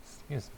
Excuse me.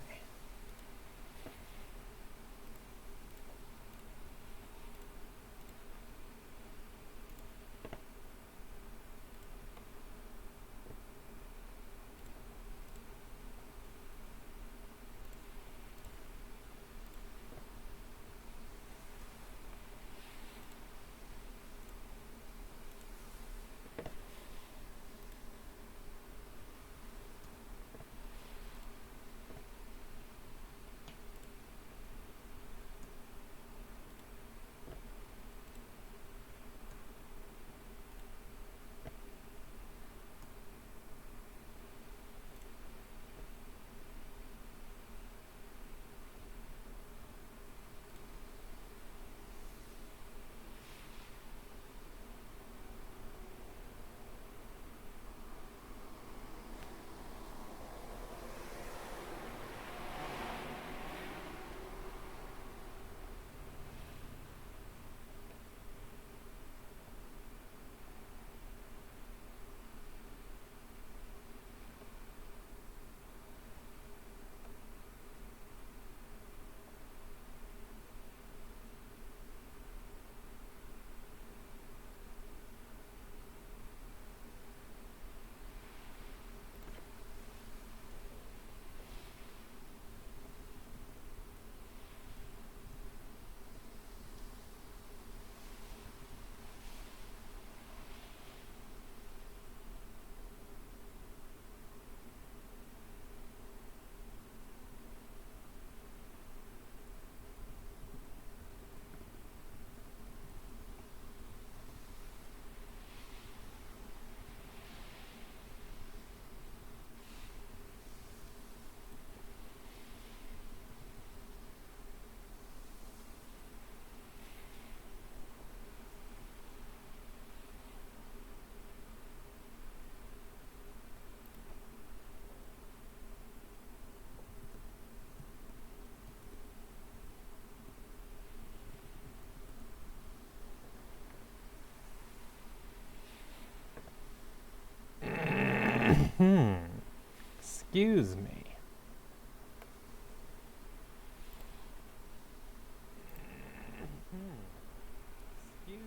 Excuse me.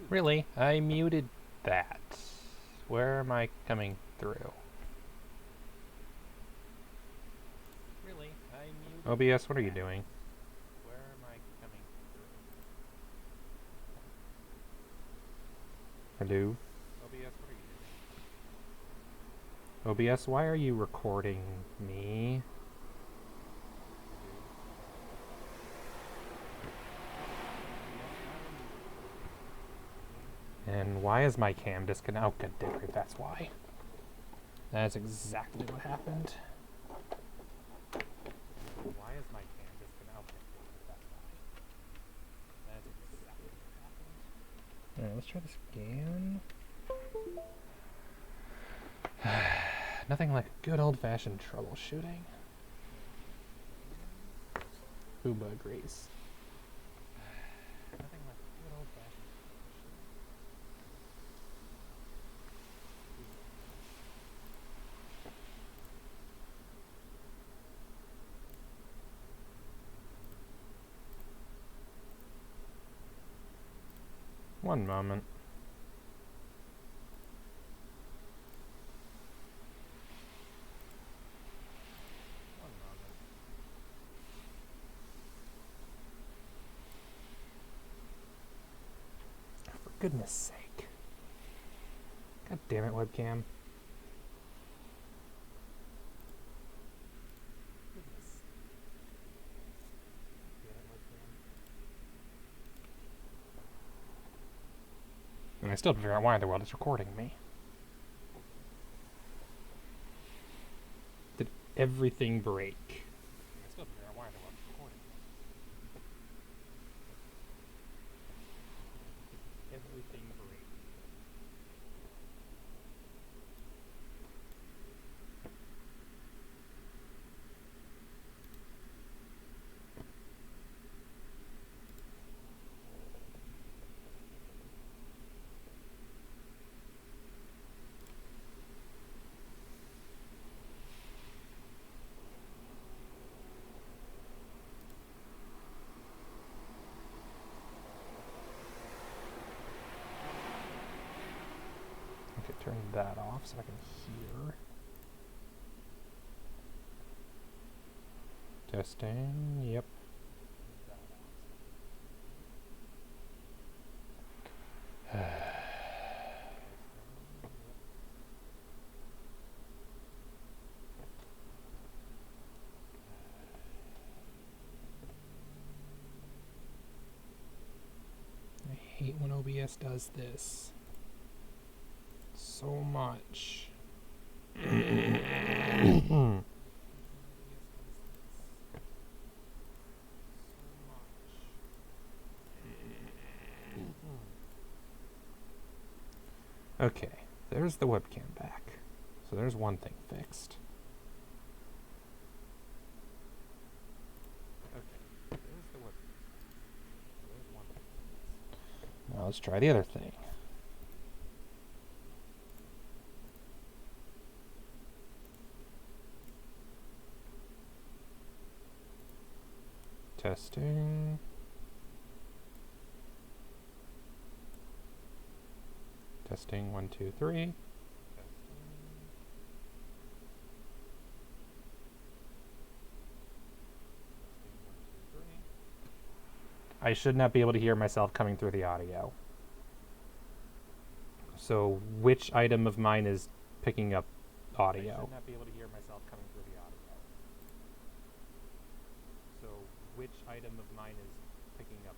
Really? I muted that. Where am I coming through? Really? I muted OBS, what are you doing? Where am I coming through? Hello? OBS, what are you doing? OBS, why are you recording me? And why is my cam disconnected? Oh, good dick, that's why. That's exactly what happened. Why is my cam disconnected? That's why. That's exactly what happened. Alright, let's try this again. Nothing like good old-fashioned troubleshooting. Booba agrees. Nothing like good old-fashioned troubleshooting. One moment. Goodness sake. God damn it, webcam. And I still don't figure out why in the world it's recording me. Did everything break? I still don't figure out why in the world it's recording me. Everything break. Turn that off so I can hear. Testing, yep. I hate when OBS does this so much. Okay, there's the webcam back. So there's one thing fixed. Okay, there's the webcam. So there's one thing fixed. Now let's try the other thing. Testing. Testing, 1, 2, 3. I should not be able to hear myself coming through the audio. So which item of mine is picking up audio? I should not be able to hear myself coming through the audio. So which item of mine is picking up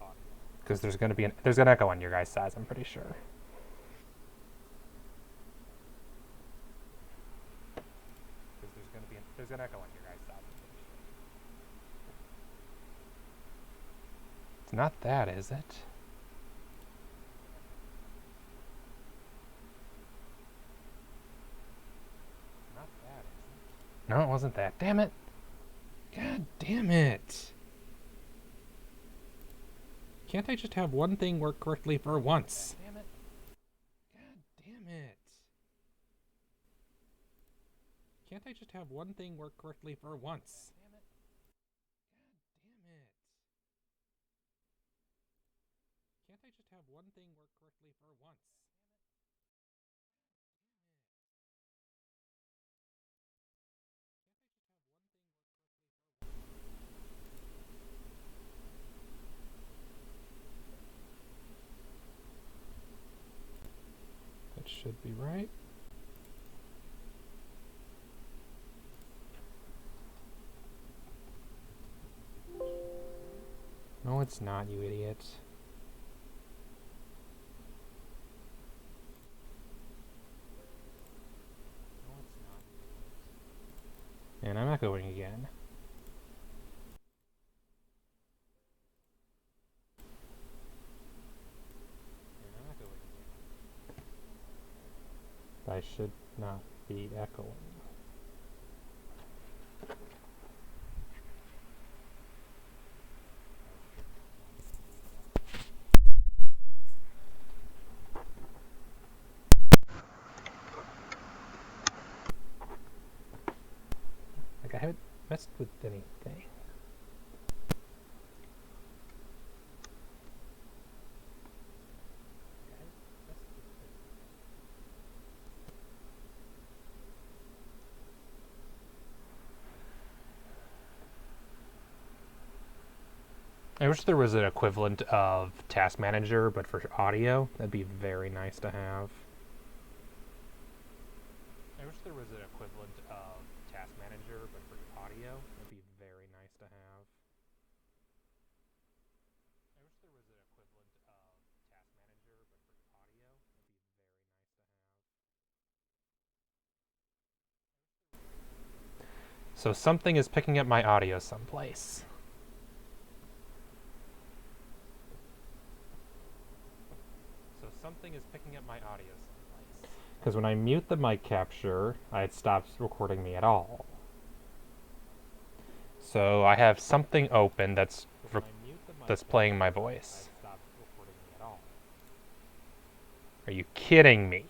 audio? Because there's going to be there's an echo on your guys' sides, I'm pretty sure. There's an echo on your guys' side. It's not that, is it? Not that, is it? No, it wasn't that. Damn it! God damn it! Can't I just have one thing work correctly for once? Damn it! God damn it! Can't I just have one thing work correctly for once? Damn it. God damn it. Can't I just have one thing work correctly for once? That should be right. No, it's not, you idiot. No, it's not, you idiot. And I'm echoing again. And I'm echoing again. I should not be echoing. I haven't messed with anything. I wish there was an equivalent of Task Manager, but for audio. That'd be very nice to have. I wish there was an equivalent of Task Manager, but for audio. That'd be very nice to have. I wish there was an equivalent of Task Manager, but for audio. That'd be very nice to have. So something is picking up my audio someplace. Something is picking up my audio someplace. Because when I mute the mic capture, it stops recording me at all. So I have something open that's playing my voice. Are you kidding me?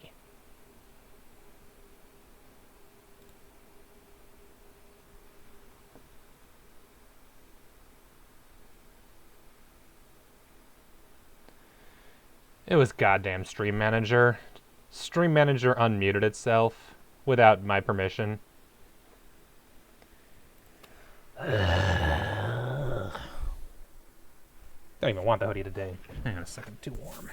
It was goddamn Stream Manager. Stream Manager unmuted itself without my permission. Don't even want the hoodie today. Hang on a second, too warm.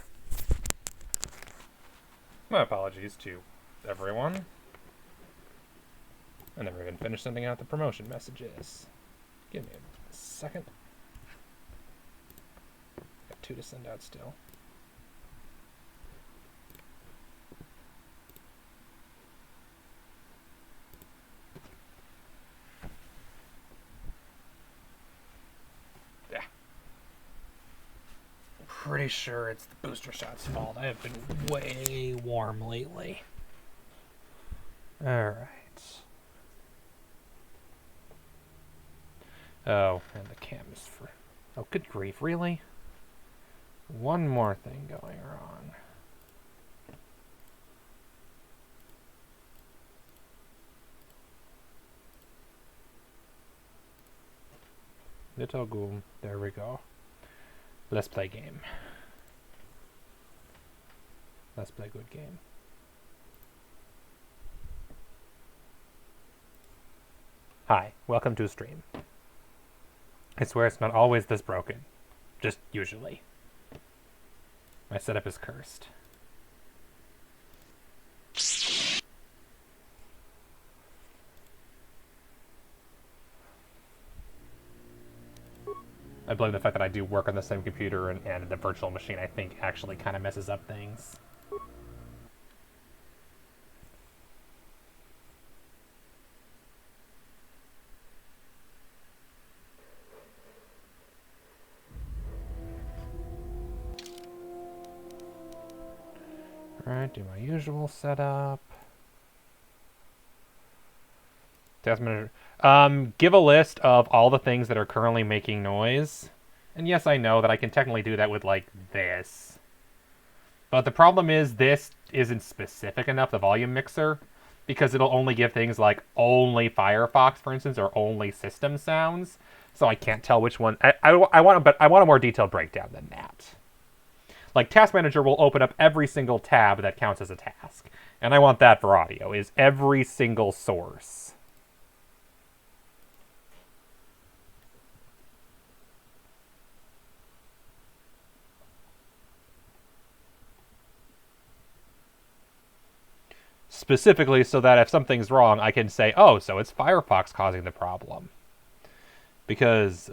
My apologies to everyone. I never even finished sending out the promotion messages. Give me a second. Got 2 to send out still. Yeah. Pretty sure it's the booster shot's fault. I have been way warm lately. Alright. Oh, and the cam is for... Oh, good grief, really? One more thing going wrong. Little Goom, there we go. Let's play game. Let's play good game. Hi, welcome to stream. I swear it's not always this broken. Just usually. My setup is cursed. I blame the fact that I do work on the same computer and the virtual machine, I think, actually kind of messes up things. Alright, do my usual setup. Task manager. Give a list of all the things that are currently making noise. And yes, I know that I can technically do that with, like, this. But the problem is this isn't specific enough, the volume mixer, because it'll only give things like only Firefox, for instance, or only system sounds. So I can't tell which one. I want a more detailed breakdown than that. Like, Task Manager will open up every single tab that counts as a task. And I want that for audio, is every single source. Specifically so that if something's wrong, I can say, oh, so it's Firefox causing the problem. Because,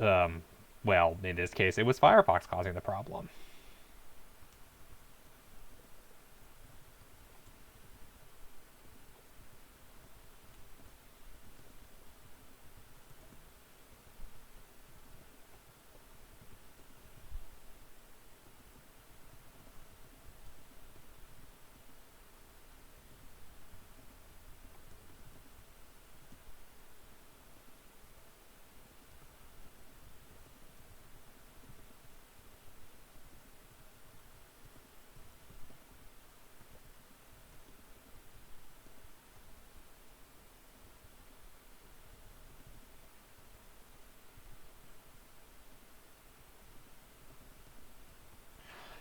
well, in this case, it was Firefox causing the problem.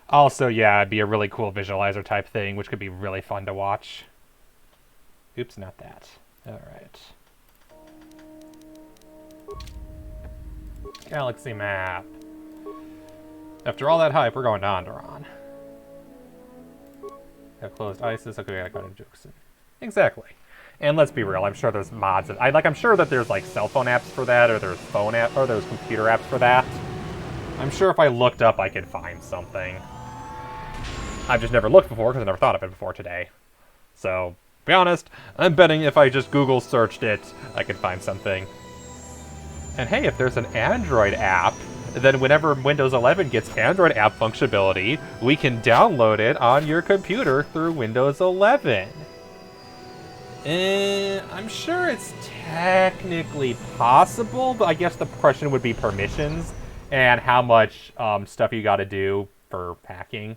Also, yeah, it'd be a really cool visualizer type thing, which could be really fun to watch. Oops, not that. Alright. Galaxy map. After all that hype, we're going to Onderon. Have closed ISIS. Okay, I got a Dxun. Exactly. And let's be real, I'm sure there's mods. I'm sure that there's like cell phone apps for that, or there's phone app, or there's computer apps for that. I'm sure if I looked up, I could find something. I've just never looked before because I never thought of it before today. So, to be honest, I'm betting if I just Google searched it, I could find something. And hey, if there's an Android app, then whenever Windows 11 gets Android app functionality, we can download it on your computer through Windows 11. I'm sure it's technically possible, but I guess the question would be permissions and how much stuff you gotta do for hacking.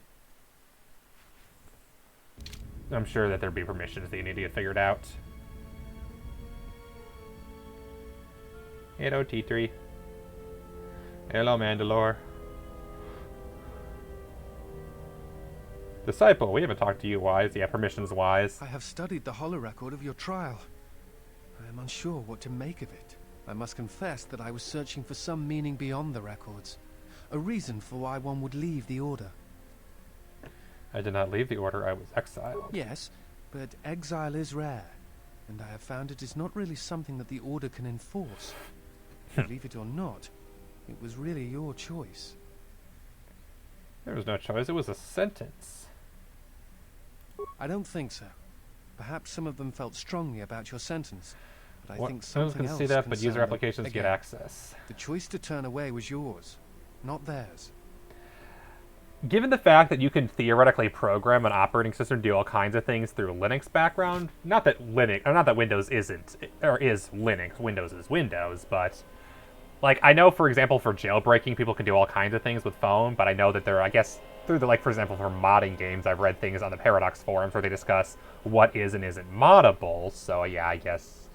I'm sure that there'd be permissions that you need to get figured out. Hello, T3. Hello, Mandalore. Disciple, we haven't talked to you, Wise. Yeah, permissions wise. I have studied the holorecord of your trial. I am unsure what to make of it. I must confess that I was searching for some meaning beyond the records. A reason for why one would leave the Order. I did not leave the Order, I was exiled. Yes, but exile is rare, and I have found it is not really something that the Order can enforce. Believe it or not, it was really your choice. There was no choice, it was a sentence. I don't think so. Perhaps some of them felt strongly about your sentence, but I think something else can see that, but user concerned them. applications get Again, access. The choice to turn away was yours, not theirs. Given the fact that you can theoretically program an operating system to do all kinds of things through Linux background, not that Windows isn't, or is Linux, Windows is Windows, but like, I know, for example, for jailbreaking, people can do all kinds of things with phone, but I know that there, I guess, through the, like, for example, for modding games, I've read things on the Paradox forums where they discuss what is and isn't moddable, so yeah, I guess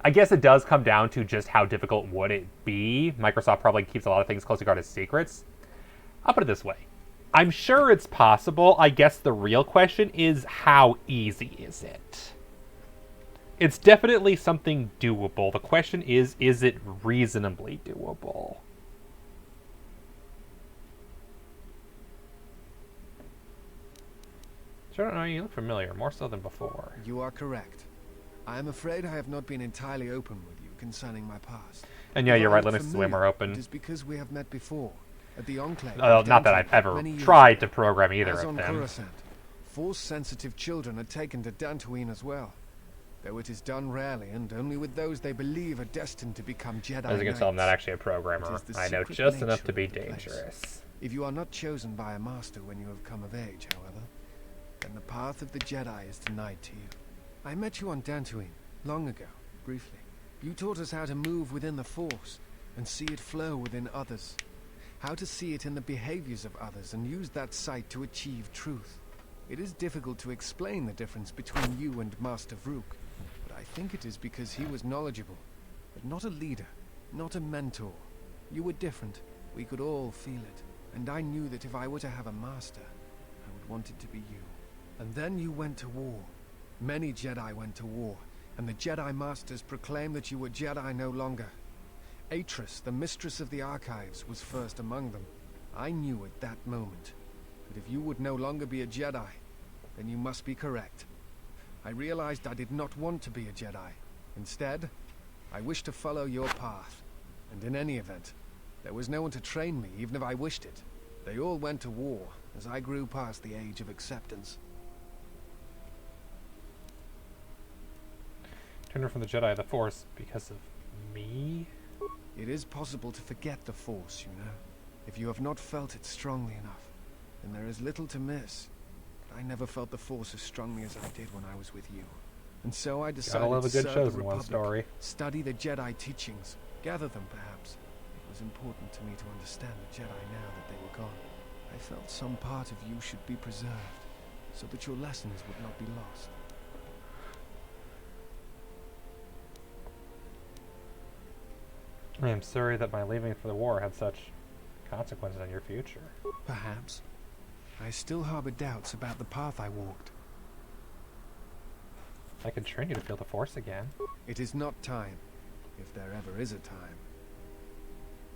it does come down to just how difficult would it be. Microsoft probably keeps a lot of things closely guarded secrets. I'll put it this way. I'm sure it's possible. I guess the real question is, how easy is it? It's definitely something doable. The question is it reasonably doable? I don't know, you look familiar, more so than before. You are correct. I am afraid I have not been entirely open with you concerning my past. And yeah, you're right, Linux Familiar, and Swim are open. It is because we have met before, at the Enclave. Not that I've ever tried to program either as of on them. Coruscant, Force-sensitive children are taken to Dantooine as well. Though it is done rarely, and only with those they believe are destined to become Jedi As you can tell, I'm not Knights. actually a programmer. It is the I know secret just enough nature to be of the place. dangerous. If you are not chosen by a master when you have come of age, however, then the path of the Jedi is denied to you. I met you on Dantooine, long ago, briefly. You taught us how to move within the Force, and see it flow within others. How to see it in the behaviors of others, and use that sight to achieve truth. It is difficult to explain the difference between you and Master Vrook, but I think it is because he was knowledgeable, but not a leader, not a mentor. You were different, we could all feel it, and I knew that if I were to have a master, I would want it to be you. And then you went to war. Many Jedi went to war, and the Jedi Masters proclaimed that you were Jedi no longer. Atris, the mistress of the Archives, was first among them. I knew at that moment that if you would no longer be a Jedi, then you must be correct. I realized I did not want to be a Jedi. Instead, I wished to follow your path. And in any event, there was no one to train me, even if I wished it. They all went to war, as I grew past the age of acceptance. Turned her from the Jedi the Force because of me? It is possible to forget the Force, you know. If you have not felt it strongly enough, then there is little to miss. But I never felt the Force as strongly as I did when I was with you. And so I decided Gotta love a to good serve shows the in one Republic, story. study the Jedi teachings, gather them perhaps. It was important to me to understand the Jedi now that they were gone. I felt some part of you should be preserved, so that your lessons would not be lost. I am sorry that my leaving for the war had such consequences on your future. Perhaps. I still harbor doubts about the path I walked. I could train you to feel the Force again. It is not time, if there ever is a time.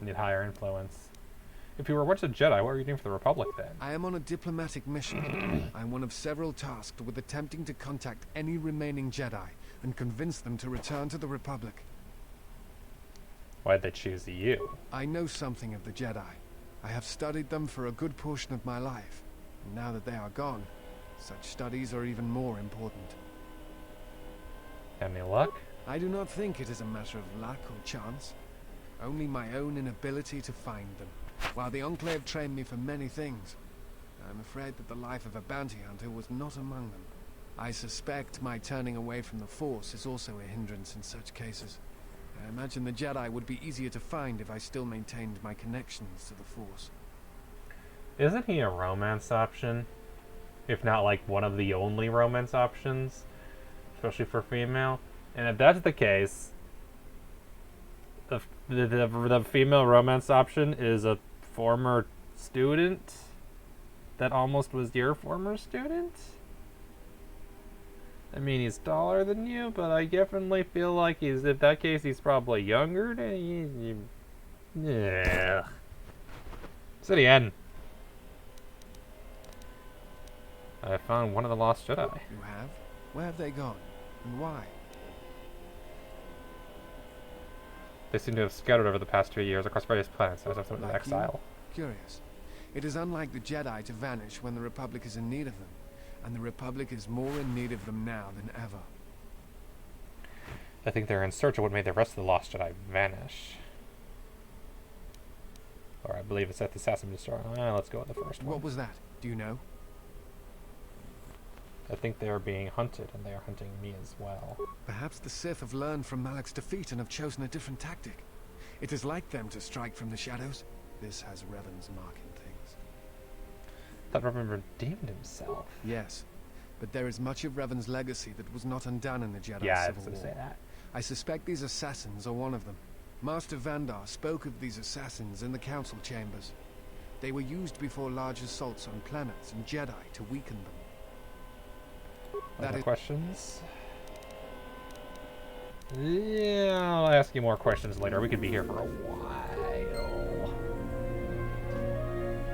You need higher influence. If you were once a Jedi, what were you doing for the Republic then? I am on a diplomatic mission. I am one of several tasked with attempting to contact any remaining Jedi and convince them to return to the Republic. Why'd they choose you? I know something of the Jedi. I have studied them for a good portion of my life, and now that they are gone, such studies are even more important. Any luck? I do not think it is a matter of luck or chance, only my own inability to find them. While the Enclave trained me for many things, I am afraid that the life of a bounty hunter was not among them. I suspect my turning away from the Force is also a hindrance in such cases. I imagine the Jedi would be easier to find if I still maintained my connections to the Force. Isn't he a romance option? If not like one of the only romance options? Especially for female? And if that's the case, the female romance option is a former student? that almost was your former student? I mean, he's taller than you, but I definitely feel like in that case, he's probably younger than you. Yeah. City End. I found one of the lost Jedi. You have? Where have they gone? And why? They seem to have scattered over the past 2 years across various planets as of Like exile. you? Curious. It is unlike the Jedi to vanish when the Republic is in need of them. And the Republic is more in need of them now than ever. I think they're in search of what made the rest of the lost Jedi vanish. Or I believe it's at the Assassin Destroyer. Let's go with the first one. What was that? Do you know? I think they are being hunted, and they are hunting me as well. Perhaps the Sith have learned from Malak's defeat and have chosen a different tactic. It is like them to strike from the shadows. This has Revan's mark in things. That Revan redeemed himself. Yes, but there is much of Revan's legacy that was not undone in the Jedi Yeah, I Civil was going to War. say that. I suspect these assassins are one of them. Master Vandar spoke of these assassins in the council chambers. They were used before large assaults on planets and Jedi to weaken them. Other questions? Yeah, I'll ask you more questions later. We could be here for a while.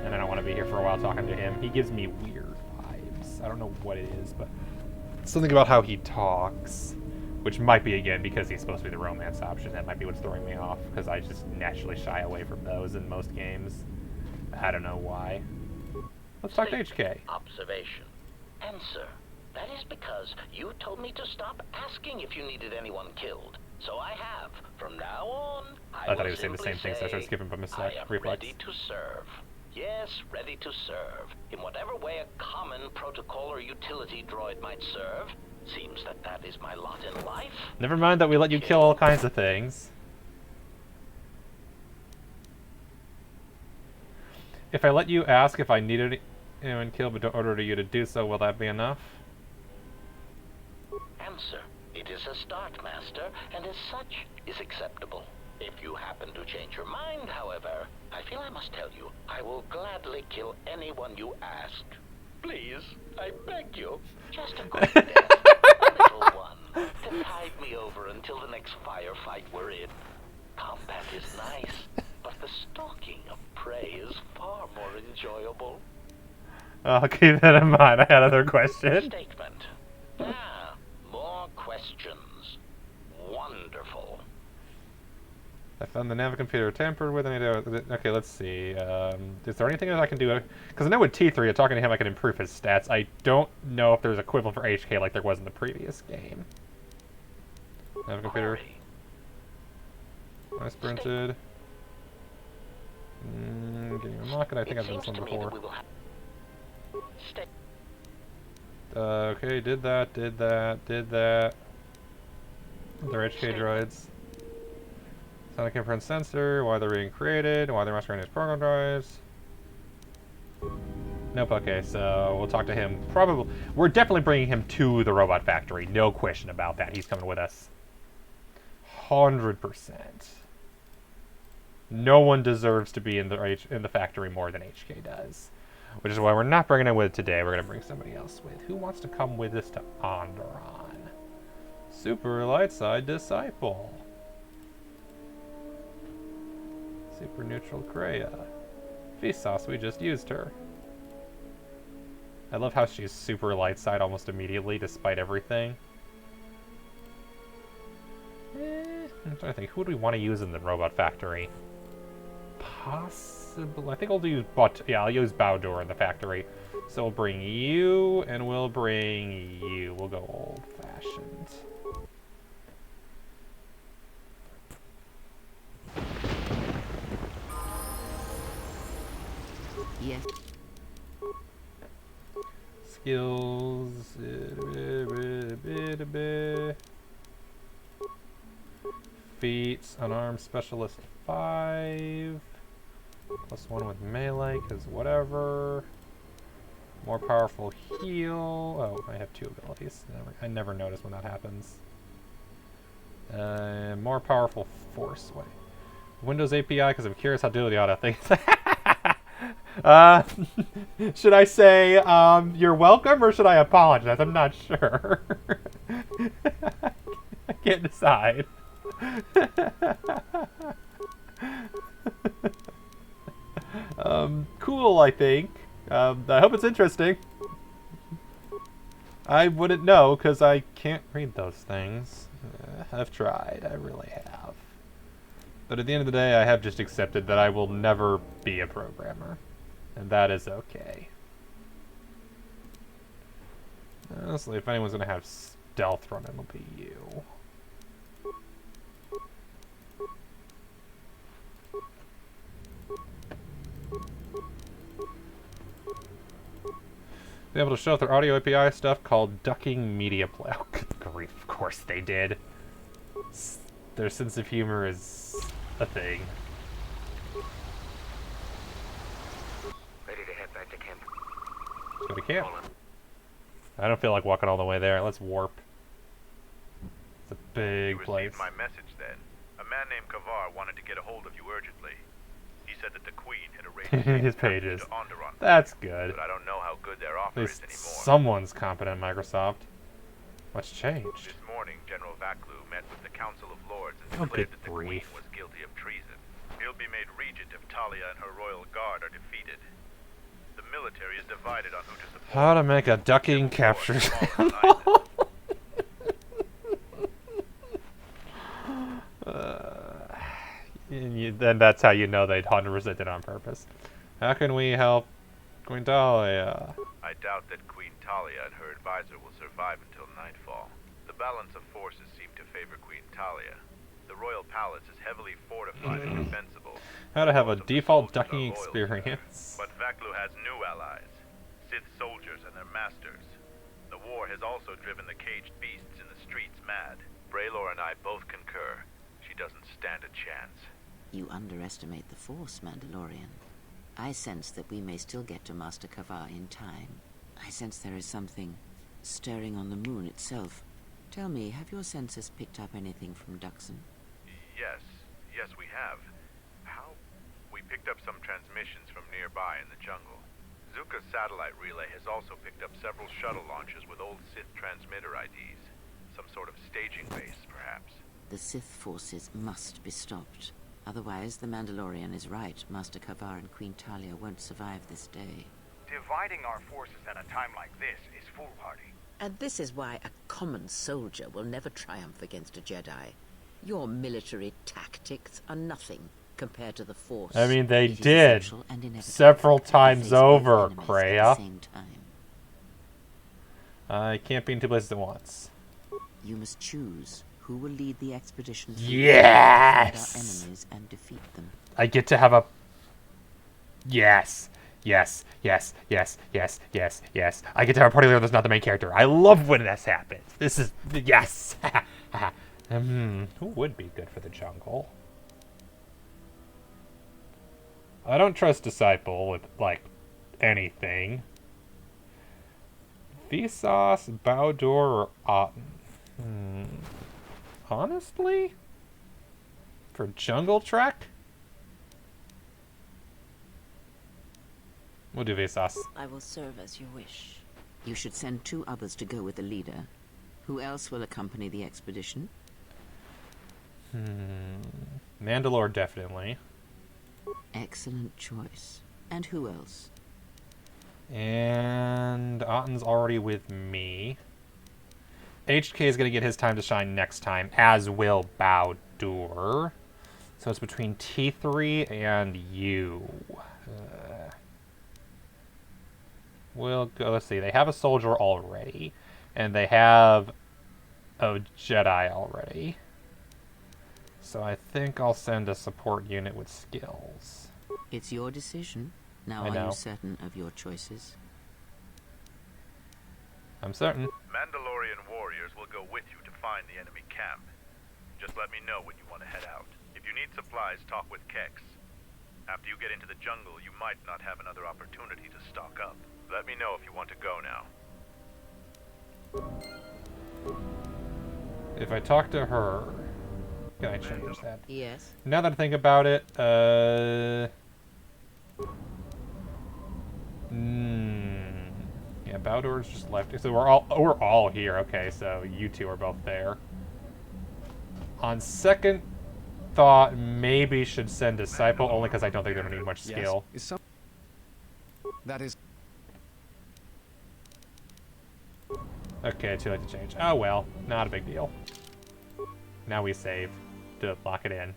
And I don't want to be here for a while talking to him. He gives me weird vibes. I don't know what it is, but something about how he talks. Which might be, again, because he's supposed to be the romance option. That might be what's throwing me off, because I just naturally shy away from those in most games. I don't know why. Let's talk to HK. Observation. Answer. That is because you told me to stop asking if you needed anyone killed. So I have. From now on, I thought he was saying the same thing, so I started skipping by mistake. I am Reflex. ready to serve. Yes, ready to serve. In whatever way a common protocol or utility droid might serve. Seems that that is my lot in life. Never mind that we let you kill all kinds of things. If I let you ask if I needed anyone killed but don't order you to do so, will that be enough? Answer. It is a start, Master, and as such is acceptable. If you happen to change your mind, however, I feel I must tell you, I will gladly kill anyone you ask. Please, I beg you, just a quick death, a little one, to tide me over until the next firefight we're in. Combat is nice, but the stalking of prey is far more enjoyable. I'll keep that in mind. I had another question. Statement. Ah, more questions. Wonderful. I found the navigomputer tampered with. Okay, let's see. Is there anything that I can do? Because I know with T3, talking to him, I can improve his stats. I don't know if there's equivalent for HK like there was in the previous game. Navigomputer. I sprinted. Getting a rocket. I think I've done this one before. Okay, did that. Their HK droids. Sonic inference sensor, why they're being created, why they're masquerading as program drives. Nope, okay, so we'll talk to him. Probably, we're definitely bringing him to the robot factory. No question about that. He's coming with us. 100%. No one deserves to be in the factory more than HK does. Which is why we're not bringing him with today. We're going to bring somebody else with. Who wants to come with us to Onderon? Super light side disciple. Super neutral Kreia. Vsauce, we just used her. I love how she's super light side almost immediately, despite everything. I'm trying to think, who do we want to use in the robot factory? Possible. I think I'll use I'll use Bowdor in the factory. So we'll bring you, and we'll bring you. We'll go old-fashioned. Yes. Skills. Feats. Unarmed specialist 5. +1 with melee, because whatever. More powerful heal. Oh, I have 2 abilities. I never notice when that happens. More powerful force. Wait. Windows API, because I'm curious how to do the auto things. Should I say, you're welcome, or should I apologize? I'm not sure. I can't decide. Cool, I think. I hope it's interesting. I wouldn't know, because I can't read those things. I've tried, I really have. But at the end of the day, I have just accepted that I will never be a programmer. And that is okay. Honestly, if anyone's going to have stealth run, it'll be you. Be able to show off their audio API stuff called ducking media play. Oh, good grief, of course they did. Their sense of humor is a thing. Ready to head back to camp. Let's go to camp. I don't feel like walking all the way there. Let's warp. It's a big You place. received my message then. A man named KotOR wanted to get a hold of you urgently. He said that the Queen had arranged His pages. to Onderon. That's good. But I don't know how good their At offer is least anymore. someone's competent at Microsoft. What's changed? This morning, General Vaklu met with the Council of Lords and Oh, declared good that the Queen grief. was guilty of treason. He'll be made regent if Talia and her royal guard are defeated. The military is divided on who to support. How to make a ducking capture. Then that's how you know they 100% did it on purpose. How can we help Queen Talia? I doubt that Queen Talia and her advisor will survive until nightfall. The balance of forces seem to favor Queen Talia. The royal palace is heavily fortified and defensible. How to have a Most of the default soldiers are ducking loyal to experience. her. But Vaklu has new allies, Sith soldiers and their masters. The war has also driven the caged beasts in the streets mad. Braylor and I both concur. She doesn't stand a chance. You underestimate the Force, Mandalorian. I sense that we may still get to Master KotOR in time. I sense there is something stirring on the moon itself. Tell me, have your senses picked up anything from Dxun? Yes, we have. How? We picked up some transmissions from nearby in the jungle. Zuka's satellite relay has also picked up several shuttle launches with old Sith transmitter IDs. Some sort of staging base, perhaps. The Sith forces must be stopped. Otherwise, the Mandalorian is right. Master KotOR and Queen Talia won't survive this day. Dividing our forces at a time like this is foolhardy. And this is why a common soldier will never triumph against a Jedi. Your military tactics are nothing compared to the Force. I mean, they It is did essential and inevitable several to times face both over, enemies at the Kreia. same time. I can't be in two places at once. You must choose who will lead the expedition through Yes! our enemies and defeat them. I get to have a... Yes. Yes. Yes. Yes. Yes. Yes. Yes. I get to have a party leader that's not the main character. I love when this happens. This is... Yes. Who would be good for the jungle? I don't trust Disciple with, like, anything. Vsauce, Bowdor, or Otten? Honestly? For Jungle Trek? We'll do Vsauce. I will serve as you wish. You should send 2 others to go with the leader. Who else will accompany the expedition? Mandalore, definitely. Excellent choice. And who else? And Otten's already with me. HK is going to get his time to shine next time, as will Bowdor. So it's between T3 and you. We'll go, let's see, they have a soldier already. And they have a Jedi already. So I think I'll send a support unit with skills. It's your decision. Now I are know. you certain of your choices? I'm certain. Mandalorian warriors will go with you to find the enemy camp. Just let me know when you want to head out. If you need supplies, talk with Kex. After you get into the jungle, you might not have another opportunity to stock up. Let me know if you want to go now. If I talk to her... Can I change that? Yes. Now that I think about it, Yeah, Baldur's just left. So we're all here. Okay, so you two are both there. On second thought, maybe should send Disciple, only because I don't think they don't need much skill. Yes. Is some... That is... Okay, too late to change. Oh well, not a big deal. Now we save to lock it in.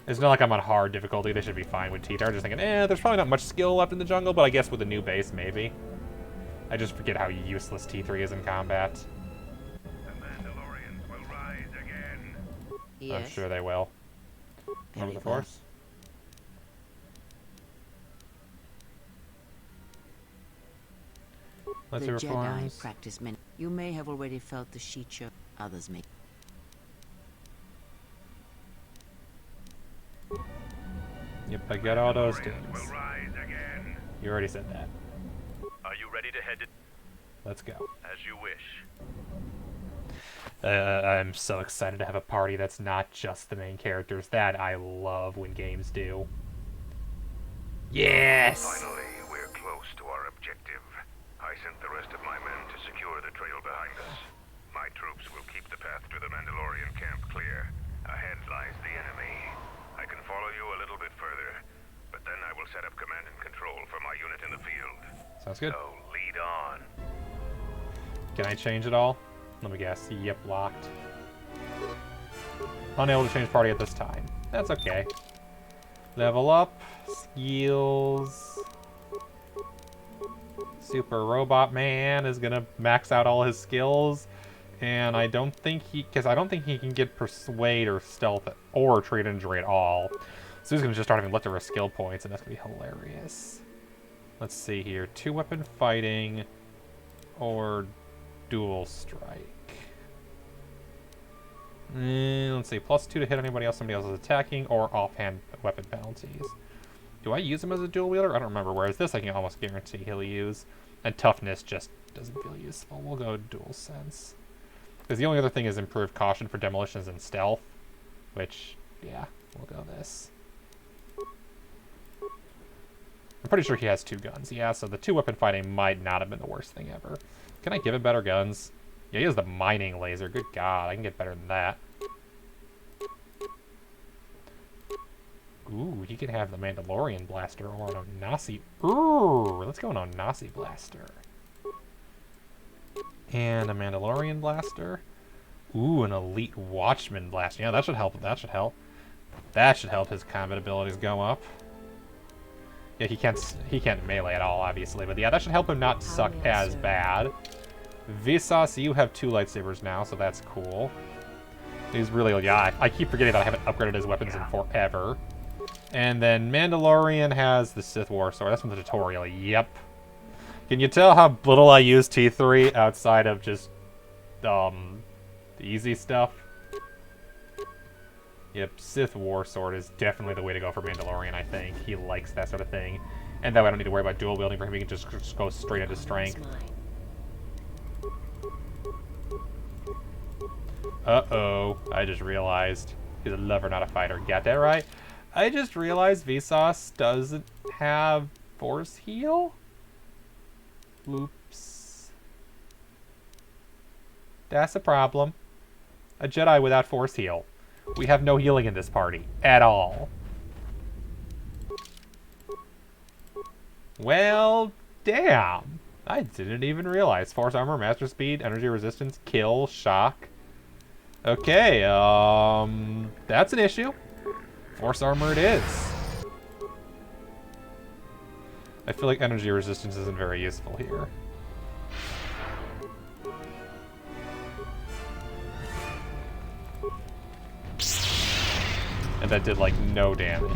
It's not like I'm on hard difficulty. They should be fine with Teeth. I'm just thinking, there's probably not much skill left in the jungle, but I guess with the new base, maybe. I just forget how useless T3 is in combat. The Mandalorians will rise again. Yes. I'm sure they will. Remember the Very well. Force? Let's see The Jedi reforms. practice many. You may have already felt the sheet show. Others may. Yep, I got all those Mandalorians things. will rise again. You already said that. Are you ready to head to... Let's go. As you wish. I'm so excited to have a party that's not just the main characters. That I love when games do. Yes! Finally, we're close to our objective. I sent the rest of my men to secure the trail behind us. My troops will keep the path to the Mandalorian camp clear. Ahead lies the enemy. I can follow you a little bit further, but then I will set up command and control for my unit in the field. Sounds good. So lead on. Can I change it all? Let me guess. Yep, locked. Unable to change party at this time. That's okay. Level up. Skills. Super Robot Man is gonna max out all his skills. And I don't think he can get Persuade or Stealth or Trade Injury at all. So he's gonna just start having leftover skill points, and that's gonna be hilarious. Let's see here. 2-weapon fighting or dual strike. Let's see. +2 to hit anybody else somebody else is attacking, or offhand weapon penalties. Do I use him as a dual wielder? I don't remember. Whereas this I can almost guarantee he'll use. And toughness just doesn't feel useful. We'll go dual sense. Because the only other thing is improved caution for demolitions and stealth. Which, yeah, we'll go this. I'm pretty sure he has 2 guns. Yeah, so the 2-weapon fighting might not have been the worst thing ever. Can I give him better guns? Yeah, he has the mining laser. Good God, I can get better than that. Ooh, he could have the Mandalorian blaster or an Onasi. Ooh, let's go an Onasi blaster. And a Mandalorian blaster. Ooh, an Elite Watchman blaster. Yeah, that should help. That should help. That should help his combat abilities go up. Yeah, he can't melee at all, obviously, but yeah, that should help him not suck as bad. Vsauce, you have 2 lightsabers now, so that's cool. He's really, yeah, I keep forgetting that I haven't upgraded his weapons in forever. And then Mandalorian has the Sith War Sword. That's from the tutorial. Yep. Can you tell how little I use T3 outside of just, the easy stuff? Yep, Sith War Sword is definitely the way to go for Mandalorian, I think. He likes that sort of thing. And that way I don't need to worry about dual wielding for him. He can just go straight into strength. Uh-oh. I just realized. He's a lover, not a fighter. Got that right? I just realized Vsauce doesn't have Force Heal? Oops. That's a problem. A Jedi without Force Heal. We have no healing in this party. At all. Well, damn. I didn't even realize. Force Armor, Master Speed, Energy Resistance, Kill, Shock. Okay, that's an issue. Force Armor it is. I feel like Energy Resistance isn't very useful here. And that did, like, no damage.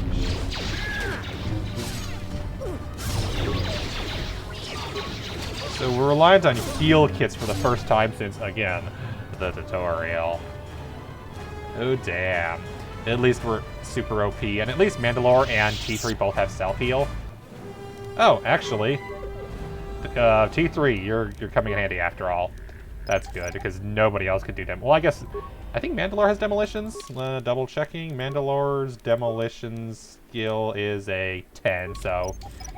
So we're reliant on heal kits for the first time since, again, the tutorial. Oh, damn. At least we're super OP, and at least Mandalore and T3 both have self-heal. Oh, actually, T3, you're coming in handy after all. That's good, because nobody else could do dem. Well, I think Mandalore has demolitions. Double checking. Mandalore's demolitions skill is a 10, so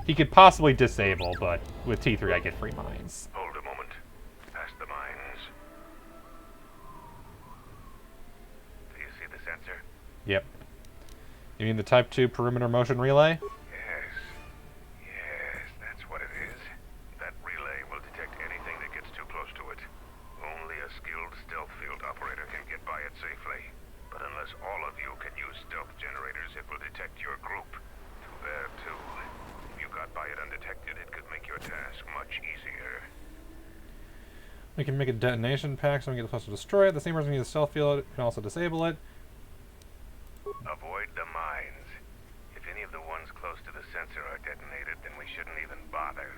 he could possibly disable, but with T3 I get free mines. Hold a moment. Past the mines. Do you see the sensor? Yep. You mean the Type 2 perimeter motion relay? Yes. Yes, that's what it is. That relay will detect anything that gets too close to it. Only a skilled stealth field operator can get by it safely. But unless all of you can use stealth generators, it will detect your group. Too bad, too. If you got by it undetected, it could make your task much easier. We can make a detonation pack so we get close to destroy it. The same person can use the stealth field can also disable it. Avoid the mines. If any of the ones close to the sensor are detonated, then we shouldn't even bother.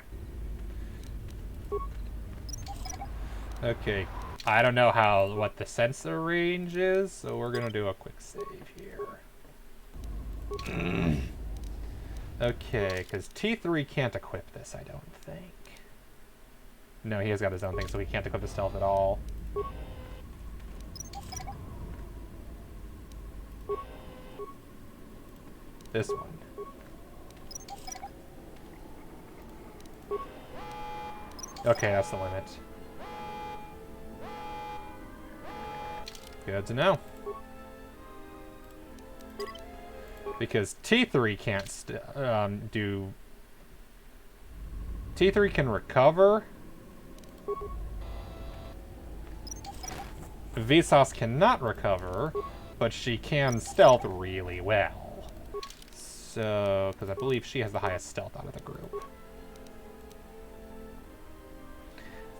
Okay. I don't know what the sensor range is, so we're gonna do a quick save here. Okay, because T3 can't equip this, I don't think. No, he has got his own thing, so he can't equip the stealth at all. This one. Okay, that's the limit. Good to know. Because T3 can't do... T3 can recover. Vsauce cannot recover, but she can stealth really well. So, because I believe she has the highest stealth out of the group.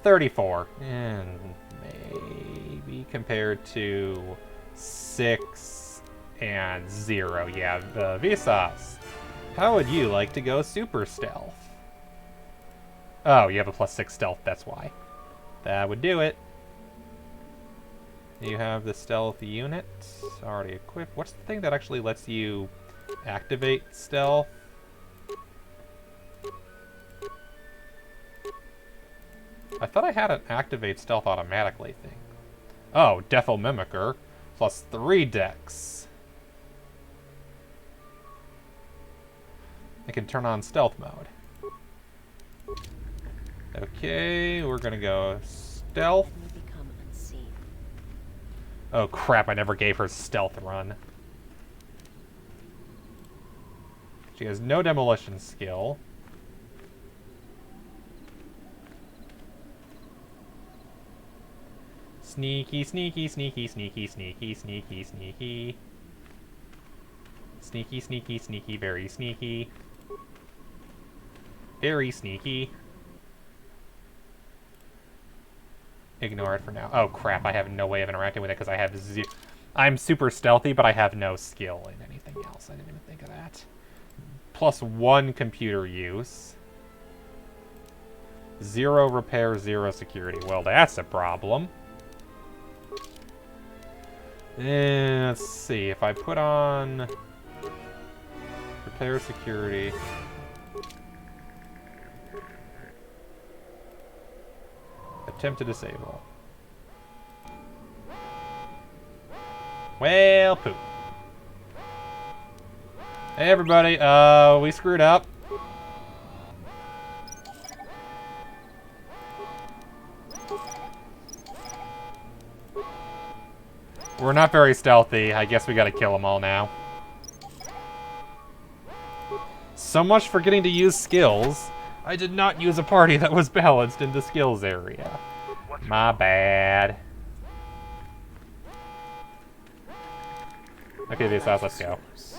34. And maybe compared to 6 and 0. Yeah, Vsauce. How would you like to go super stealth? Oh, you have a +6 stealth, that's why. That would do it. You have the stealth unit already equipped. What's the thing that actually lets you activate stealth? I thought I had an activate stealth automatically thing. Oh, Defo Mimicker +3 dex. I can turn on stealth mode. Okay, we're gonna go stealth. Oh crap, I never gave her stealth run. She has no demolition skill. Sneaky, sneaky, sneaky, sneaky, sneaky, sneaky, sneaky. Sneaky, sneaky, sneaky, very sneaky. Very sneaky. Ignore it for now. Oh crap, I have no way of interacting with it because I have I'm super stealthy, but I have no skill in anything else. I didn't even think of that. +1 computer use. 0 repair, 0 security. Well, that's a problem. Let's see, if I put on repair security. Attempt to disable. Well, poop. Hey everybody, we screwed up. We're not very stealthy. I guess we gotta kill them all now. So much for getting to use skills. I did not use a party that was balanced in the skills area. My bad. Okay, Vsauce, let's go. Is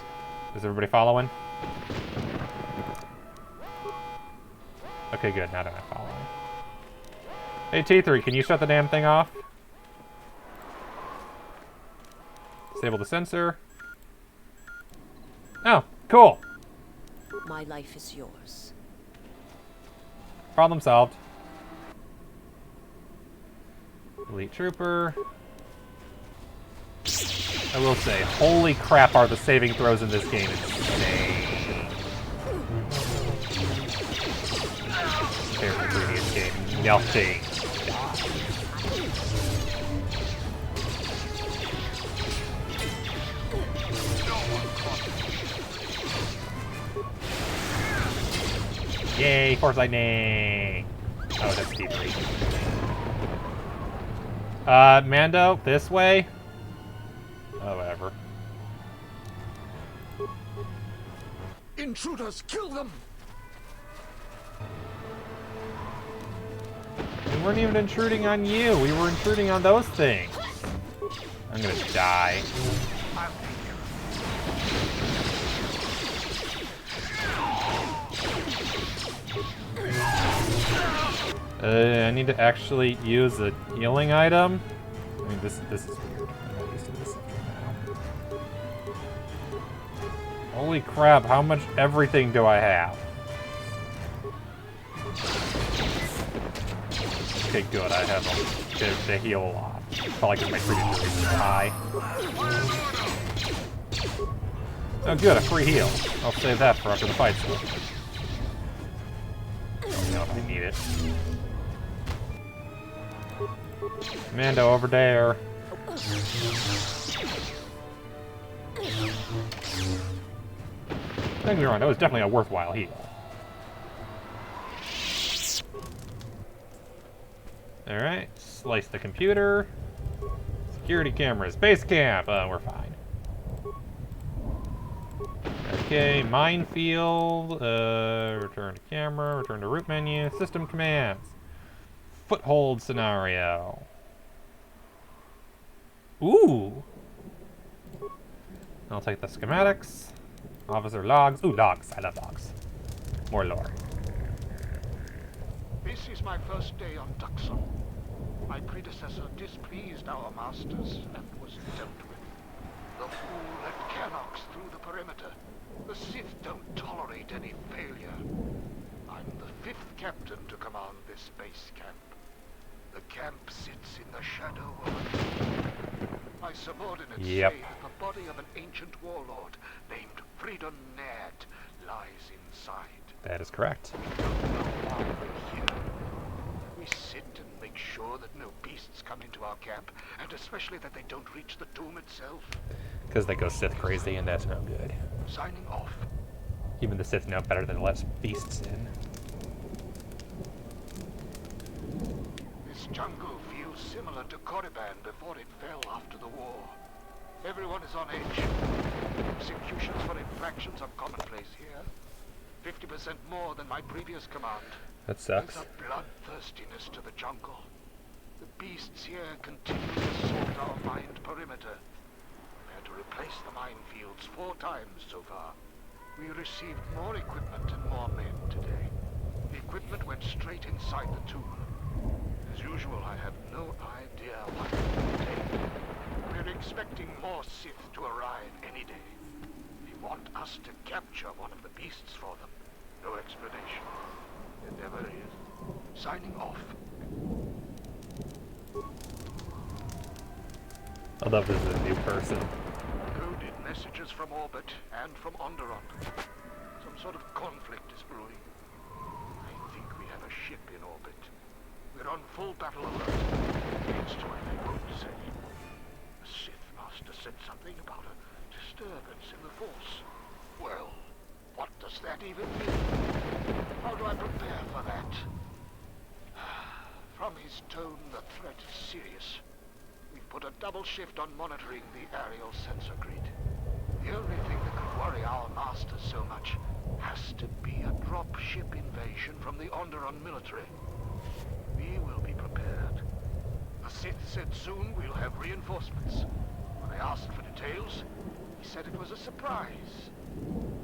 everybody following? Okay, good. Now they're not following. Hey, T3, can you shut the damn thing off? Disable the sensor. Oh, cool. My life is yours. Problem solved. Elite Trooper. I will say, holy crap, are the saving throws in this game insane. Compared to the previous game, nothing. Yay, Force Lightning! Oh, that's T3. Mando, this way? Oh, whatever. Intruders, kill them! We weren't even intruding on you. We were intruding on those things. I'm gonna die. I need to actually use a healing item. I mean, this is weird. I'm not used to this now. Holy crap! How much everything do I have? Okay, good. I have to heal a lot. Probably because my previous release is high. Oh, good. A free heal. I'll save that for after the fight. No, if they need it. Mando over there. Don't get me wrong, that was definitely a worthwhile heal. Alright, slice the computer. Security cameras, base camp. We're fine. Okay, minefield. Return to camera, return to root menu, system commands. Foothold scenario. Ooh! I'll take the schematics. Officer logs. Ooh, logs. I love logs. More lore. This is my first day on Dxun. My predecessor displeased our masters and was dealt with. The fool let Canox through the perimeter. The Sith don't tolerate any failure. I'm the 5th captain to command this base camp. The camp sits in the shadow of a tomb. My subordinates say that the body of an ancient warlord named Freedom Ned lies inside. That is correct. We don't know why we're here. We sit and make sure that no beasts come into our camp, and especially that they don't reach the tomb itself. Because they go Sith crazy, and that's no good. Signing off. Even the Sith know better than to let beasts in. This jungle feels similar to Korriban before it fell after the war. Everyone is on edge. Executions for infractions are commonplace here. 50% more than my previous command. That sucks. There's a bloodthirstiness to the jungle. The beasts here continually assault our mined perimeter. We had to replace the minefields 4 times so far. We received more equipment and more men today. The equipment went straight inside the tomb. As usual, I have no idea what it will take. We're expecting more Sith to arrive any day. They want us to capture one of the beasts for them. No explanation. There never is. Signing off. I love this as a new person. Coded messages from orbit and from Onderon. Some sort of conflict is brewing. I think we have a ship in orbit. We're on full battle alert. Against what they won't say. The Sith Master said something about a disturbance in the Force. Well, what does that even mean? How do I prepare for that? From his tone, the threat is serious. We've put a double shift on monitoring the aerial sensor grid. The only thing that could worry our masters so much has to be a drop-ship invasion from the Onderon military. We will be prepared. The Sith said soon we'll have reinforcements. When I asked for details, he said it was a surprise.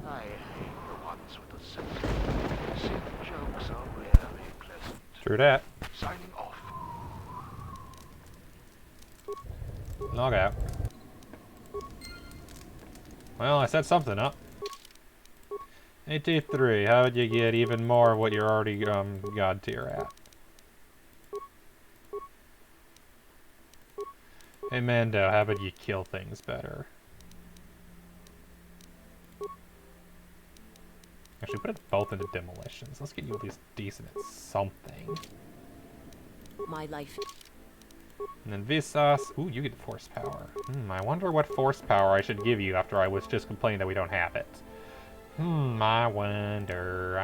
I hate the ones with the sensor. Sith jokes are rarely pleasant. True that. Signing off. Log out. Well, I set something up. 83. How would you get even more of what you're already god tier at? Hey Mando, how about you kill things better? Actually, put it both into demolitions. Let's get you at least decent at something. My life. And then Vsauce. Ooh, you get force power. I wonder what force power I should give you after I was just complaining that we don't have it. I wonder.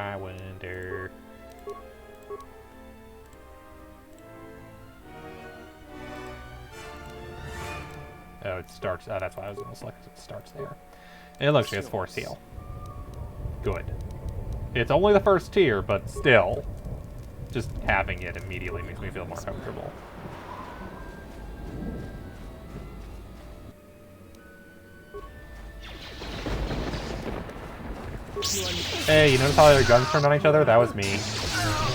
Oh, it starts. Oh, that's why I was going to select. It starts there. And it looks like it's force heal. Good. It's only the first tier, but still, just having it immediately makes me feel more comfortable. Hey, you notice how their guns turned on each other? That was me.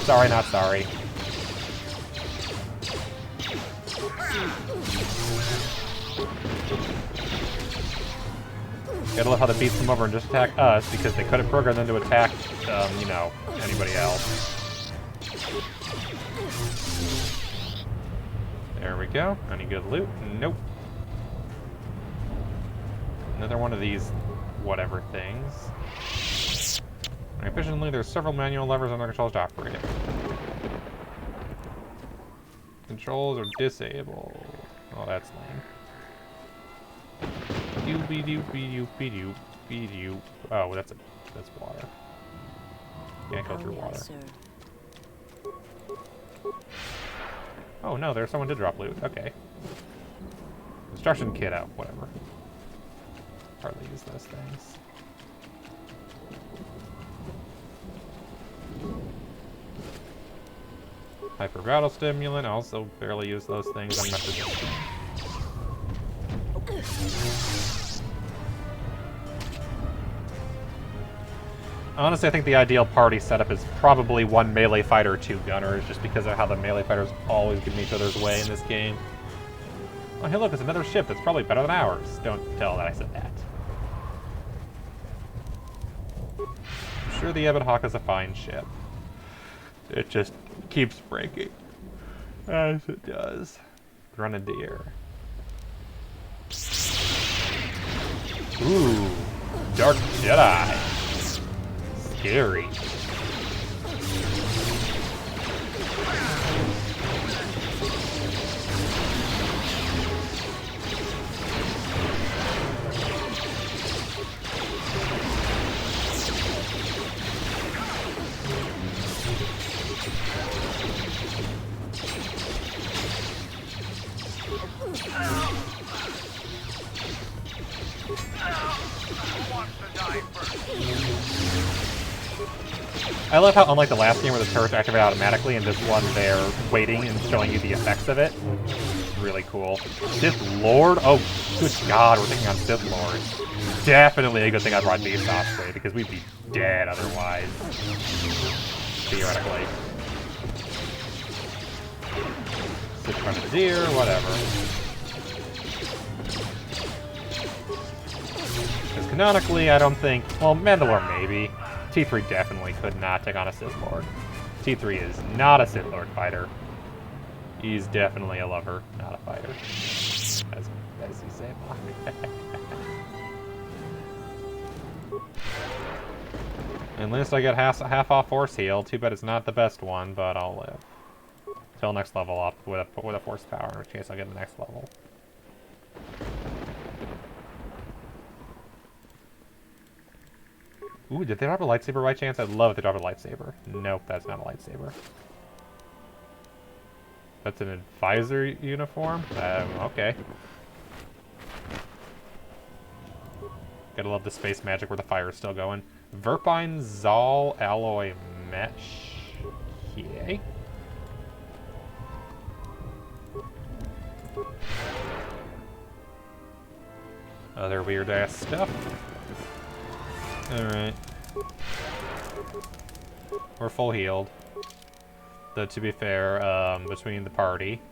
Sorry, not sorry. Gotta love how the beasts come over and just attack us because they couldn't program them to attack, you know, anybody else. There we go. Any good loot? Nope. Another one of these whatever things. Efficiently, there's several manual levers under controls to operate it. Controls are disabled. Oh, that's lame. Doopy-doopy-doopy-doopy-doop. Oh, that's water. Can't go through water. Oh no, there's someone to drop loot. Okay. Construction kit out, whatever. Hardly use those things. Hyper battle stimulant, also barely use those things. I'm not sure. Honestly, I think the ideal party setup is probably one melee fighter, 2 gunners, just because of how the melee fighters always get in each other's way in this game. Oh, hey look, it's another ship that's probably better than ours. Don't tell that I said that. I'm sure the Ebon Hawk is a fine ship. It just keeps breaking. As it does. Grenadier. Ooh. Dark Jedi. Scary. I love how, unlike the last game where the turrets activate automatically, in this one they're waiting and showing you the effects of it. It's really cool. Sith Lord? Oh, good God, we're taking on Sith Lords. Definitely a good thing I brought Beast Osprey, because we'd be dead otherwise. Theoretically. Sith Grenadier, whatever. Because canonically, I don't think... Well, Mandalore maybe. T3 definitely could not take on a Sith Lord. T3 is not a Sith Lord fighter. He's definitely a lover, not a fighter. As you say, Mark. At least I get half off force heal. Too bad it's not the best one, but I'll live. Till next level up with a force power, in which case I'll get the next level. Ooh, did they drop a lightsaber by chance? I'd love if they dropped a lightsaber. Nope, that's not a lightsaber. That's an advisor uniform? Okay. Gotta love the space magic where the fire is still going. Verpine Zal Alloy Mesh. Okay. Other weird ass stuff. Alright. We're full healed. Though, to be fair, between the party.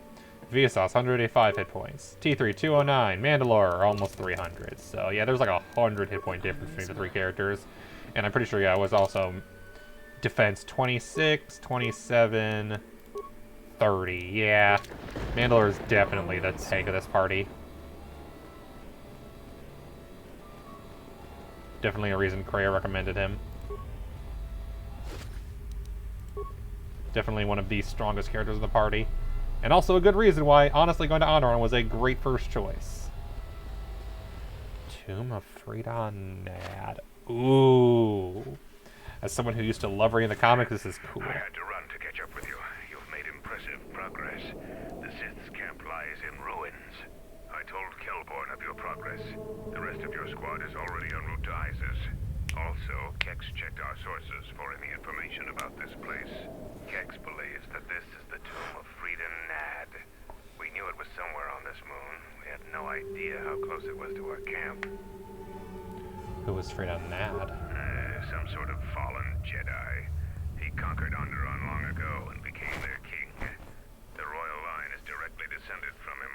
Vsauce, 185 hit points. T3, 209. Mandalore, almost 300. So, yeah, there's like 100 hit point difference between the 3 characters. And I'm pretty sure, yeah, it was also defense 26, 27, 30. Yeah. Mandalore is definitely the tank of this party. Definitely a reason Kreia recommended him. Definitely one of the strongest characters in the party. And also a good reason why, honestly, going to Onderon was a great first choice. Tomb of Freedon Nad. Ooh. As someone who used to love reading the comics, this is cool. I had to run to catch up with you. You've made impressive progress. The Sith's camp lies in ruins. I told Kelborn of your progress. The rest of your squad is already en route to Isis. Also, Kex checked our sources for any information about this place. Kex believes that this is the tomb of Frida Nad. We knew it was somewhere on this moon. We had no idea how close it was to our camp. Who was Frida Nad? Some sort of fallen Jedi. He conquered Onderon long ago and became their king. The royal line is directly descended from him.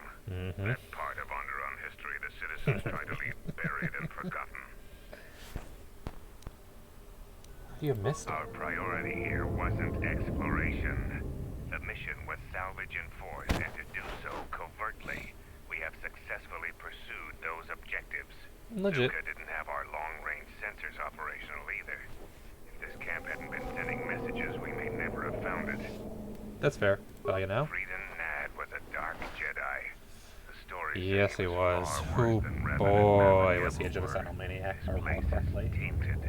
That part of Onderon history the citizens try to leave buried and forgotten. You missed it. Our priority here wasn't exploration. The mission was salvage in force, and to do so covertly. We have successfully pursued those objectives. Legit. Zuka didn't have our long-range sensors operational either. If this camp hadn't been sending messages, we may never have found it. That's fair. Well, you know. Frida Nad was a dark Jedi. The story Yes, he was. Oh boy, was he a genocidal maniac, if I recall correctly. Tainted,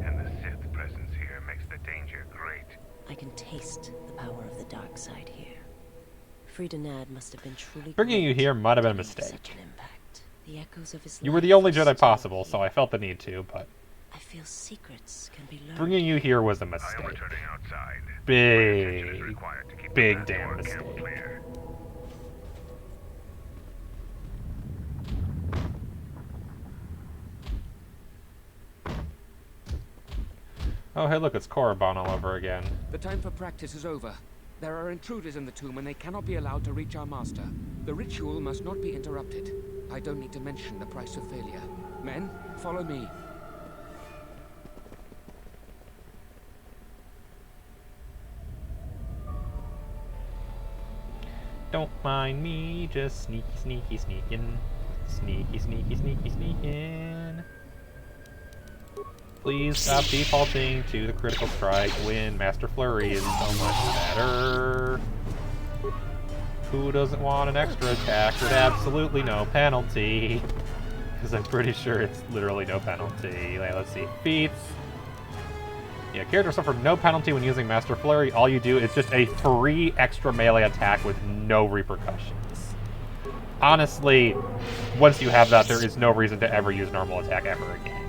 and the Sith presence here makes the danger great. I can taste the power of the dark side here. Frida Nad must have been truly Bringing you great here might have been a to leave mistake. Such an impact. The echoes of his You were the life only are Jedi still possible, so here. I felt the need to, but I feel secrets can be learned. bringing you here was a I am mistake. returning outside. My attention is Big, required to keep the big path to damn our camp mistake. clear. Oh, hey, look, it's Korriban all over again. The time for practice is over. There are intruders in the tomb and they cannot be allowed to reach our master. The ritual must not be interrupted. I don't need to mention the price of failure. Men, follow me. Don't mind me, just sneaky, sneaky, sneaking. Sneaky, sneaky, sneaky, sneaking. Please stop defaulting to the critical strike when Master Flurry is so much better. Who doesn't want an extra attack with absolutely no penalty? Because I'm pretty sure it's literally no penalty. Like, let's see, feats. Yeah, characters suffer no penalty when using Master Flurry. All you do is just a free extra melee attack with no repercussions. Honestly, once you have that, there is no reason to ever use normal attack ever again.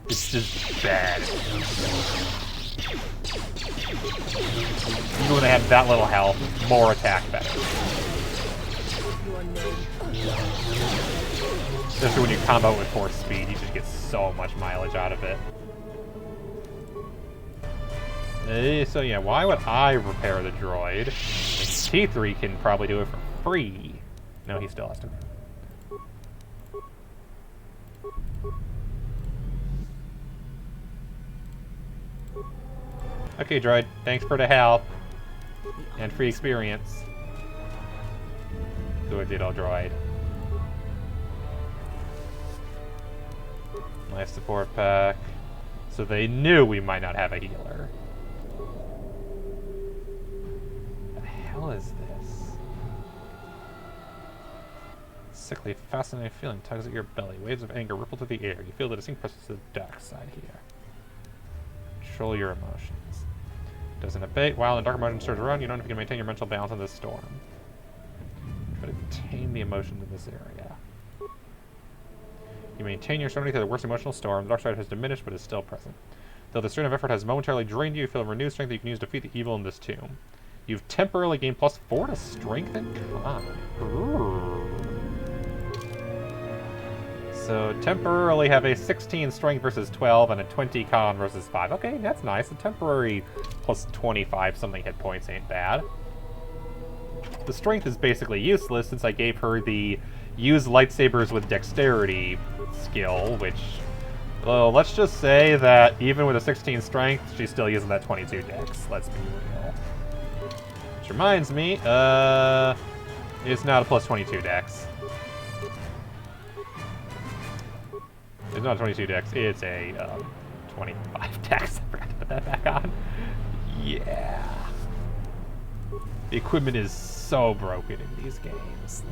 It's just bad. Even when they have that little health, more attack better. Especially when you combo with force speed, you just get so much mileage out of it. So yeah, why would I repair the droid? T3 can probably do it for free. No, he still has to. Okay, droid, thanks for the help. And free experience. Good little droid. Life support pack. So they knew we might not have a healer. What the hell is this? Sickly, fascinating feeling tugs at your belly. Waves of anger ripple through the air. You feel the distinct presence of the dark side here. Control your emotions. Doesn't abate. While the dark emotion surge around, you don't know if you can maintain your mental balance in this storm. Try to tame the emotions in this area. You maintain your serenity through the worst emotional storm. The dark side has diminished, but is still present. Though the strain of effort has momentarily drained you, you feel renewed strength that you can use to defeat the evil in this tomb. You've temporarily gained +4 to strength and con. Ooh. So temporarily have a 16 strength versus 12 and a 20 con versus 5. Okay, that's nice. A temporary +25 something hit points ain't bad. The strength is basically useless since I gave her the use lightsabers with dexterity skill, which, well, let's just say that even with a 16 strength, she's still using that 22 dex. Let's be real. Which reminds me, it's not a +22 dex. It's not a 22 dex, it's a 25 dex. I forgot to put that back on. Yeah. The equipment is so broken in these games.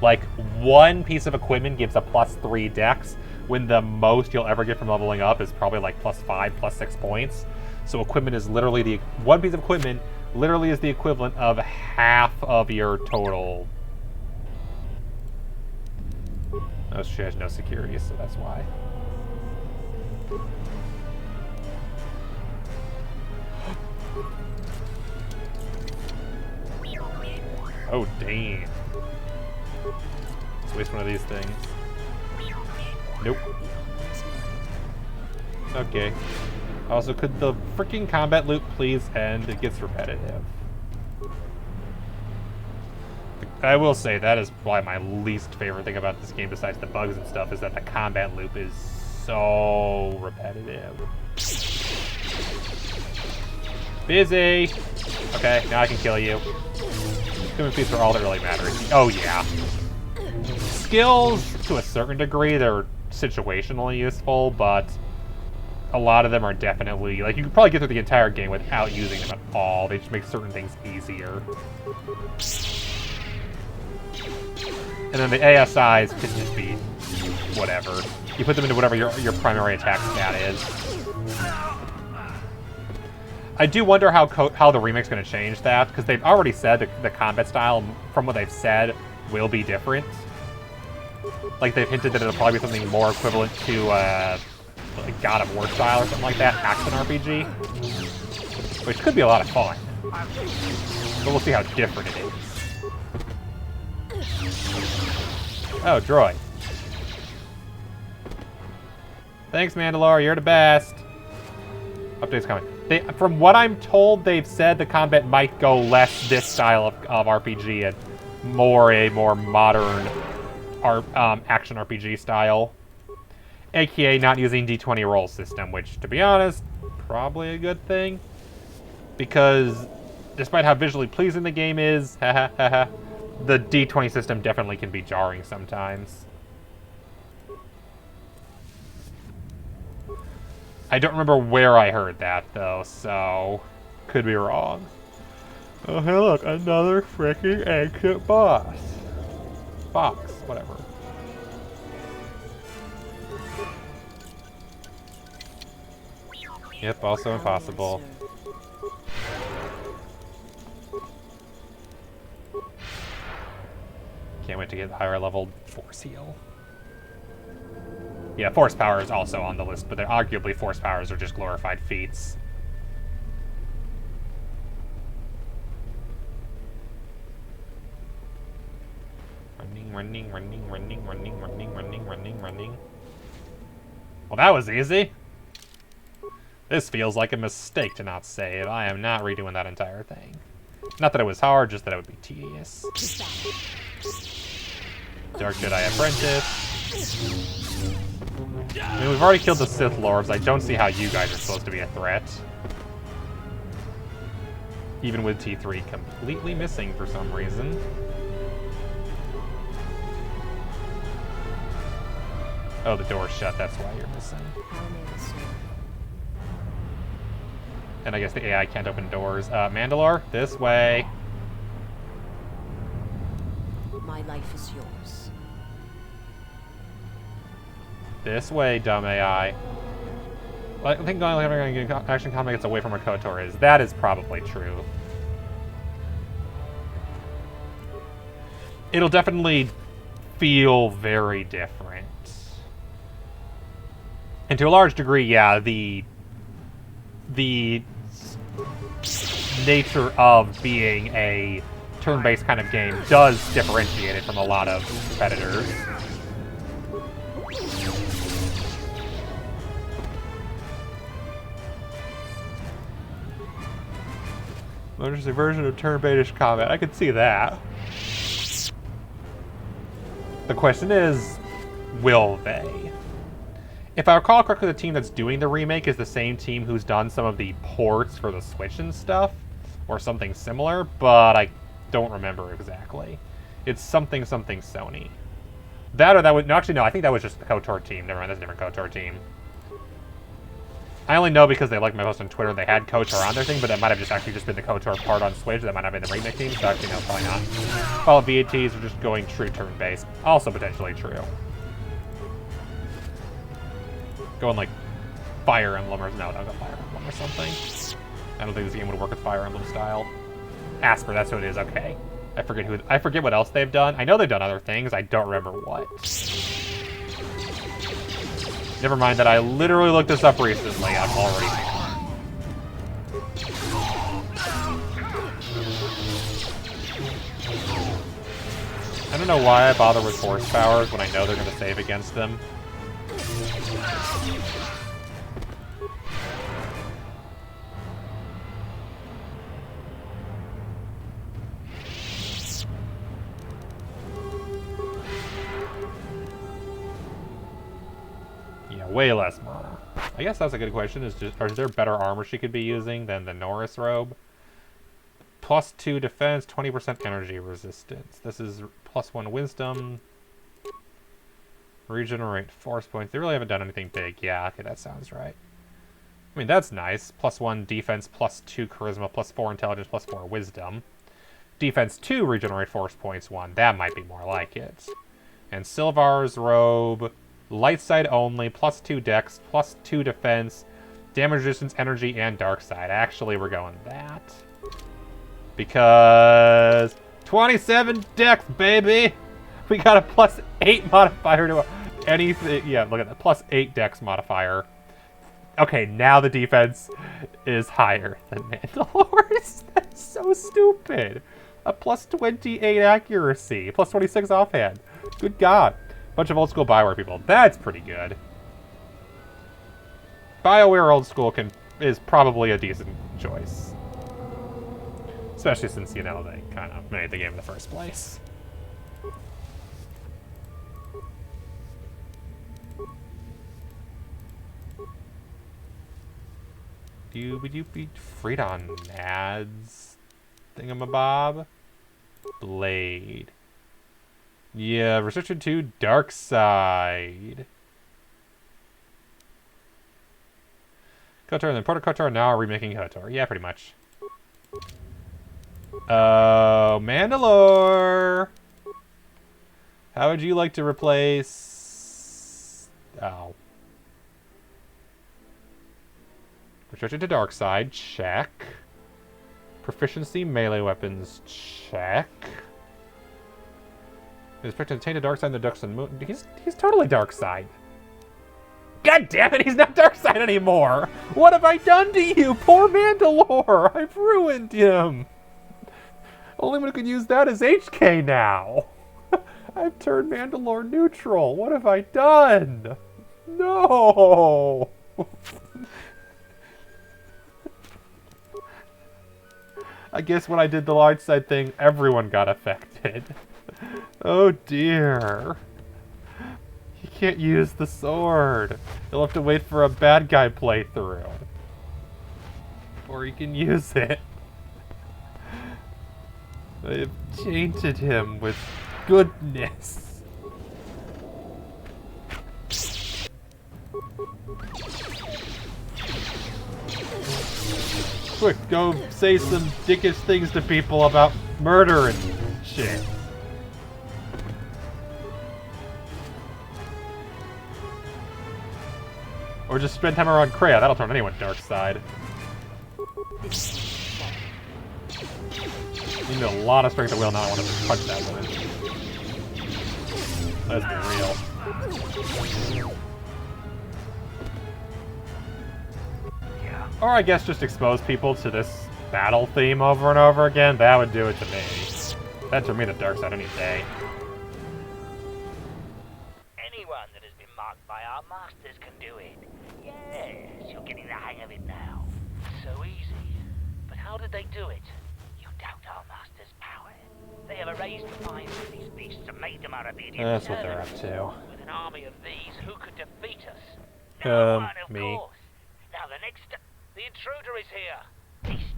Like, one piece of equipment gives a +3 dex, when the most you'll ever get from leveling up is probably like +5, +6 points. So equipment is literally the... One piece of equipment literally is the equivalent of half of your total. Oh, she has no security, so that's why. Oh, dang. Let's waste one of these things. Nope. Okay. Also, could the freaking combat loop please end? It gets repetitive. I will say, that is probably my least favorite thing about this game, besides the bugs and stuff, is that the combat loop is so repetitive. Busy! Okay, now I can kill you. Human feats are all that really matters. Oh, yeah. Skills, to a certain degree, they're situationally useful, but a lot of them are definitely... Like, you could probably get through the entire game without using them at all. They just make certain things easier. And then the ASIs can just be whatever. You put them into whatever your primary attack stat is. I do wonder how the remake's going to change that, because they've already said the combat style, from what they've said, will be different. Like, they've hinted that it'll probably be something more equivalent to like God of War style or something like that, action RPG, which could be a lot of fun. But we'll see how different it is. Oh, droid. Thanks, Mandalore. You're the best. Update's coming. From what I'm told, they've said the combat might go less this style of RPG and a more modern action RPG style. AKA not using D20 roll system, which, to be honest, probably a good thing. Because despite how visually pleasing the game is, the D20 system definitely can be jarring sometimes. I don't remember where I heard that, though, so could be wrong. Oh, hey, look, another freaking ancient boss. Fox, whatever. Yep, also impossible. Can't wait to get higher level force heal. Yeah, force power is also on the list, but arguably force powers are just glorified feats. Running. Well, that was easy. This feels like a mistake to not save. I am not redoing that entire thing. Not that it was hard, just that it would be tedious. Dark Jedi Apprentice. I mean, we've already killed the Sith Lords. I don't see how you guys are supposed to be a threat. Even with T3 completely missing for some reason. Oh, the door's shut, that's why you're missing. And I guess the AI can't open doors. Mandalore, this way. My life is yours. This way, dumb AI. Well, I think going action combat gets away from where KotOR is. That is probably true. It'll definitely feel very different. And to a large degree, yeah, the nature of being a turn-based kind of game does differentiate it from a lot of competitors. There's a version of turn-based combat. I could see that. The question is, will they? If I recall correctly, the team that's doing the remake is the same team who's done some of the ports for the Switch and stuff, or something similar, but I don't remember exactly. It's something Sony. That or that would... No, actually, no, I think that was just the KotOR team. Never mind, that's a different KotOR team. I only know because they liked my post on Twitter, they had KotOR on their thing, but that might have just actually just been the KotOR part on Switch. That might not have been the remake team, so actually, no, probably not. While VATs are just going true turn-based. Also potentially true. Going like Fire Emblem or no, don't go Fire Emblem or something. I don't think this game would work with Fire Emblem style. Asper, that's what it is. Okay, I forget what else they've done. I know they've done other things. I don't remember what. Never mind that I literally looked this up recently. I'm already. I don't know why I bother with force powers when I know they're going to save against them. Way less mana. I guess that's a good question. Is there better armor she could be using than the Norris robe? +2 defense, 20% energy resistance. This is +1 wisdom. Regenerate force points. They really haven't done anything big. Yeah, okay, that sounds right. I mean, that's nice. +1 defense, +2 charisma, +4 intelligence, +4 wisdom. Defense 2, regenerate force points 1. That might be more like it. And Sylvar's robe. Light side only, +2 dex, +2 defense, damage resistance, energy, and dark side. Actually, we're going that. Because 27 dex, baby! We got a +8 modifier to anything. Yeah, look at that. +8 dex modifier. Okay, now the defense is higher than Mandalore's. That's so stupid. A +28 accuracy, +26 offhand. Good God. Bunch of old school Bioware people. That's pretty good. Bioware old school is probably a decent choice. Especially since, you know, they kind of made the game in the first place. Doobie-doobie Freedon ads thingamabob. Blade. Yeah, restriction to dark side. KotOR and then Port of KotOR now are remaking KotOR. Yeah, pretty much. Oh, Mandalore! How would you like to replace... Oh. Restriction to dark side, check. Proficiency melee weapons, check. He's expected to taint a dark side in the Dxun moon. He's totally dark side. God damn it, he's not dark side anymore! What have I done to you, poor Mandalore? I've ruined him! Only one who can use that is HK now! I've turned Mandalore neutral. What have I done? No! I guess when I did the light side thing, everyone got affected. Oh dear. He can't use the sword. He'll have to wait for a bad guy playthrough. Or he can use it. I have tainted him with goodness. Quick, go say some dickish things to people about murder and shit. Or just spend time around Kreia, that'll turn anyone dark side. You need a lot of strength of will not want to punch that woman. Let's be real. Or I guess just expose people to this battle theme over and over again. That would do it to me. That turned me the dark side any day. Anyone that has been marked by our masters can do it. Yes, you're getting the hang of it now. So easy. But how did they do it? You doubt our master's power. They have erased the minds of these beasts and made them our obedient That's what they're up servants. to. With an army of these, who could defeat us? No one, of me. course. Now the next... The intruder is here. Beast.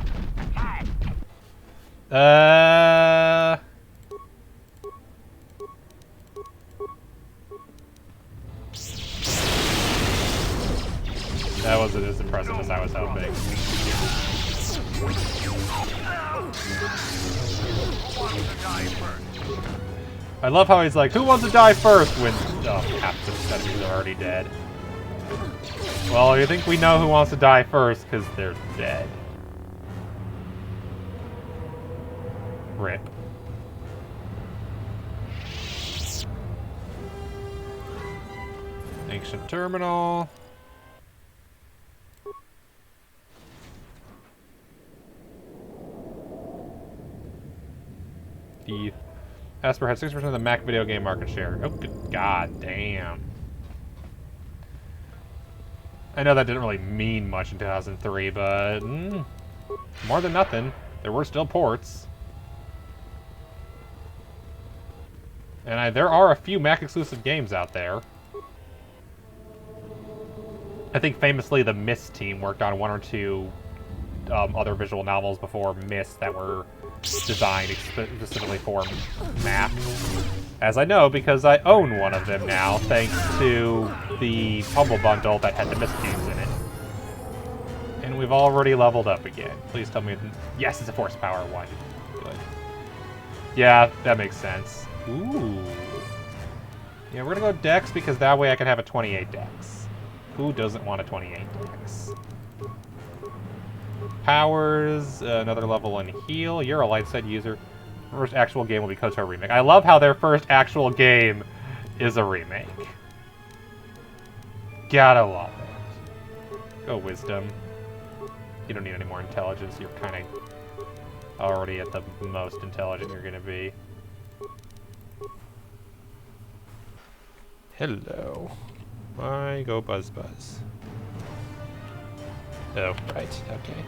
Attack. That wasn't as impressive as I was hoping. I love how he's like, who wants to die first? When half the enemies are already dead. Well, you think we know who wants to die first, because they're dead. Rip. Ancient terminal. The Esper had 6% of the Mac video game market share. Oh, good god damn. I know that didn't really mean much in 2003, but more than nothing, there were still ports. And there are a few Mac exclusive games out there. I think famously the Myst team worked on one or two other visual novels before Myst that were designed specifically for Mac. As I know because I own one of them now, thanks to the Humble Bundle that had the Myst games in it. And we've already leveled up again. Please tell me... Yes, it's a Force Power one. Good. Yeah, that makes sense. Ooh. Yeah, we're gonna go Dex because that way I can have a 28 Dex. Who doesn't want a 28 Dex? Powers, another level in heal. You're a light side user. First actual game will be KotOR Remake. I love how their first actual game is a remake. Gotta love it. Go Wisdom. You don't need any more intelligence. You're kind of already at the most intelligent you're gonna be. Hello. Why go Buzz Buzz? Oh, right. Okay.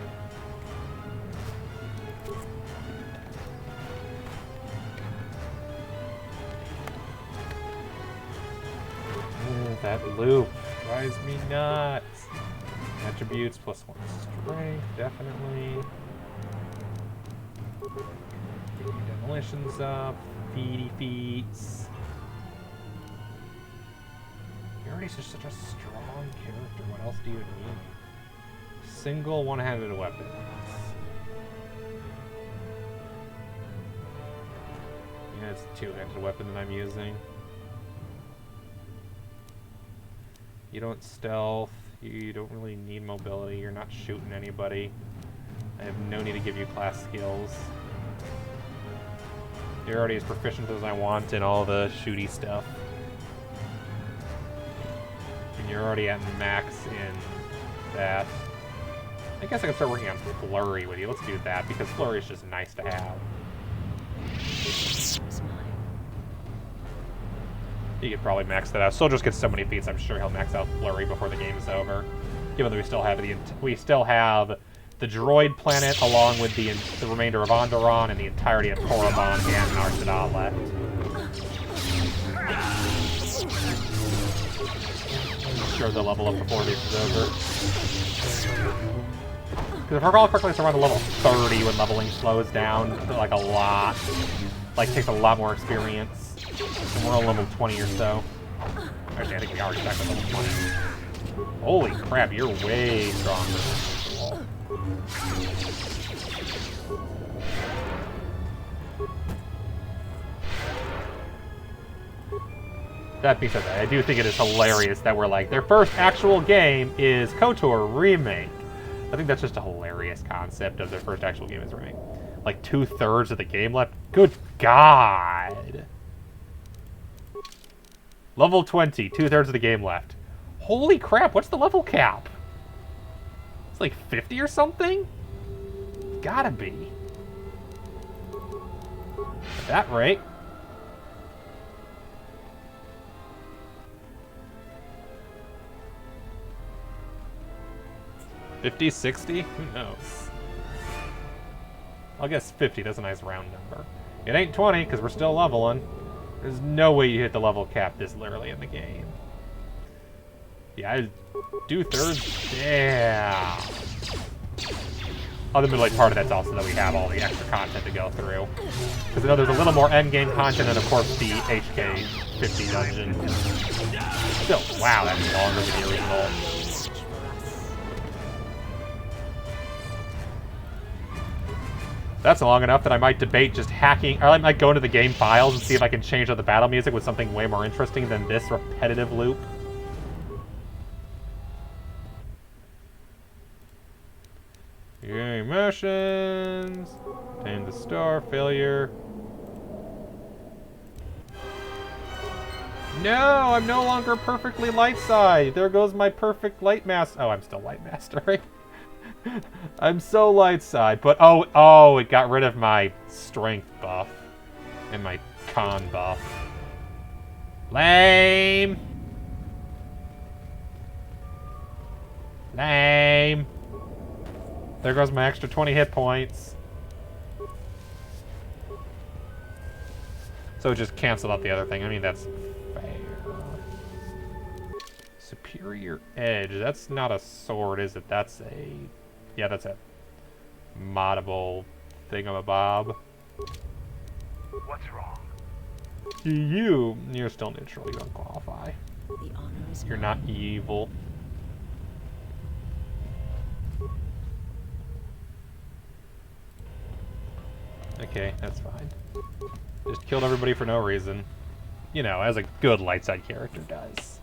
That loop drives me nuts. Attributes +1 strength, definitely. Get your demolitions up. Feety feats. You're already just such a strong character. What else do you need? Single one-handed weapons. Yeah, it's a two-handed weapon that I'm using. You don't stealth, you don't really need mobility, you're not shooting anybody. I have no need to give you class skills. You're already as proficient as I want in all the shooty stuff. And you're already at max in that. I guess I can start working on Flurry with you. Let's do that, because Flurry is just nice to have. He could probably max that out. Soldiers get so many feats, I'm sure he'll max out Flurry before the game is over. Given that we still have the droid planet along with the remainder of Onderon and the entirety of Korriban and Narsadal left. I'm sure they'll level up before this is over. Because if I recall correctly, it's around level 30 when leveling slows down like a lot. Like, takes a lot more experience. And we're on level 20 or so. Actually, I think we are back at level 20. Holy crap, you're way stronger. That being said, I do think it is hilarious that we're like, their first actual game is KotOR Remake. I think that's just a hilarious concept of their first actual game is remake. Like 2/3 of the game left? Good God! Level 20, 2/3 of the game left. Holy crap, what's the level cap? It's like 50 or something? Gotta be. At that rate. $50, $60? Who knows? I'll guess 50, that's a nice round number. It ain't 20, because we're still leveling. There's no way you hit the level cap this early in the game. Yeah, I do thirds. Yeah. Other middle part of that's also that we have all the extra content to go through. Because I know there's a little more endgame content and of course the HK 50 dungeon. Still, wow, that's longer than the original. That's long enough that I might debate just hacking, or I might go into the game files and see if I can change out the battle music with something way more interesting than this repetitive loop. Emotions. Obtain the star. Failure. No, I'm no longer perfectly light side. There goes my perfect light master. Oh, I'm still light mastering. I'm so light side, but oh, it got rid of my strength buff and my con buff. Lame. Lame. There goes my extra 20 hit points. So it just canceled out the other thing. I mean, that's fair. Superior Edge. That's not a sword, is it? That's a... Yeah, that's a moddable thingamabob. What's wrong? You're still neutral. You don't qualify. The honor is You're mine. not evil. Okay, that's fine. Just killed everybody for no reason. You know, as a good light side character does.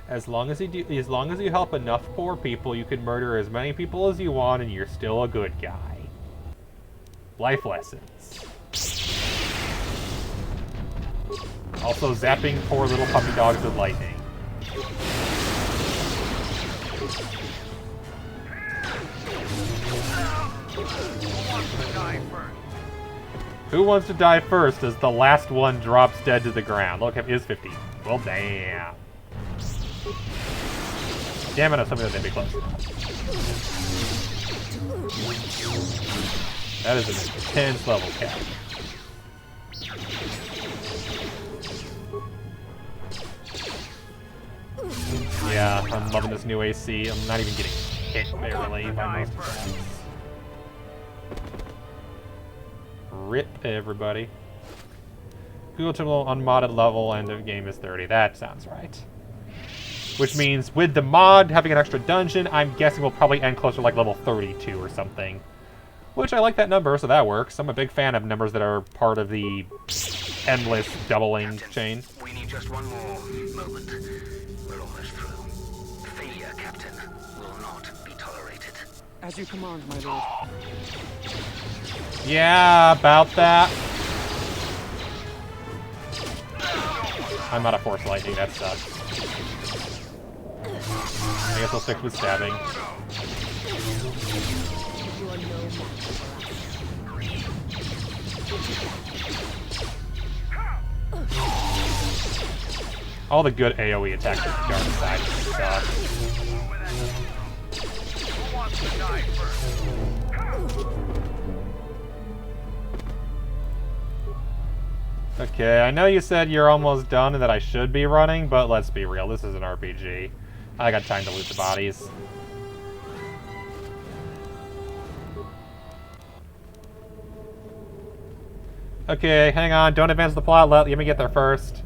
As long as you help enough poor people, you can murder as many people as you want, and you're still a good guy. Life lessons. Also, zapping poor little puppy dogs with lightning. Who wants to die first as the last one drops dead to the ground? Look, it is 50. Well, damn. Damn it, I was hoping that they'd be close enough. That is an intense level cap. Yeah, I'm loving this new AC. I'm not even getting hit barely by most attacks. Rip, everybody. Google terminal unmodded level, end of game is 30. That sounds right. Which means with the mod having an extra dungeon, I'm guessing we'll probably end closer to like level 32 or something. Which I like that number, so that works. I'm a big fan of numbers that are part of the endless doubling chain. We need just one more moment. We're almost through. Failure, Captain, will not be tolerated. As you command, my lord. Yeah, about that. I'm out of force lightning, that sucks. I guess I'll stick with stabbing. You are no match for us. All the good AoE attacks with the dark side suck. Who wants to die first? Okay, I know you said you're almost done and that I should be running, but let's be real, this is an RPG. I got time to loot the bodies. Okay, hang on, don't advance the plot, let me get there first.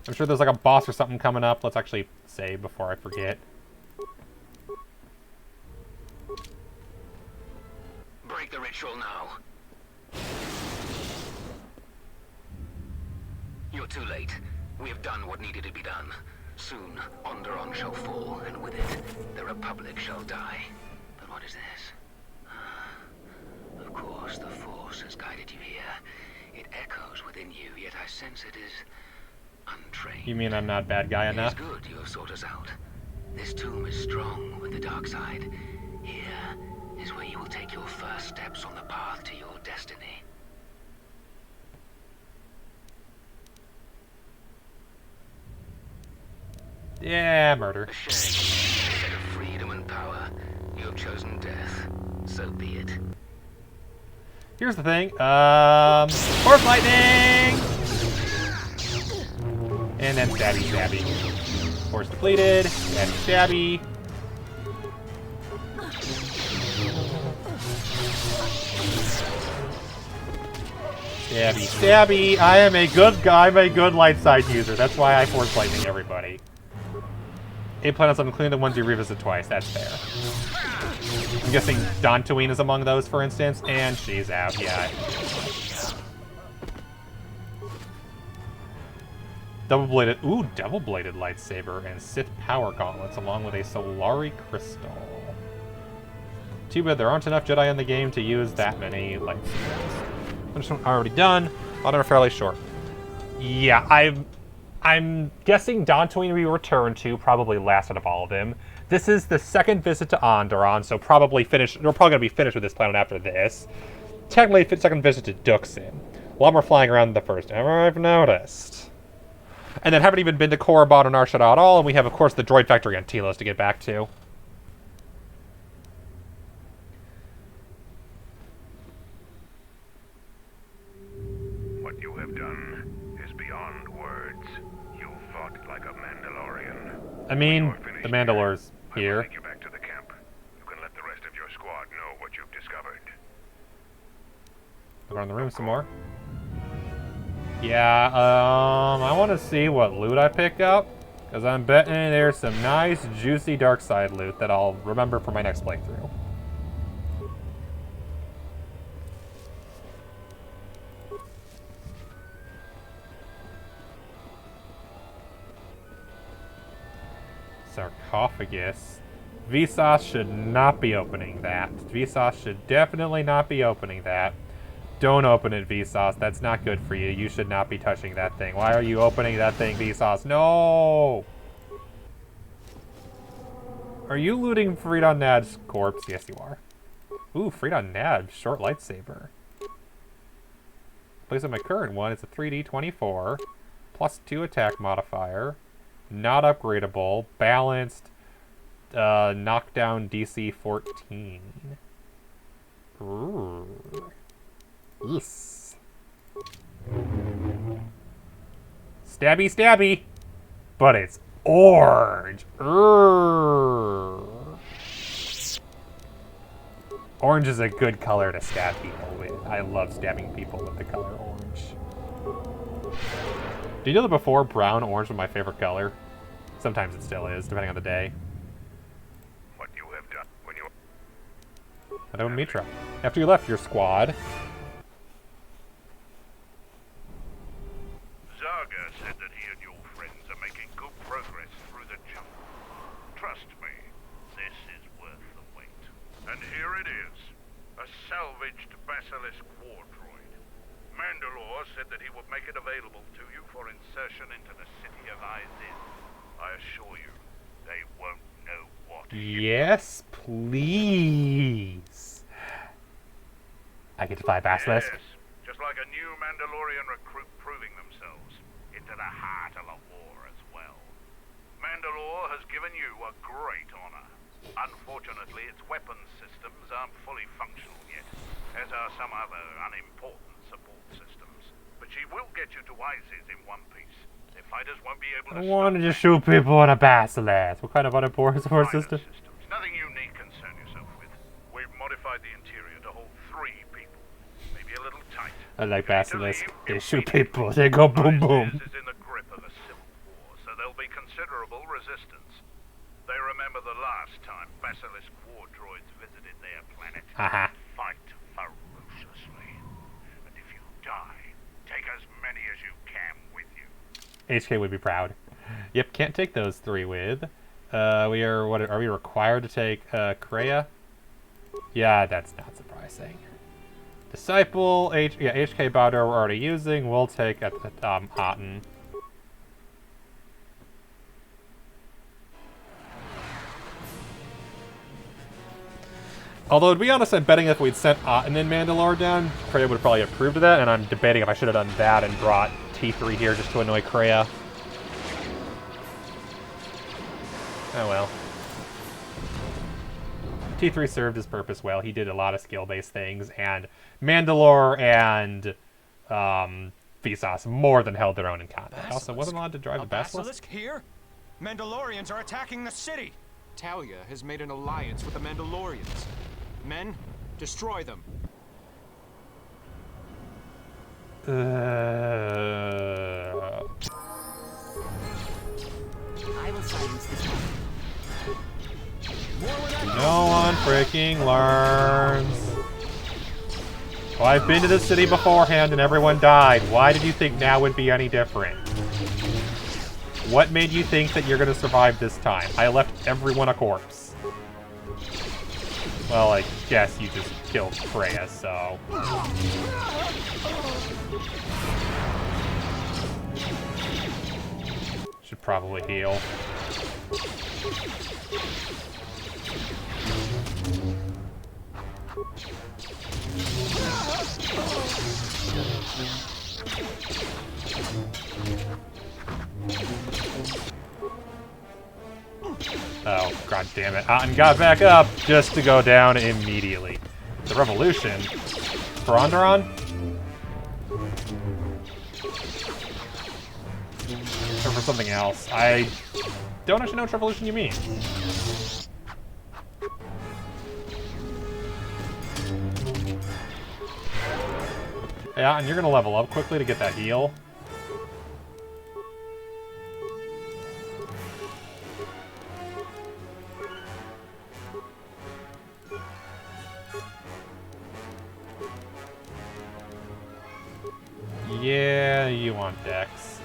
I'm sure there's like a boss or something coming up. Let's actually save before I forget. Break the ritual now. You're too late. We have done what needed to be done. Soon, Onderon shall fall, and with it, the Republic shall die. But what is this? Of course, the Force has guided you here. It echoes within you, yet I sense it is untrained. You mean I'm not bad guy enough? It is good you have sought us out. This tomb is strong with the dark side. Here is where you will take your first steps on the path to your destiny. Yeah, murder. A shame. Instead of freedom and power, you have chosen death. So be it. Here's the thing. Force lightning! And then stabby stabby. Force depleted. Stabby stabby. Stabby stabby. I am a good guy. I'm a good light side user. That's why I force lightning everybody. 8 planets including the ones you revisit twice. That's fair. I'm guessing Dantooine is among those, for instance, and she's out. Yeah. Double-bladed, double-bladed lightsaber and Sith power gauntlets, along with a Solari crystal. Too bad there aren't enough Jedi in the game to use that many lightsabers. Which one already done. All are fairly short. Yeah, I'm guessing Dantooine we return to probably last out of all of them. This is the second visit to Onderon, so probably finished. We're probably gonna be finished with this planet after this. Technically, second visit to Dxun. A lot more flying around than the first ever I've noticed. And then haven't even been to Korriban and Arshada at all, and we have, of course, the droid factory on Telos to get back to. What you have done is beyond words. You fought like a Mandalorian. I mean, the Mandalor's here. I will take you back to the camp. You can let the rest of your squad know what you've discovered. Go in the room some more. Yeah, I want to see what loot I pick up, because I'm betting there's some nice, juicy dark side loot that I'll remember for my next playthrough. Sarcophagus. Vsauce should not be opening that. Vsauce should definitely not be opening that. Don't open it, Vsauce. That's not good for you. You should not be touching that thing. Why are you opening that thing, Vsauce? No! Are you looting Freedon Nad's corpse? Yes, you are. Ooh, Freedon Nad. Short lightsaber. Place on my current one. It's a 3D 24. Plus 2 attack modifier. Not upgradable. Balanced. Knockdown DC 14. Ooh. Yes. Stabby, stabby. But it's orange. Orange is a good color to stab people with. I love stabbing people with the color orange. Did you know that before brown, orange was my favorite color? Sometimes it still is, depending on the day. What you have done when you... Hello, Mitra. After you left your squad... Zaga said that he and your friends are making good progress through the jungle. Trust me, this is worth the wait. And here it is, a salvaged Basilisk war droid. Mandalore said that he would make it available to you for insertion into the city of Izin. I assure you, they won't know what. Yes, please. I get to fly Basilisk. Yes, just like a new Mandalorian recruit proving themselves into the heart of the war as well. Mandalore has given you a great honor. Unfortunately, its weapons systems aren't fully functional yet, as are some other unimportant support systems. But she will get you to Isis in one piece. The fighters won't be able to... I wanted to shoot people on a Basilisk. What kind of unimportant support system? Nothing you need concern yourself with. We've modified the interior to hold 3 people. Maybe a little tight. I like Basilisk. They shoot people. They go boom boom. Is in the grip of a civil war, so there'll be considerable resistance. They remember the last time Basilisk war droids visited their planet. Haha. Fight ferociously. And if you die, take as many as you can with you. HK would be proud. Yep, can't take those 3 with. We are, what, are we required to take, Kreia? Yeah, that's not surprising. Disciple, HK Bowder we're already using. We'll take at Otten. Although, to be honest, I'm betting if we'd sent Otten and Mandalore down, Kreia would probably approve of that, and I'm debating if I should have done that and brought T3 here just to annoy Kreia. Oh well. T3 served his purpose well. He did a lot of skill-based things, and Mandalore and Vsauce more than held their own in combat. I also wasn't allowed to drive the Basilisk. Here? Mandalorians are attacking the city! Talia has made an alliance with the Mandalorians. Men, destroy them. I will silence this one. No one freaking learns. Well, I've been to the city beforehand and everyone died. Why did you think now would be any different? What made you think that you're going to survive this time? I left everyone a corpse. Well, I guess you just killed Freya, so... Should probably heal. Oh, god damn it. Otten got back up just to go down immediately. The revolution? For Onderon? Or for something else. I don't actually know which revolution you mean. Yeah, and you're gonna level up quickly to get that heal. Yeah, you want Dex.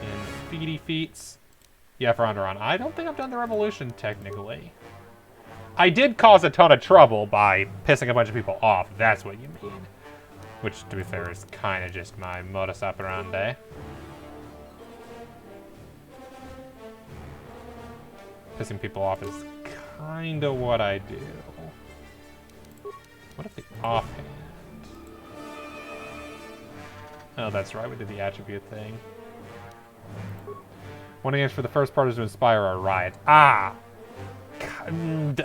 And feety feats. Yeah, for Onderon. I don't think I've done the revolution technically. I did cause a ton of trouble by pissing a bunch of people off. That's what you mean. Which, to be fair, is kind of just my modus operandi. Pissing people off is kind of what I do. What if the offhand? Oh, that's right. We did the attribute thing. One against for the first part is to inspire a riot. Ah!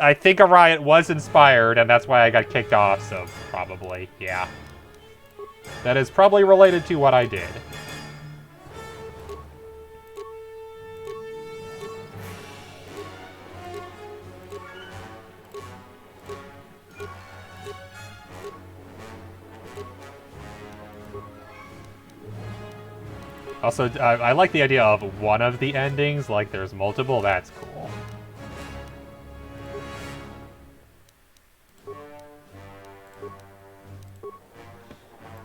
I think a riot was inspired, and that's why I got kicked off, so probably, yeah. That is probably related to what I did. Also, I like the idea of one of the endings, like there's multiple, that's cool.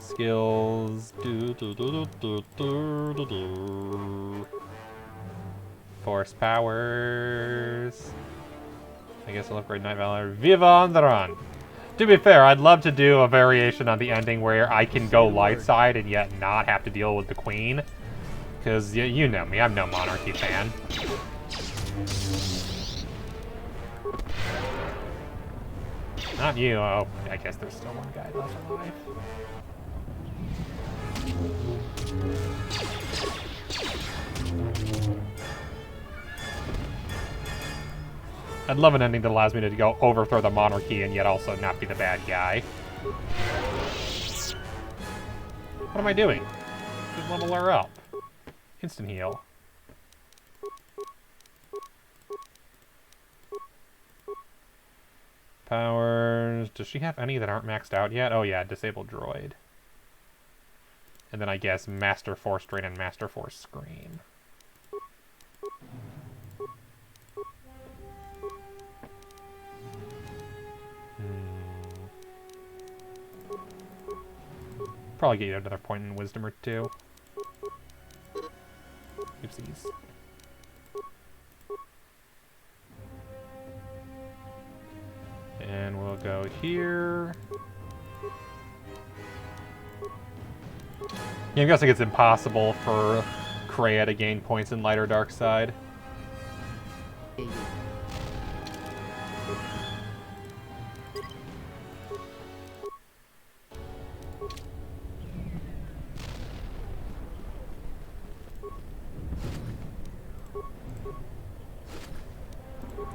Skills. Force powers. I guess I'll upgrade Night Valor. Viva Onderon! To be fair, I'd love to do a variation on the ending where I can go light side and yet not have to deal with the Queen. Because you know me, I'm no Monarchy fan. Not you. Oh, I guess there's still one guy left alive. I'd love an ending that allows me to go overthrow the Monarchy and yet also not be the bad guy. What am I doing? Just level her up. Instant heal. Powers. Does she have any that aren't maxed out yet? Oh yeah, Disabled Droid. And then I guess Master Force Drain and Master Force Scream. Probably get you another point in Wisdom or two. Oopsies. And we'll go here. Yeah, I'm guessing it's impossible for Kreia to gain points in light or dark side.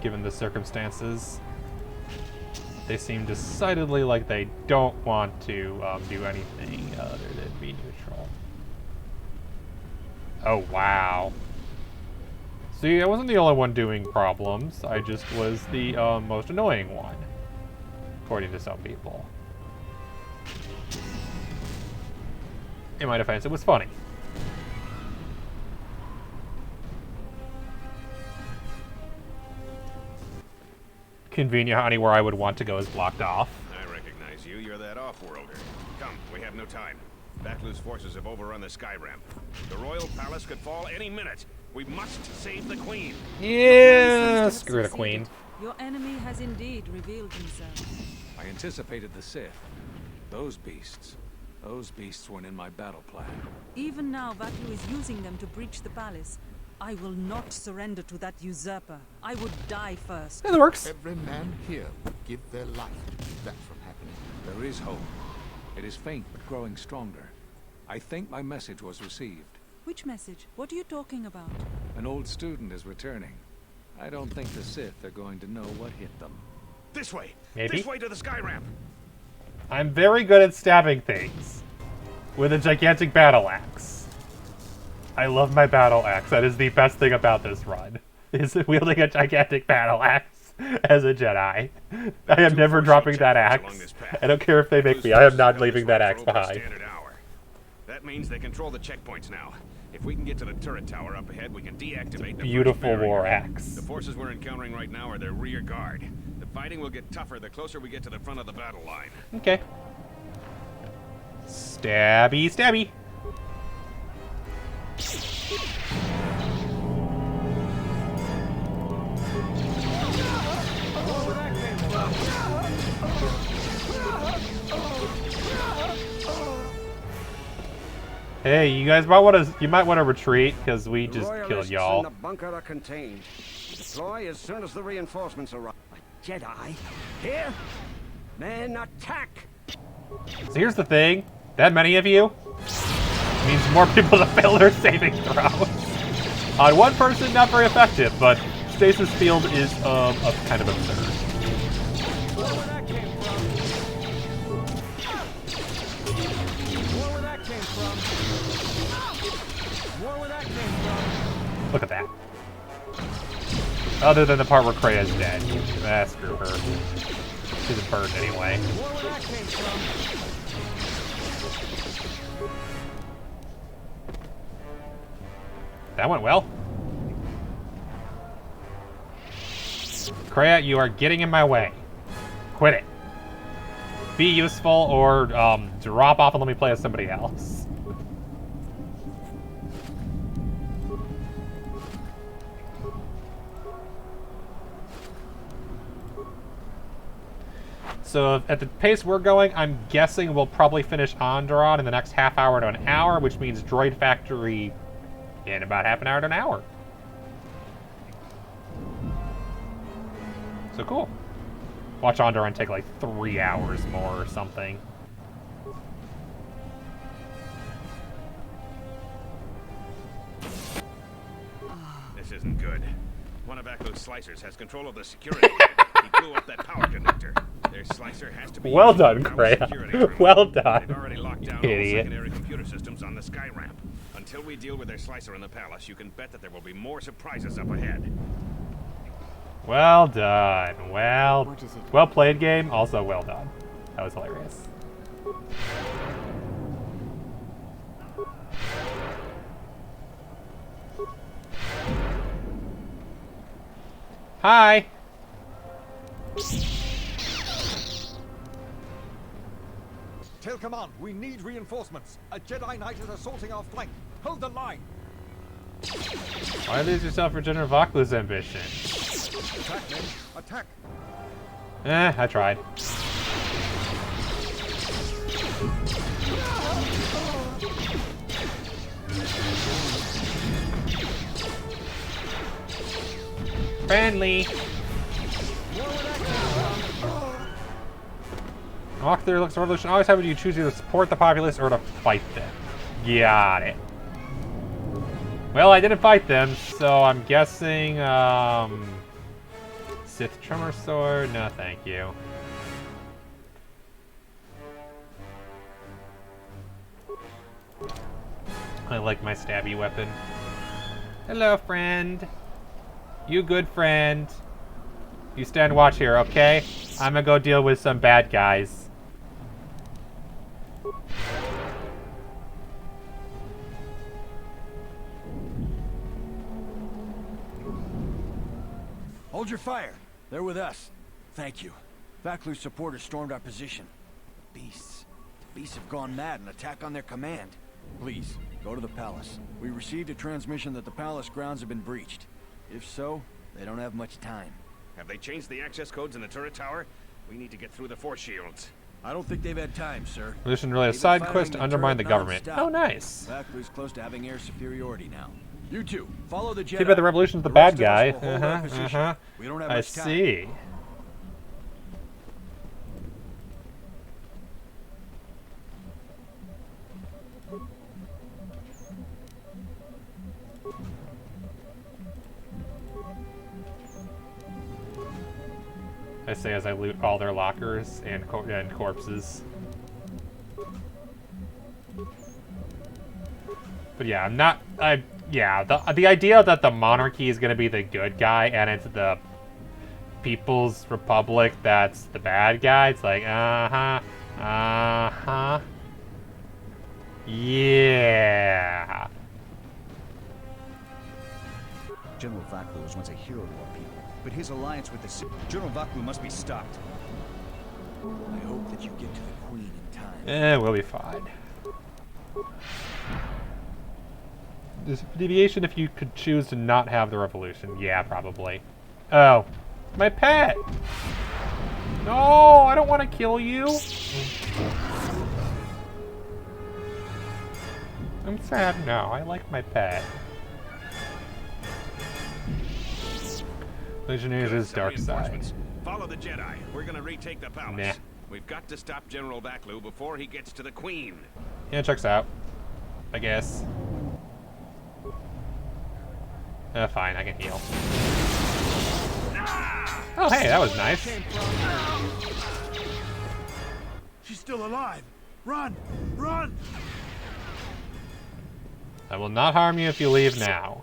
Given the circumstances, they seem decidedly like they don't want to do anything other than be neutral. Oh, wow. See, I wasn't the only one doing problems. I just was the most annoying one, according to some people. In my defense, it was funny. Convenient how anywhere I would want to go is blocked off. I recognize you. You're that off-worlder. Come, we have no time. Backlu's forces have overrun the sky ramp. The royal palace could fall any minute. We must save the Queen. Yeah, screw the Queen. Your enemy has indeed revealed himself. I anticipated the Sith. Those beasts weren't in my battle plan. Even now, Vaklu is using them to breach the palace. I will not surrender to that usurper. I would die first. That works. Every man here would give their life to keep that from happening. There is hope. It is faint but growing stronger. I think my message was received. Which message? What are you talking about? An old student is returning. I don't think the Sith are going to know what hit them. This way. Maybe. This way to the sky ramp. I'm very good at stabbing things with a gigantic battle axe. I love my battle axe. That is the best thing about this run, is wielding a gigantic battle axe as a Jedi. I am never dropping that axe. I don't care if they make me. I am not leaving that axe behind. That means they control the checkpoints now. If we can get to the turret tower up ahead, we can deactivate the Beautiful war axe. The forces we're encountering right now are their rear guard. The fighting will get tougher the closer we get to the front of the battle line. Okay. Stabby, stabby. Hey, you guys might want to retreat because we just killed y'all. The bunker are contained. Deploy as soon as the reinforcements arrive. A Jedi here? Men, attack! So here's the thing: that many of you means more people to fail their saving throws. On one person, not very effective, but stasis field is kind of absurd. Look at that. Other than the part where Krea's dead. Ah, screw her. She's a bird anyway. That went well. Krea, you are getting in my way. Quit it. Be useful or drop off and let me play as somebody else. So at the pace we're going, I'm guessing we'll probably finish Onderon in the next half hour to an hour, which means Droid Factory in about half an hour to an hour. So cool. Watch Onderon take like 3 hours more or something. This isn't good. One of Aklo's slicers has control of the security. He blew up that power connector. Their slicer has to be well done, Krea. Well done. They've already locked down Idiot. all secondary computer systems on the sky ramp. Until we deal with their slicer in the palace, you can bet that there will be more surprises up ahead. Well done. Well played, game. Also well done. That was hilarious. Hi. Tell command, we need reinforcements. A Jedi Knight is assaulting our flank. Hold the line. Why lose yourself for General Vaklu's ambition? Attack, men. Attack. I tried. Friendly. Walk through looks revolution. Always have you choose either to support the populace or to fight them. Got it. Well, I didn't fight them, so I'm guessing, Sith Tremor Sword? No, thank you. I like my stabby weapon. Hello, friend. You good friend. You stand watch here, okay? I'm gonna go deal with some bad guys. Hold your fire. They're with us. Thank you. Vaklu's supporters stormed our position. The beasts have gone mad and attack on their command. Please, Go to the palace. We received a transmission that the palace grounds have been breached. If so, they don't have much time. Have they changed the access codes in the turret tower? We need to get through the force shields. I don't think they've had time, sir. Mission really a side quest to undermine the government. Oh, nice. Vaclu's close to having air superiority now. You two, follow the Jedi. Too bad the Revolution's the bad guy. We don't have I much time. see. I say as I loot all their lockers and corpses. But yeah, I'm not. The idea that the monarchy is gonna be the good guy and it's the People's Republic that's the bad guy. It's like, yeah. General Vaclu was once a hero to our people, but his alliance with the General Vaclu must be stopped. I hope that you get to the Queen in time. We'll be fine. There's a deviation if you could choose to not have the revolution. Yeah, probably. Oh, my pet! No, I don't want to kill you. I'm sad now. I like my pet. Legionnaires' dark side. Follow the Jedi. We're gonna retake the palace. Nah. We've got to stop General Vaclu before he gets to the Queen. Yeah, checks out. I guess. Fine, I can heal. Oh, hey, that was nice. She's still alive. Run! Run! I will not harm you if you leave now.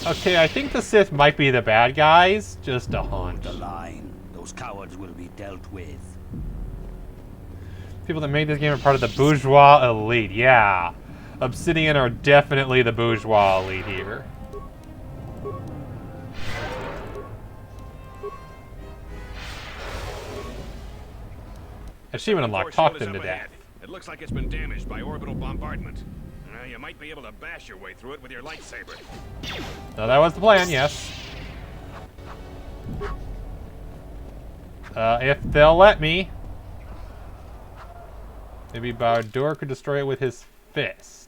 Okay, I think the Sith might be the bad guys. Just a hunch. The line. Those cowards will be dealt with. People that made this game are part of the bourgeois elite. Yeah. Obsidian are definitely the bourgeois elite here. Achievement unlocked. Talked him to death. It looks like it's been damaged by orbital bombardment. You might be able to bash your way through it with your lightsaber. No, that was the plan, yes. If they'll let me. Maybe Bardur could destroy it with his fist.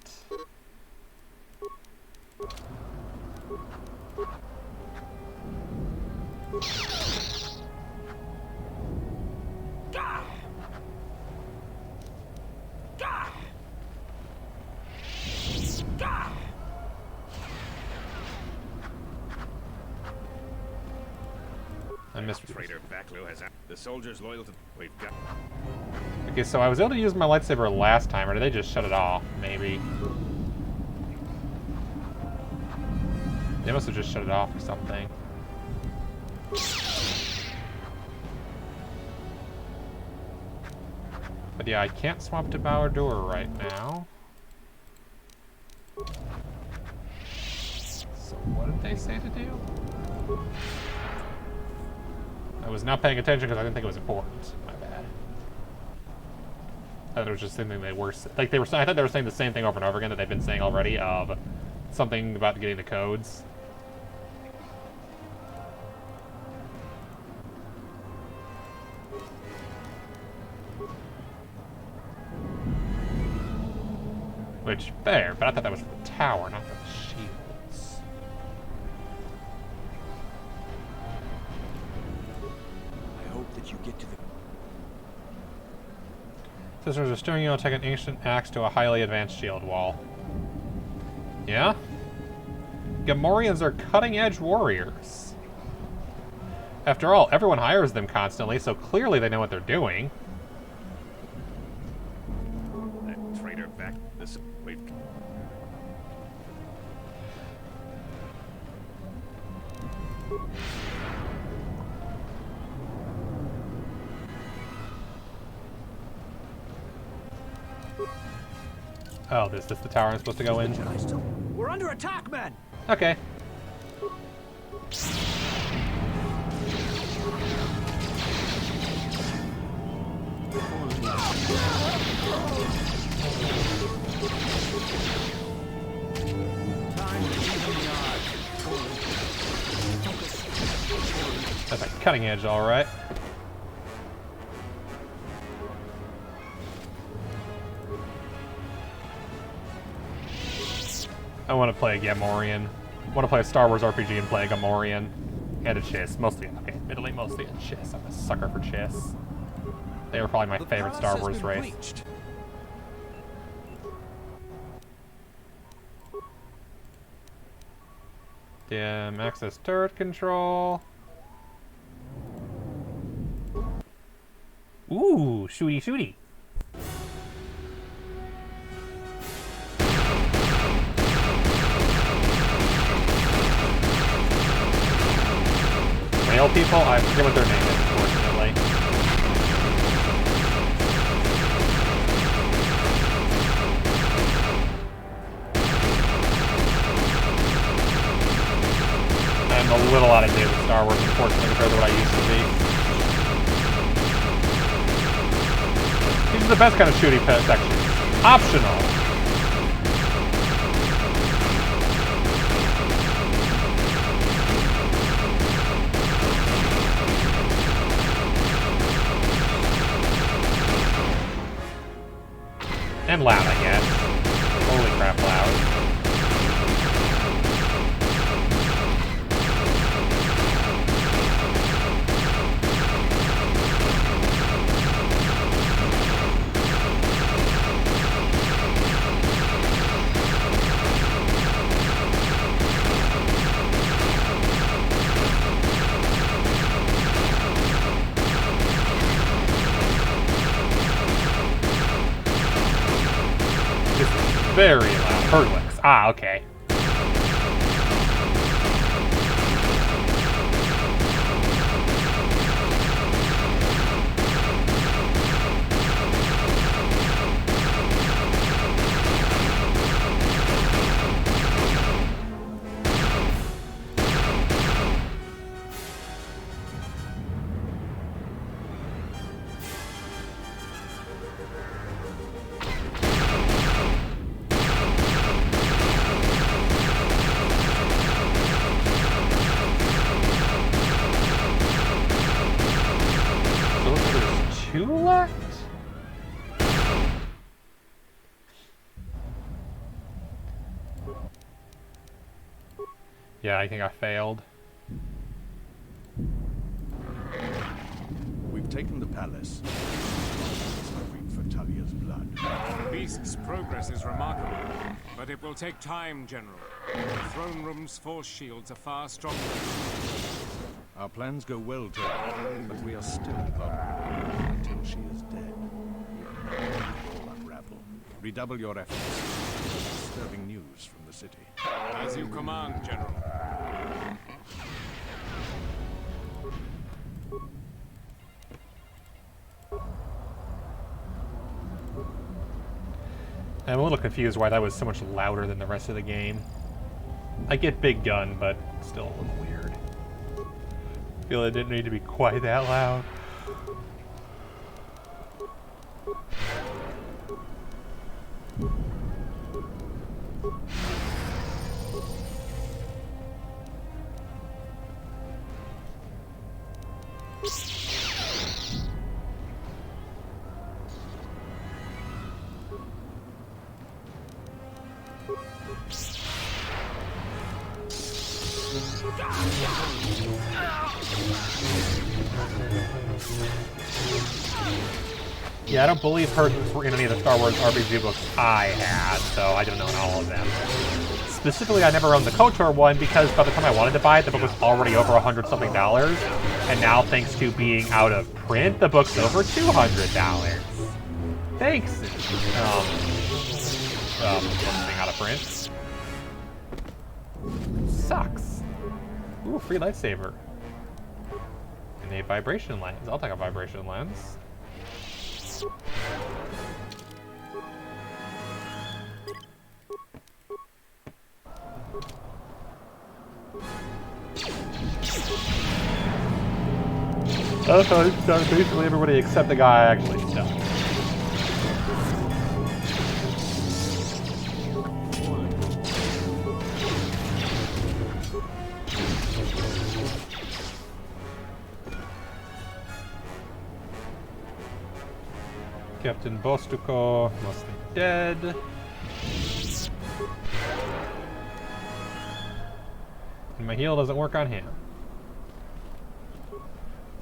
I missed. Traitor Vaclu has the soldiers loyal to. We've got. Okay, so I was able to use my lightsaber last time, or did they just shut it off? Maybe. They must have just shut it off or something. But yeah, I can't swap to Bardur right now. So what did they say to do? I was not paying attention because I didn't think it was important. My bad. I thought it was just something they were like they were. I thought they were saying the same thing over and over again that they've been saying already of something about getting the codes. Which fair, but I thought that was for the tower, not for the shields. I hope that you get to the... Sisters are steering you to take an ancient axe to a highly advanced shield wall. Yeah? Gamorreans are cutting-edge warriors. After all, everyone hires them constantly, so clearly they know what they're doing. That traitor back. This. We've. Oh, is this the tower I'm supposed to go in? We're under attack, men! Okay. That's a cutting edge, alright. I want to play a Gamorrean. I want to play a Star Wars RPG and play a Gamorrean. And a Chiss. Mostly, okay, admittedly, mostly a Chiss. I'm a sucker for Chiss. They were probably my favorite Star Wars race. Dim access turret control. Ooh, shooty shooty. Whale people? I forget what their name is, unfortunately. I'm a little out of date with Star Wars, unfortunately, compared to what I used to be. These are the best kind of shooty sections. Optional. And loud, I guess. Holy crap, loud. Very loud. Hurdlix. Ah, okay. Yeah, I think I failed. We've taken the palace. Hoping for Talia's blood. The beast's progress is remarkable, but it will take time, General. The throne room's force shields are far stronger. Our plans go well, Telos, but we are still vulnerable until she is dead. It will unravel. Redouble your efforts. Disturbing news from the city. As you command, General. I'm a little confused why that was so much louder than the rest of the game. I get big gun, but still a little weird. I feel it didn't need to be quite that loud. Yeah, I don't believe Persians were in any of the Star Wars RPG books I had, so I don't know all of them. Specifically, I never owned the KotOR one because by the time I wanted to buy it, the book was already over $100-something, and now thanks to being out of print, the book's over $200. Thanks. Being out of print. Sucks. Ooh, free lightsaber. And a vibration lens. I'll take a vibration lens. That's how it's done. Basically everybody except the guy I actually stuck. Captain Bostuko must be dead. And my heal doesn't work on him.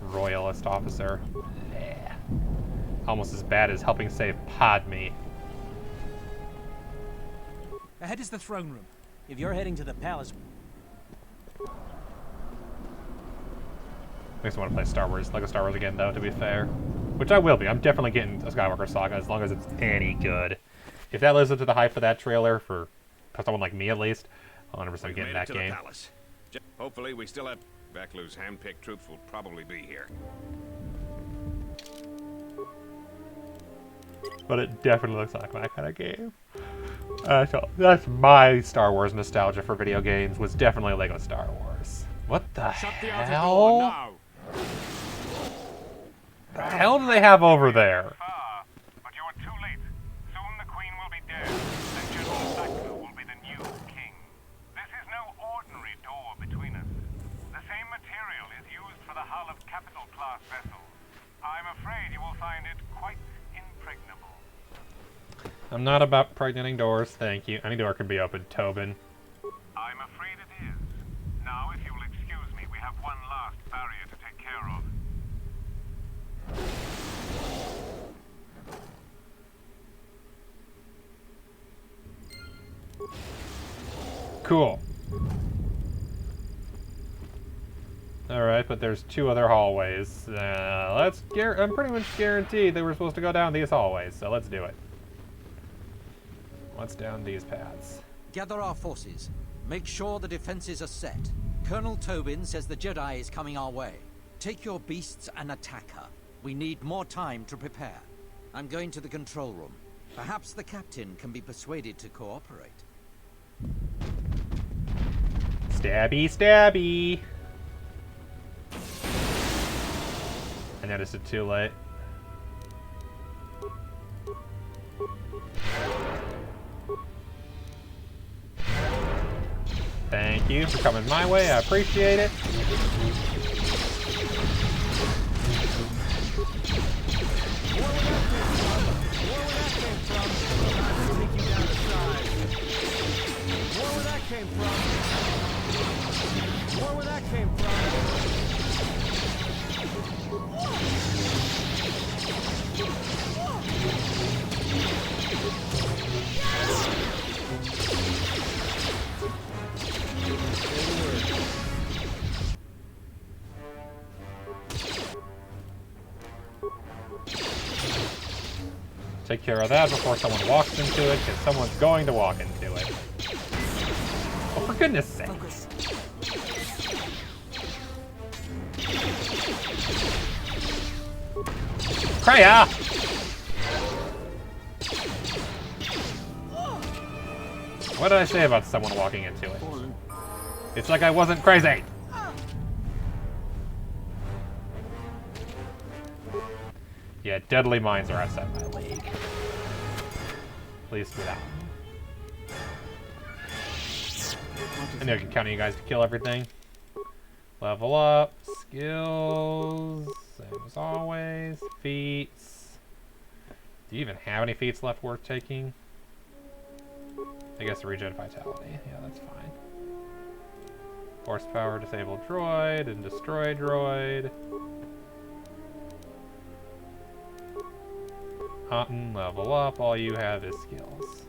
Royalist officer. Yeah. Almost as bad as helping save Padme. Ahead is the throne room. If you're heading to the palace... Makes me want to play Star Wars, Lego Star Wars again, though, to be fair. Which I will be. I'm definitely getting a Skywalker Saga as long as it's any good. If that lives up to the hype for that trailer, for someone like me at least, I'll 100% get in that game. Hopefully we still have... Vaklu's hand-picked troops will probably be here. But it definitely looks like my kind of game. So that's my Star Wars nostalgia for video games, was definitely Lego Star Wars. What the hell? The hell do they have over there? But you're too late. Soon the Queen will be dead, and General Vaklu will be the new king. This is no ordinary door between us. The same material is used for the hull of capital-class vessels. I'm afraid you will find it quite impregnable. I'm not about pregnating doors, thank you. Any door can be opened, Tobin. I'm afraid it is. Now, if you'll excuse me, we have one last barrier to take care of. Cool. Alright, but there's 2 other hallways. I'm pretty much guaranteed that we're supposed to go down these hallways, so let's do it. What's down these paths? Gather our forces. Make sure the defenses are set. Colonel Tobin says the Jedi is coming our way. Take your beasts and attack her. We need more time to prepare. I'm going to the control room. Perhaps the captain can be persuaded to cooperate. Stabby, stabby! I noticed it too late. Thank you for coming my way, I appreciate it. Take care of that before someone walks into it, because someone's going to walk into it. Oh, for goodness sake. Focus. Kreia! What did I say about someone walking into it? It's like I wasn't crazy! Yeah, deadly mines are outside my league. At least without. I know I can count on you guys to kill everything. Level up, skills, same as always, feats. Do you even have any feats left worth taking? I guess regen vitality, yeah, that's fine. Horsepower, disable droid, and destroy droid. Level up, all you have is skills.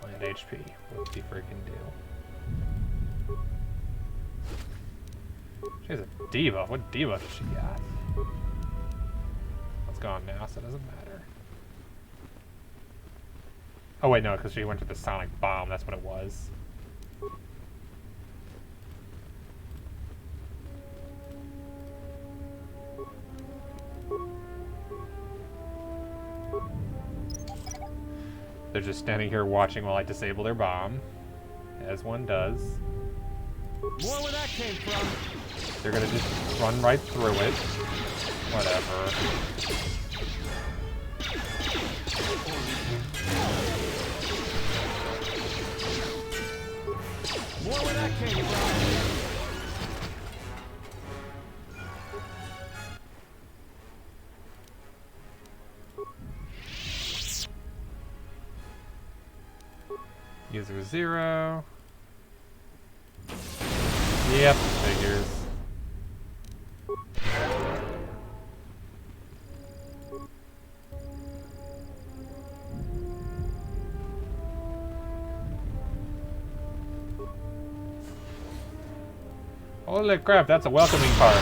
And HP, what the freaking deal? She has a debuff, what debuff does she got? It's gone now, so it doesn't matter. Oh wait, no, because she went to the sonic bomb, that's what it was. They're just standing here watching while I disable their bomb, as one does. More where that came from. They're gonna just run right through it. Whatever. More where that came from. User 0. Yep, figures. Holy crap, that's a welcoming part.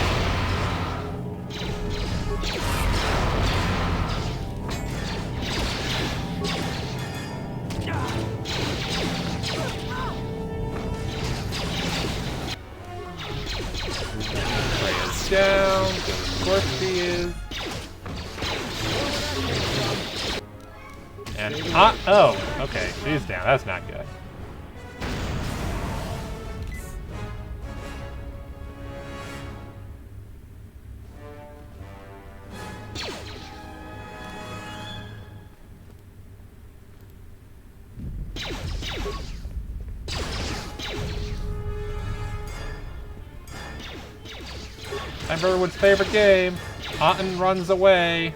Down, of course he is. And oh, okay, she's down. That's not good. Everyone's favorite game. Otten runs away.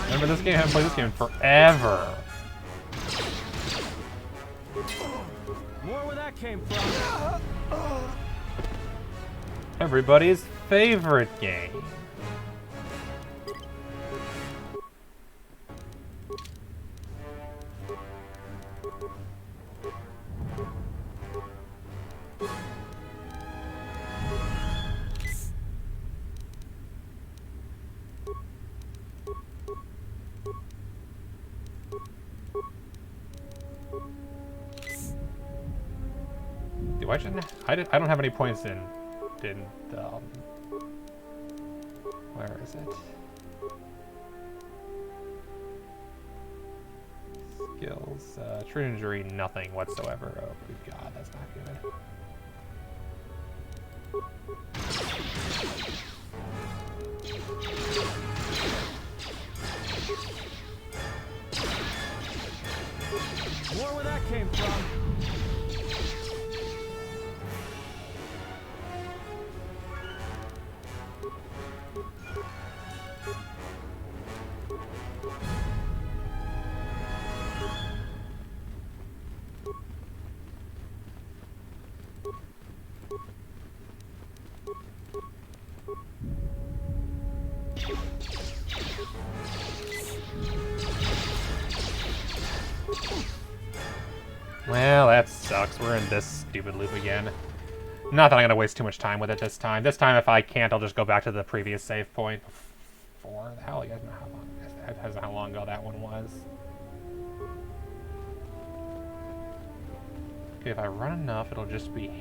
Remember this game? I haven't played this game in forever. More where that came from. Everybody's favorite game. I don't have any points in where is it? Skills, true injury, nothing whatsoever. Oh good god, that's not good. More where that came from. Well, that sucks. We're in this stupid loop again. Not that I'm going to waste too much time with it this time. This time, if I can't, I'll just go back to the previous save point. Before. Hell, you guys know how long ago that one was. Okay, if I run enough, it'll just be...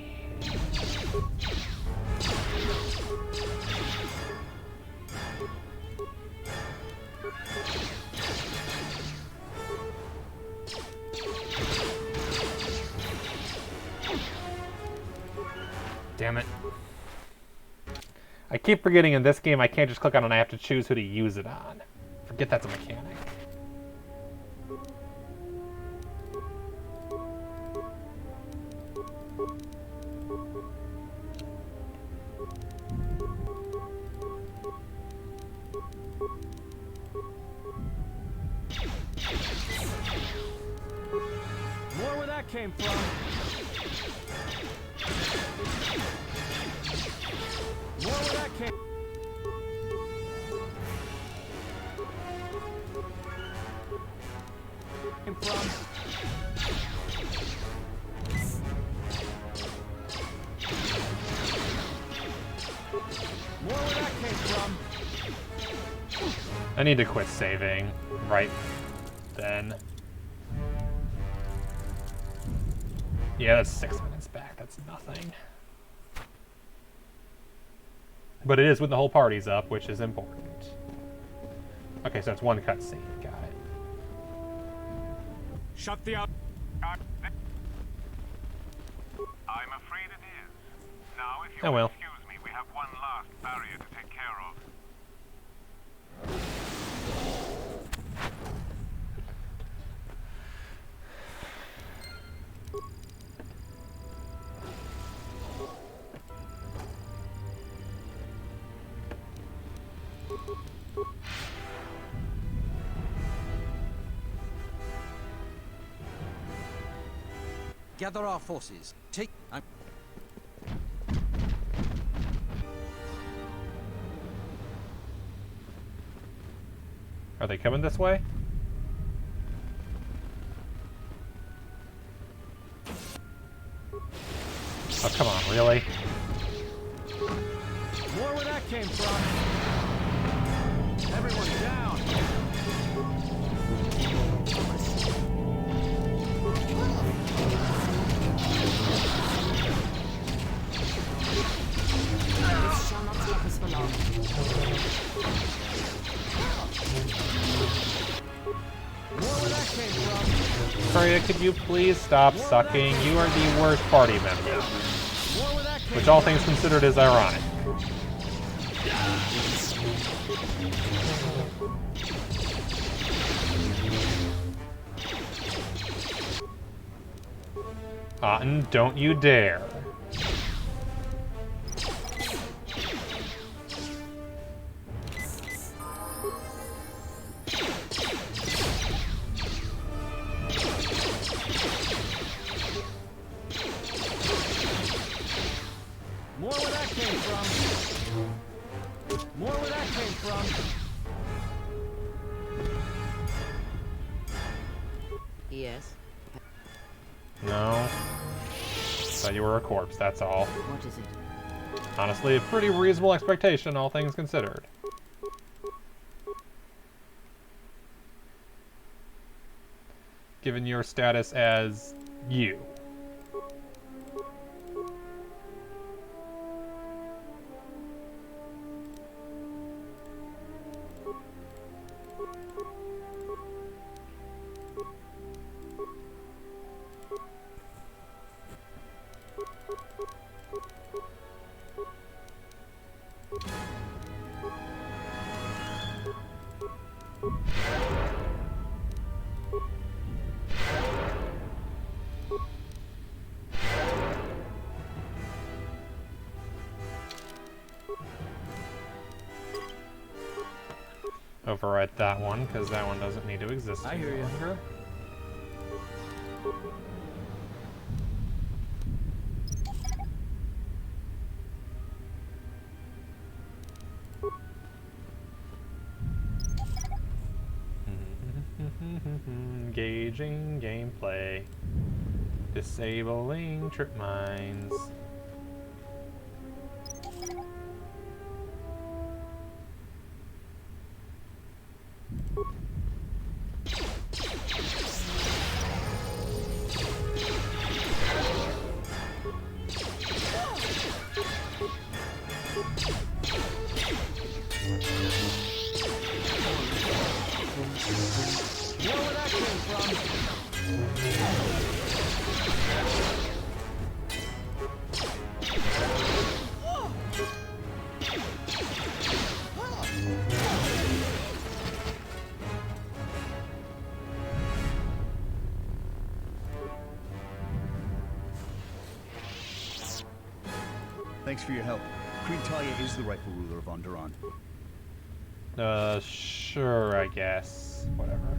Damn it. I keep forgetting in this game I can't just click on it, I have to choose who to use it on. Forget that's a mechanic. More where that came from. More where that came from. More where that came from. I need to quit saving right then. Yeah, that's 6 minutes back. That's nothing. But it is when the whole party's up, which is important. Okay, so it's one cutscene. Got it. Shut the out. Oh well. Excuse me, we have one last barrier to take care of. Gather our forces. Take... Are they coming this way? Oh, come on, really? More where that came from. Everyone down. This shall not stop us for long. More where that came from. Freya, could you please stop sucking? You are the worst party member. Which, all things considered, is ironic. Otten, don't you dare. More where that came from. More where that came from. Yes. No. Thought you were a corpse, that's all. What is it? Honestly, a pretty reasonable expectation, all things considered. Given your status as you. Overwrite that one, because that one doesn't need to exist any longer. Engaging gameplay. Disabling trip mines. Thanks for your help. Queen Talia is the rightful ruler of Onderon. Sure, I guess. Whatever.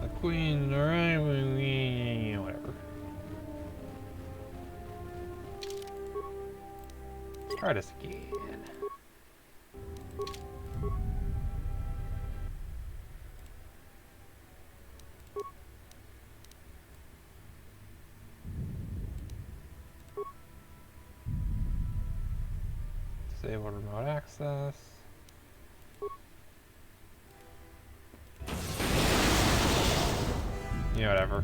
The queen, alright, whatever. Try this again. Disable remote access. Yeah, whatever.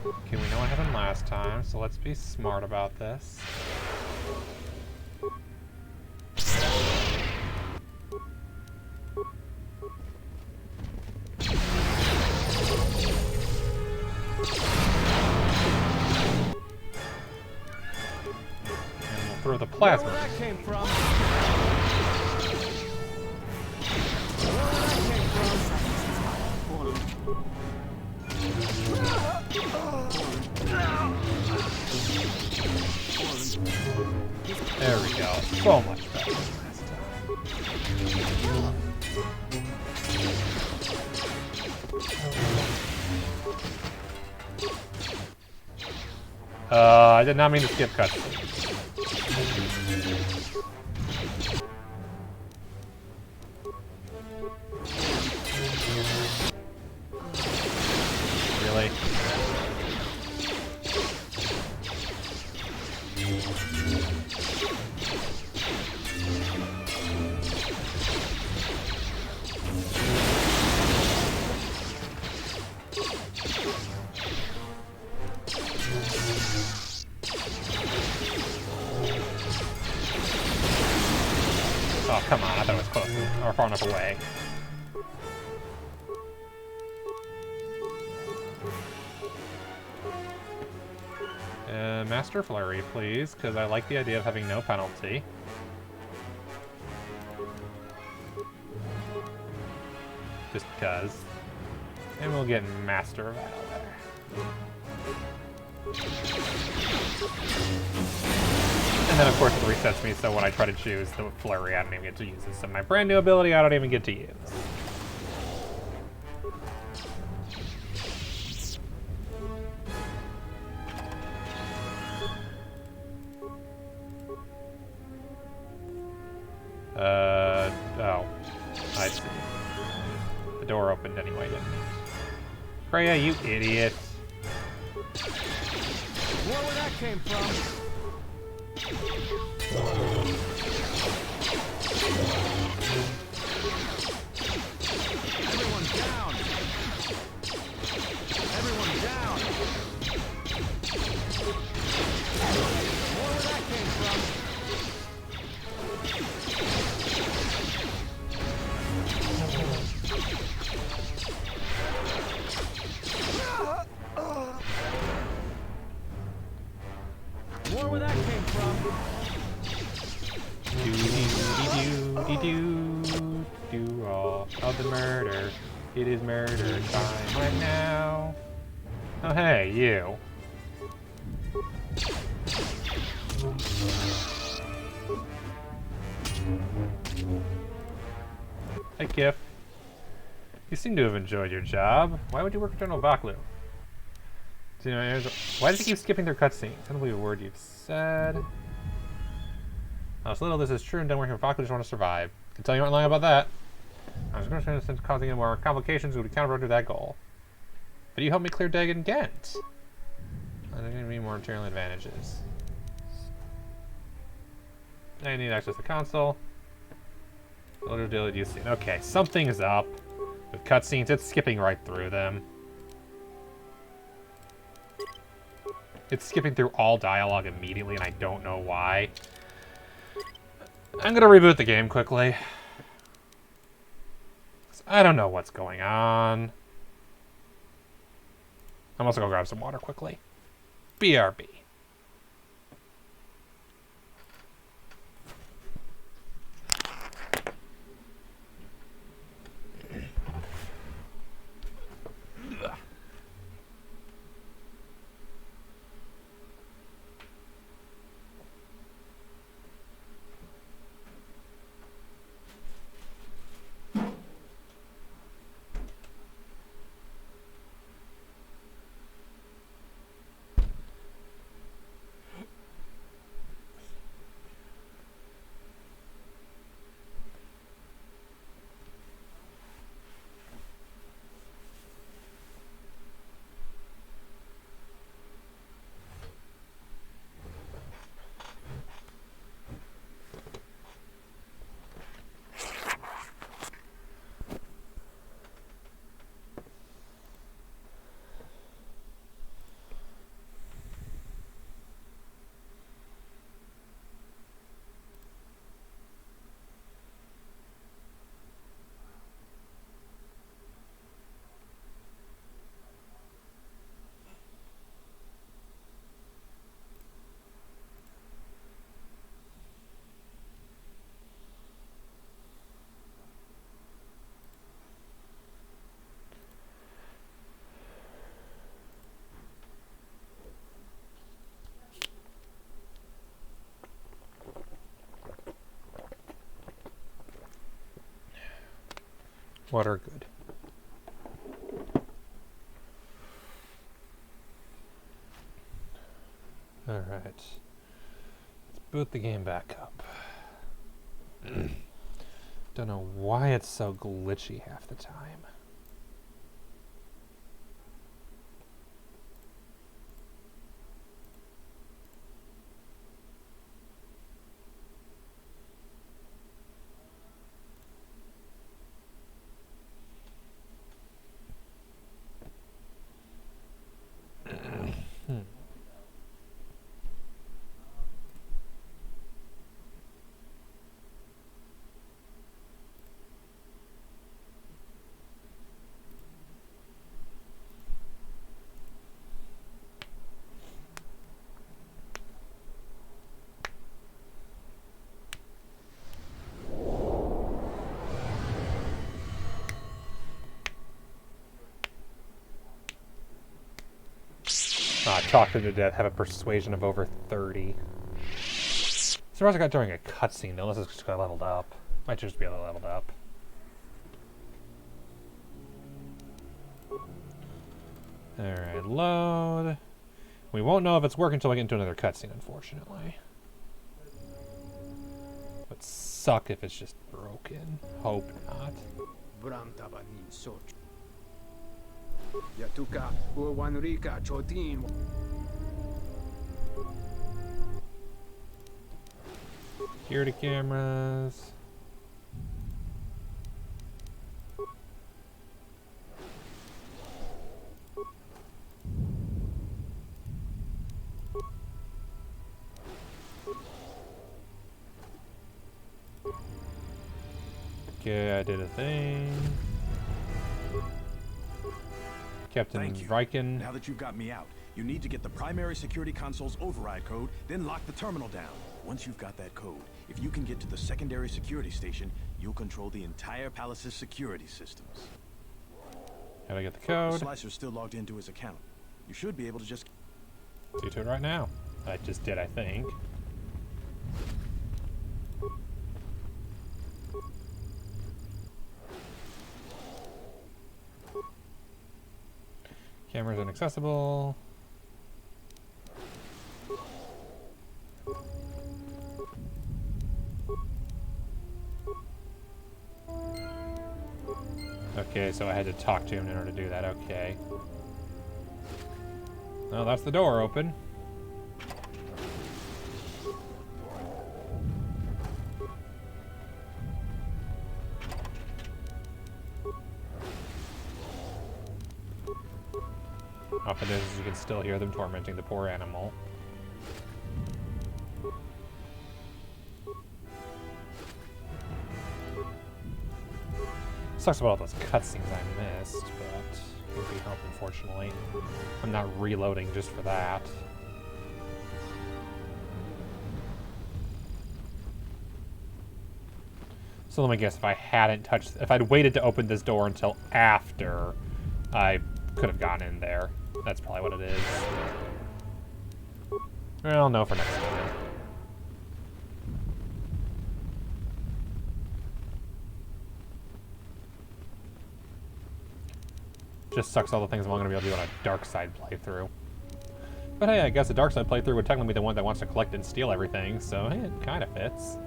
Okay, we know what happened last time, so let's be smart about this. plasma. Where that came from? There we go. So much better than last time. I did not mean to skip cutscenes. Really? Oh, come on, I thought it was close or far enough away. Master Flurry, please, because I like the idea of having no penalty. Just because. And we'll get Master of Battle there. And then, of course, it resets me, so when I try to choose the Flurry, I don't even get to use it. So my brand new ability, I don't even get to use. Oh. I see. The door opened anyway, didn't it? Freya, you idiot. Where that came from? Everyone down! Everyone down! Where that came from? More where that came from. Do all of the murder. It is murder time right now. Oh hey, you. Hey Kif. You seem to have enjoyed your job. Why would you work for General Vaklu? Why does he keep skipping through cutscenes? I don't believe a word you've said. So little this is true and done working for Vaklu, just want to survive. I can tell you aren't lying about that. I was going to say since causing any more complications would counterproductive that goal. But you helped me clear Dagon Ghent. There's going to be more material advantages. I need access to the console. Okay, something is up with cutscenes. It's skipping right through them. It's skipping through all dialogue immediately, and I don't know why. I'm gonna reboot the game quickly. I don't know what's going on. I'm also gonna grab some water quickly. BRB. what are good. Alright. Let's boot the game back up. Don't know why it's so glitchy half the time. Talk to the death, have a persuasion of over 30. Surprised I got during a cutscene, though, unless it's just got leveled up. Might just be a little leveled up. Alright, load. We won't know if it's working until we get into another cutscene, unfortunately. Would suck if it's just broken. Hope not. Yatuka Uwanrika Chotin. Security cameras. Okay, I did a thing. Captain Riken. Now that you've got me out, you need to get the primary security console's override code, then lock the terminal down. Once you've got that code, if you can get to the secondary security station, you'll control the entire palace's security systems. How do I get the code? The Slicer's still logged into his account. You should be able to just... See to it right now. I just did, I think. Cameras inaccessible. Okay, so I had to talk to him in order to do that. Okay. Well, that's the door open. Up it is, you can still hear them tormenting the poor animal. Sucks about all those cutscenes I missed, but would be help, unfortunately. I'm not reloading just for that. So let me guess, if I'd waited to open this door until after, I could have gotten in there. That's probably what it is. Well, no for next time. Just sucks all the things I'm only going to be able to do on a dark side playthrough. But hey, I guess a dark side playthrough would technically be the one that wants to collect and steal everything, so hey, it kind of fits.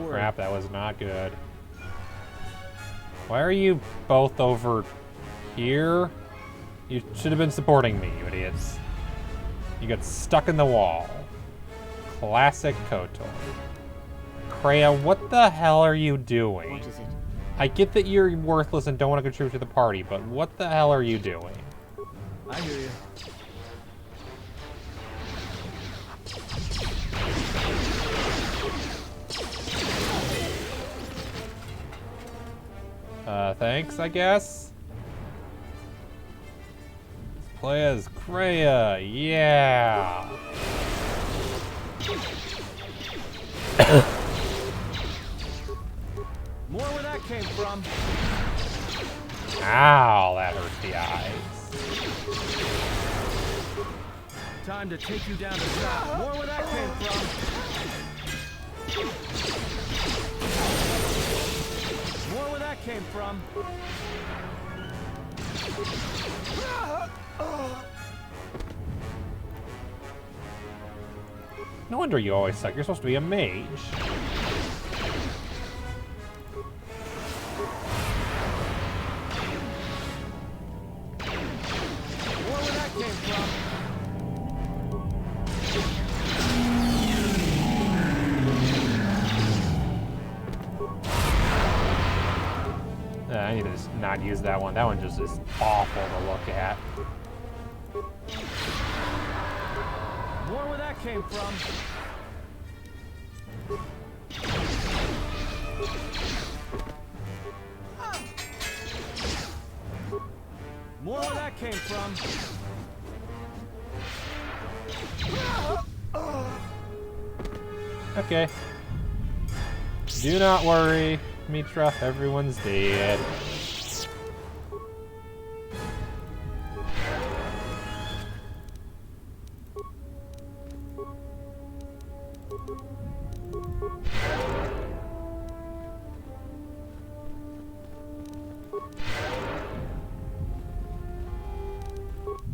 Crap, that was not good. Why are you both over here? You should have been supporting me, you idiots. You got stuck in the wall. Classic KotOR. Kreia, what the hell are you doing? What is it? I get that you're worthless and don't want to contribute to the party, but what the hell are you doing? I hear you. Thanks, I guess. Let's play as Kreia. Yeah. More where that came from. Ow, that hurt the eyes. Time to take you down to stop. More where that came from. More where that came from. No wonder you always suck. You're supposed to be a mage. More where that came from. I need to just not use that one. That one just is awful to look at. More where that came from. More where that came from. Okay. Do not worry, Mitra. Everyone's dead.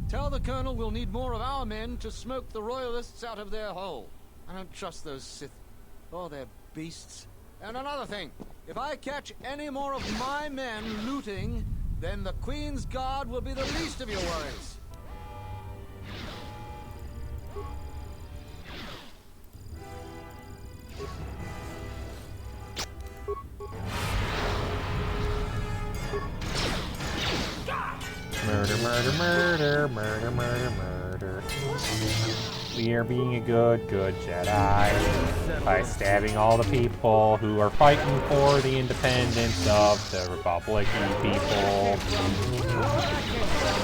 Tell the Colonel we'll need more of our men to smoke the Royalists out of their hole. I don't trust those Sith or their beasts. And another thing, if I catch any more of my men looting, then the Queen's Guard will be the least of your worries. Murder, murder, murder, murder, murder, murder. We are being a good Jedi by stabbing all the people who are fighting for the independence of the Republican people.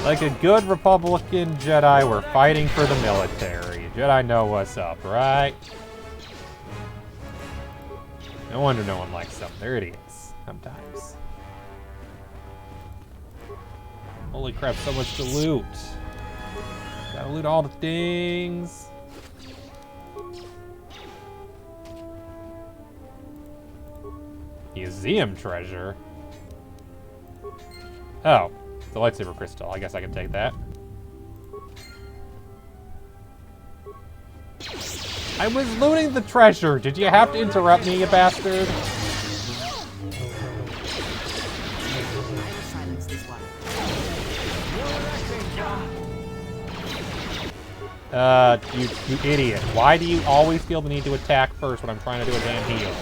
Like a good Republican Jedi, we're fighting for the military. Jedi know what's up, right? No wonder no one likes them. They're idiots sometimes. Holy crap, so much to loot. Gotta loot all the things. Museum treasure? Oh, the lightsaber crystal. I guess I can take that. I was looting the treasure. Did you have to interrupt me, you bastard? You idiot. Why do you always feel the need to attack first when I'm trying to do a damn heal?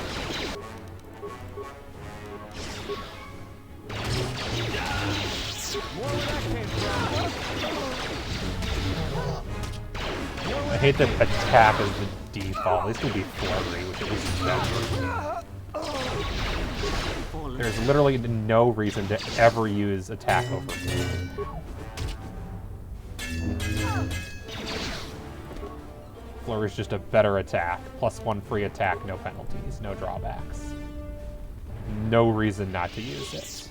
I hate that attack is the default. This could be flurry, which at least is better. There's literally no reason to ever use attack over movement. Flurry is just a better attack. +1 free attack, no penalties, no drawbacks. No reason not to use it.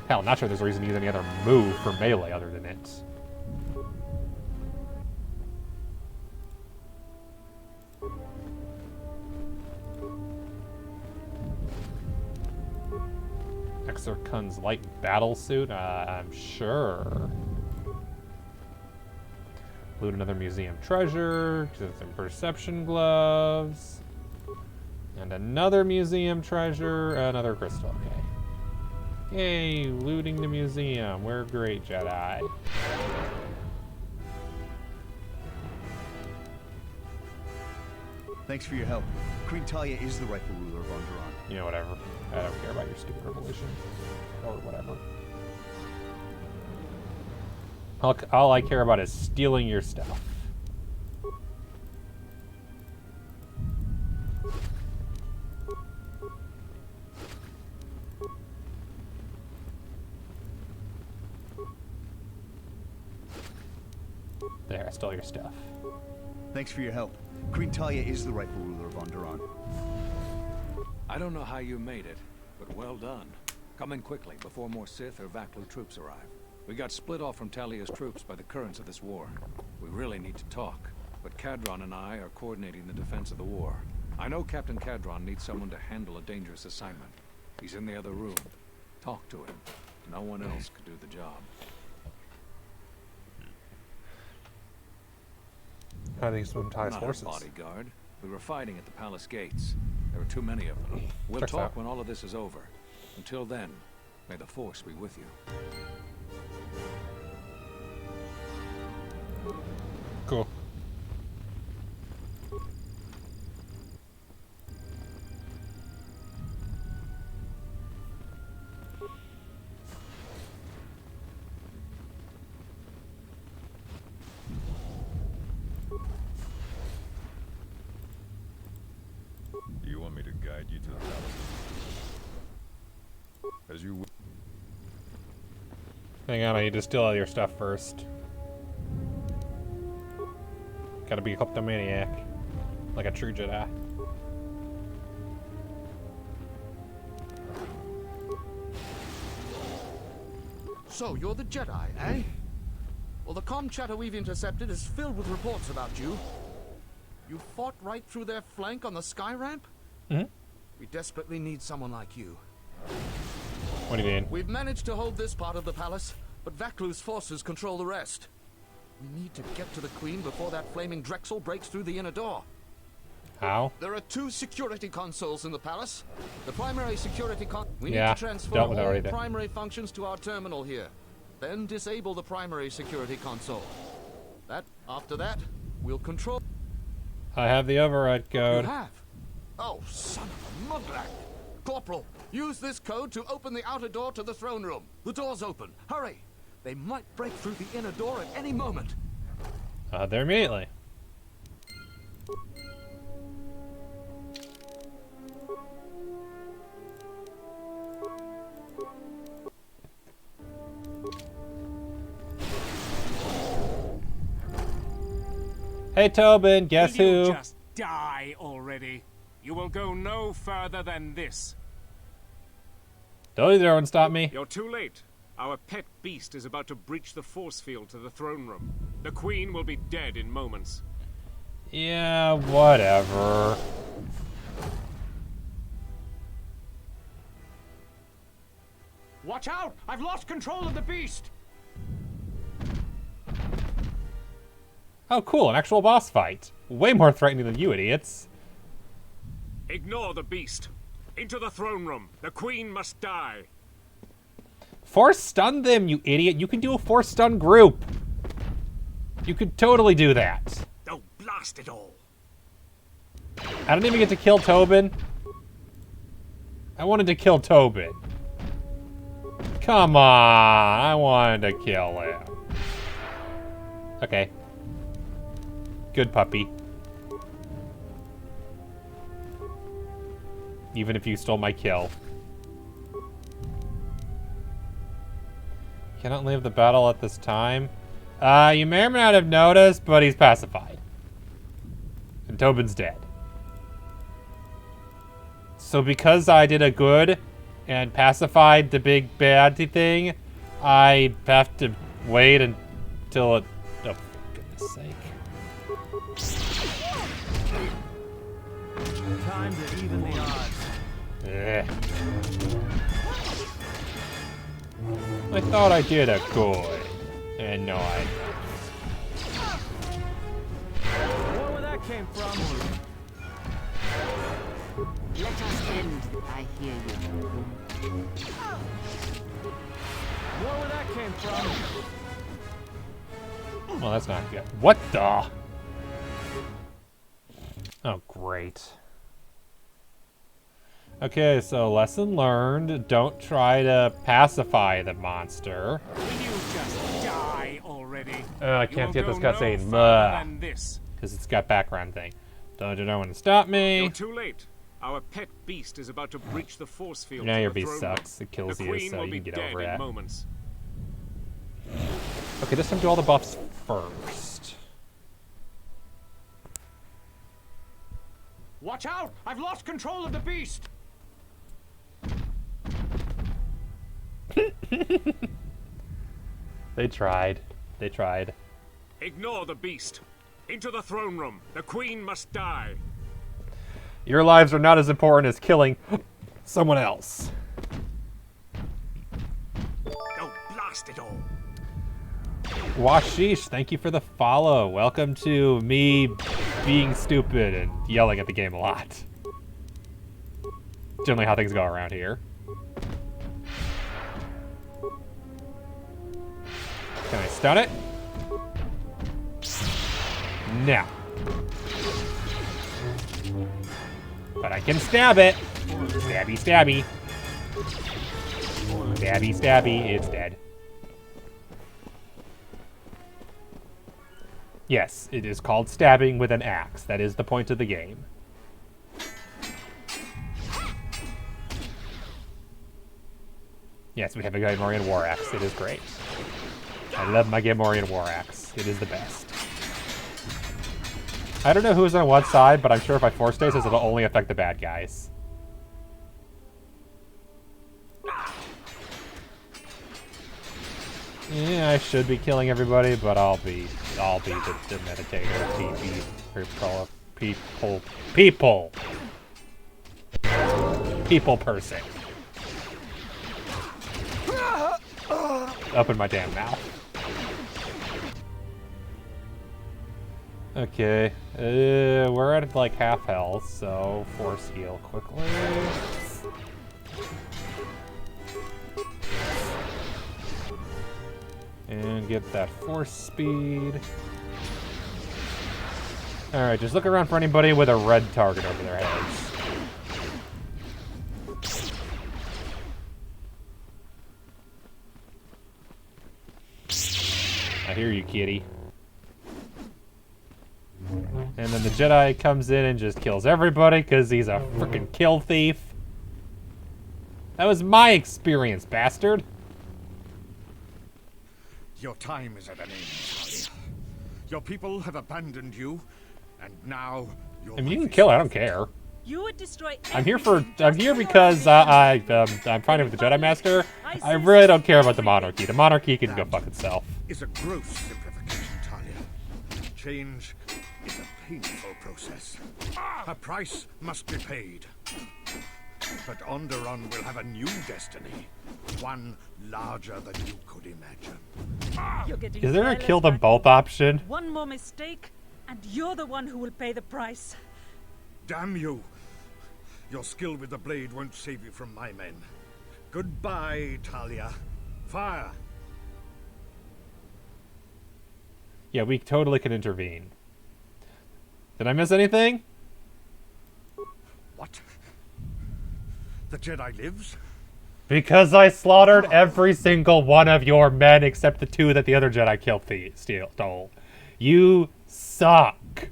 Hell, not sure there's a reason to use any other move for melee other than it. Exarchun's light battle suit? I'm sure. Loot another museum treasure, some perception gloves, and another museum treasure, another crystal. Okay. Yay, looting the museum. We're great Jedi. Thanks for your help. Queen Talia is the rightful ruler of Onderon. You know, whatever. I don't care about your stupid revolution. Or whatever. All I care about is stealing your stuff. stole your stuff. Thanks for your help. Queen Talia is the rightful ruler of Onderon. I don't know how you made it, but well done. Come in quickly before more Sith or Vaklu troops arrive. We got split off from Talia's troops by the currents of this war. We really need to talk, but Kadron and I are coordinating the defense of the war. I know Captain Kadron needs someone to handle a dangerous assignment. He's in the other room. Talk to him. No one else could do the job. How do these swim ties Not horses? a bodyguard. We were fighting at the palace gates. There were too many of them. We'll Checks talk out. when all of this is over. Until then, may the Force be with you. Cool. Do you want me to guide you to the palace? As you will. Hang on, I need to steal all your stuff first. Gotta be a kleptomaniac. Like a true Jedi. So, you're the Jedi, eh? Well, the comm chatter we've intercepted is filled with reports about you. You fought right through their flank on the sky ramp? Mm-hmm. We desperately need someone like you. What do you mean? We've managed to hold this part of the palace, but Vaklu's forces control the rest. We need to get to the Queen before that flaming Drexel breaks through the inner door. How? There are 2 security consoles in the palace. The primary security we Yeah, need to transfer dealt with that all already. primary functions to our terminal here. Then disable the primary security console. After that, we'll control... I have the override code. You have? Oh, son of a muglack! Corporal, use this code to open the outer door to the throne room. The door's open. Hurry! They might break through the inner door at any moment. There immediately. Hey Tobin, guess Will you who? just die already? You will go no further than this. Don't either one stop me. You're too late. Our pet beast is about to breach the force field to the throne room. The Queen will be dead in moments. Yeah, whatever. Watch out! I've lost control of the beast! Oh, cool, an actual boss fight. Way more threatening than you idiots. Ignore the beast. Into the throne room. The Queen must die. Force stun them, you idiot. You can do a force stun group. You could totally do that. Oh, blast it all. I didn't even get to kill Tobin. I wanted to kill Tobin. Come on, I wanted to kill him. Okay. Good puppy. Even if you stole my kill. Cannot leave the battle at this time. You may or may not have noticed, but he's pacified. And Tobin's dead. So because I did a good and pacified the big baddie thing, I have to wait until it... Oh, for goodness sake. Time to even the odds. I thought I did a good. And no, I Where that came from? Let us end. I hear you. Where that came from? Well, that's not good. What the? Oh, great. Okay, so lesson learned. Don't try to pacify the monster. Will you just die already? I can't get this cutscene. This. Because it's got background thing. Don't know when to stop me. You're too late. Our pet beast is about to breach the force field. Now to your the beast throne sucks. room. It kills the you, Queen so will you be can get dead over in it. moments. Okay, this time do all the buffs first. Watch out! I've lost control of the beast! They tried. They tried. Ignore the beast. Into the throne room. The queen must die. Your lives are not as important as killing someone else. Oh, blast it all. Washish, thank you for the follow. Welcome to me being stupid and yelling at the game a lot. Generally how things go around here. Can I stun it? No. But I can stab it. Stabby, stabby. Stabby, stabby. It's dead. Yes, it is called stabbing with an axe. That is the point of the game. Yes, we have a Gamorrean War Axe. It is great. I love my Gamorrean War Axe. It is the best. I don't know who's on what side, but I'm sure if I force stasis, it'll only affect the bad guys. Yeah, I should be killing everybody, but I'll be the meditator, people person. Open my damn mouth. Okay, we're at like half health, so force heal quickly. And get that force speed. Alright, just look around for anybody with a red target over their heads. I hear you, kitty. And then the Jedi comes in and just kills everybody because he's a freaking kill thief. That was my experience, bastard. Your time is at an end, Talia. Your people have abandoned you, and now your I mean, you can kill her, I don't care. You would destroy I'm here because I'm fine with the Jedi Master. I really don't care about the monarchy. The monarchy can go fuck itself. Is a gross simplification, Talia. Change is a painful process. A price must be paid. But Onderon will have a new destiny. One larger than you could imagine. Is there a kill them both option? One more mistake, and you're the one who will pay the price. Damn you! Your skill with the blade won't save you from my men. Goodbye, Talia. Fire! Yeah, we totally can intervene. Did I miss anything? What? The Jedi lives? Because I slaughtered every single one of your men except the two that the other Jedi stole. You suck.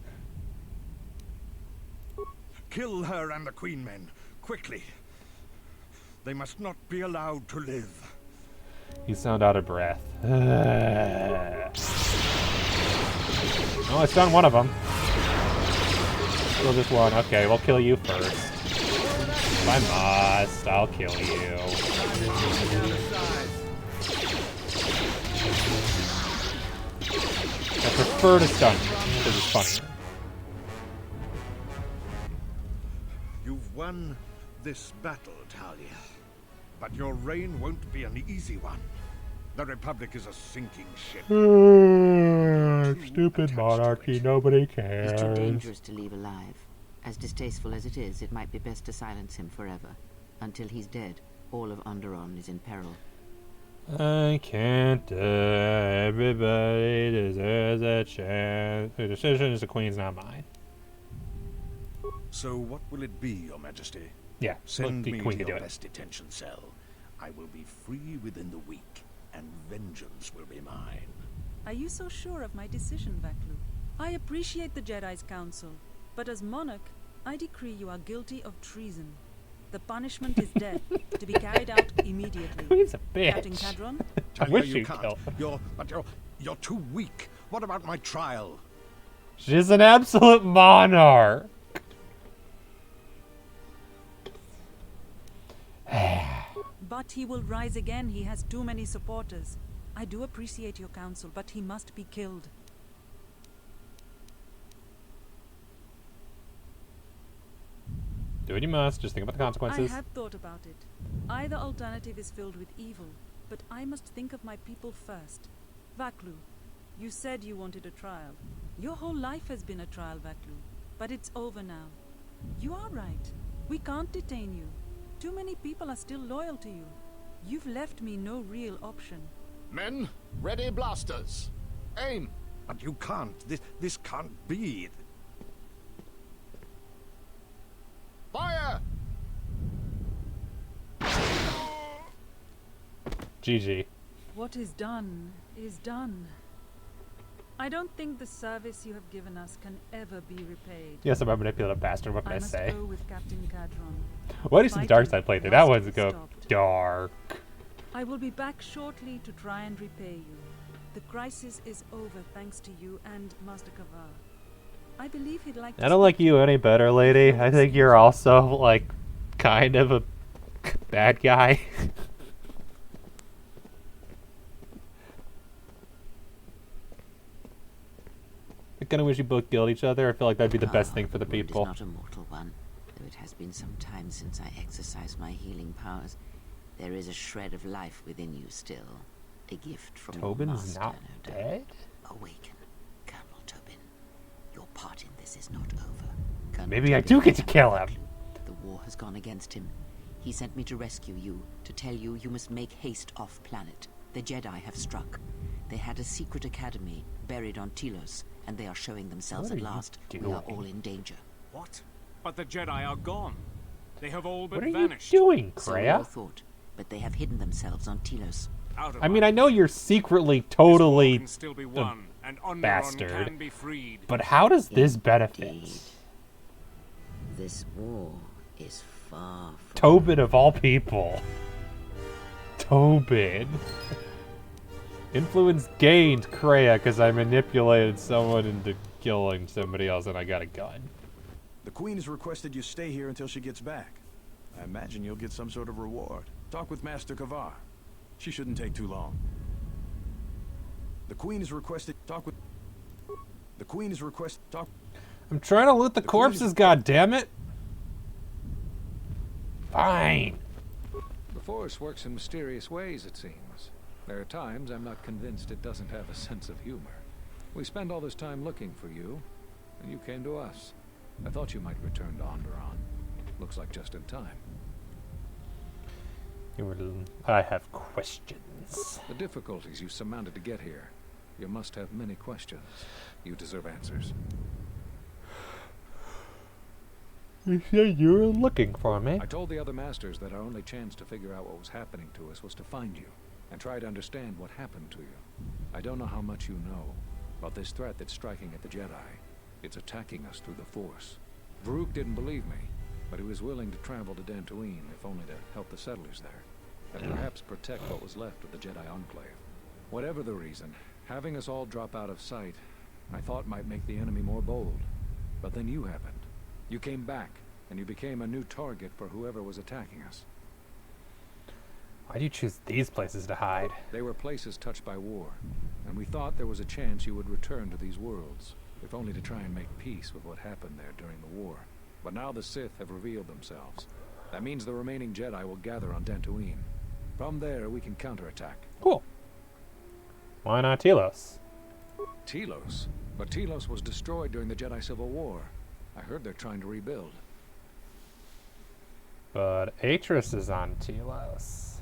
Kill her and the Queen Men, quickly. They must not be allowed to live. You sound out of breath. Oh, I stunned one of them. Kill just one. Okay, we'll kill you first. If I must, I'll kill you. I prefer to stun you, because it's funnier. You've won this battle, Talia. But your reign won't be an easy one. The Republic is a sinking ship. Stupid monarchy, nobody cares. He's too dangerous to leave alive. As distasteful as it is, it might be best to silence him forever. Until he's dead, all of Onderon is in peril. I can't everybody deserves a chance. The decision is the Queen's, not mine. So what will it be, Your Majesty? Yeah, Send the me Queen to can your do it. best detention cell. I will be free within the week, and vengeance will be mine. Are you so sure of my decision, Vaklu? I appreciate the Jedi's counsel, but as monarch, I decree you are guilty of treason. The punishment is death, to be carried out immediately. He's a bitch. Captain Cadron? I wish you you can't. killed. You're too weak. What about my trial? She's an absolute monarch. But he will rise again. He has too many supporters. I do appreciate your counsel, but he must be killed. Do what you must. Just think about the consequences. I have thought about it. Either alternative is filled with evil, but I must think of my people first. Vaklu, you said you wanted a trial. Your whole life has been a trial, Vaklu. But it's over now. You are right. We can't detain you. Too many people are still loyal to you. You've left me no real option. Men, ready blasters. Aim. But you can't. This can't be. Fire! GG. What is done is done. I don't think the service you have given us can ever be repaid. Yes, I'm a manipulative bastard. What can I say? Go with Captain Cadron. Why do you see the dark side playthrough? That one's go dark. I will be back shortly to try and repay you. The crisis is over thanks to you and Master Kavar. I believe he'd like to. I don't like you any better, lady. I think you're also, like, kind of a bad guy. I kind of wish you both killed each other. I feel like that'd be the best thing for the people. It is not a mortal one, though it has been some time since I exercised my healing powers. There is a shred of life within you still. A gift from Tobin's Master, not no doubt. dead? Awaken, Colonel Tobin. Your part in this is not over. Colonel Maybe I Tobin do get to kill him. The war has gone against him. He sent me to rescue you, to tell you you must make haste off planet. The Jedi have struck. They had a secret academy buried on Telos, and they are showing themselves What at are you last. We doing? are all in danger. What? But the Jedi are gone. They have all but What are vanished. you doing, So we Kreia? all thought, but they have hidden themselves on Telos. I mean, I know you're secretly totally can still be a won, and Onderon bastard, can be freed. but how does this benefit? This war is far from... Tobin of all people. Tobin. Influence gained, Kreia, because I manipulated someone into killing somebody else and I got a gun. The Queen has requested you stay here until she gets back. I imagine you'll get some sort of reward. Talk with Master Kavar. She shouldn't take too long. The Queen has requested... Talk with... The Queen has requested... Talk... I'm trying to loot the corpses, goddammit! Fine. The Force works in mysterious ways, it seems. There are times I'm not convinced it doesn't have a sense of humor. We spend all this time looking for you, and you came to us. I thought you might return to Onderon. Looks like just in time. I have questions. The difficulties you surmounted to get here. You must have many questions. You deserve answers. You said you were looking for me. I told the other masters that our only chance to figure out what was happening to us was to find you and try to understand what happened to you. I don't know how much you know about this threat that's striking at the Jedi. It's attacking us through the Force. Varuk didn't believe me, but he was willing to travel to Dantooine, if only to help the settlers there, and perhaps protect what was left of the Jedi Enclave. Whatever the reason, having us all drop out of sight, I thought might make the enemy more bold. But then you happened. You came back, and you became a new target for whoever was attacking us. Why do you choose these places to hide? They were places touched by war, and we thought there was a chance you would return to these worlds, if only to try and make peace with what happened there during the war. But now the Sith have revealed themselves. That means the remaining Jedi will gather on Dantooine. From there, we can counterattack. Cool. Why not Telos? Telos? But Telos was destroyed during the Jedi Civil War. I heard they're trying to rebuild. But Atris is on Telos.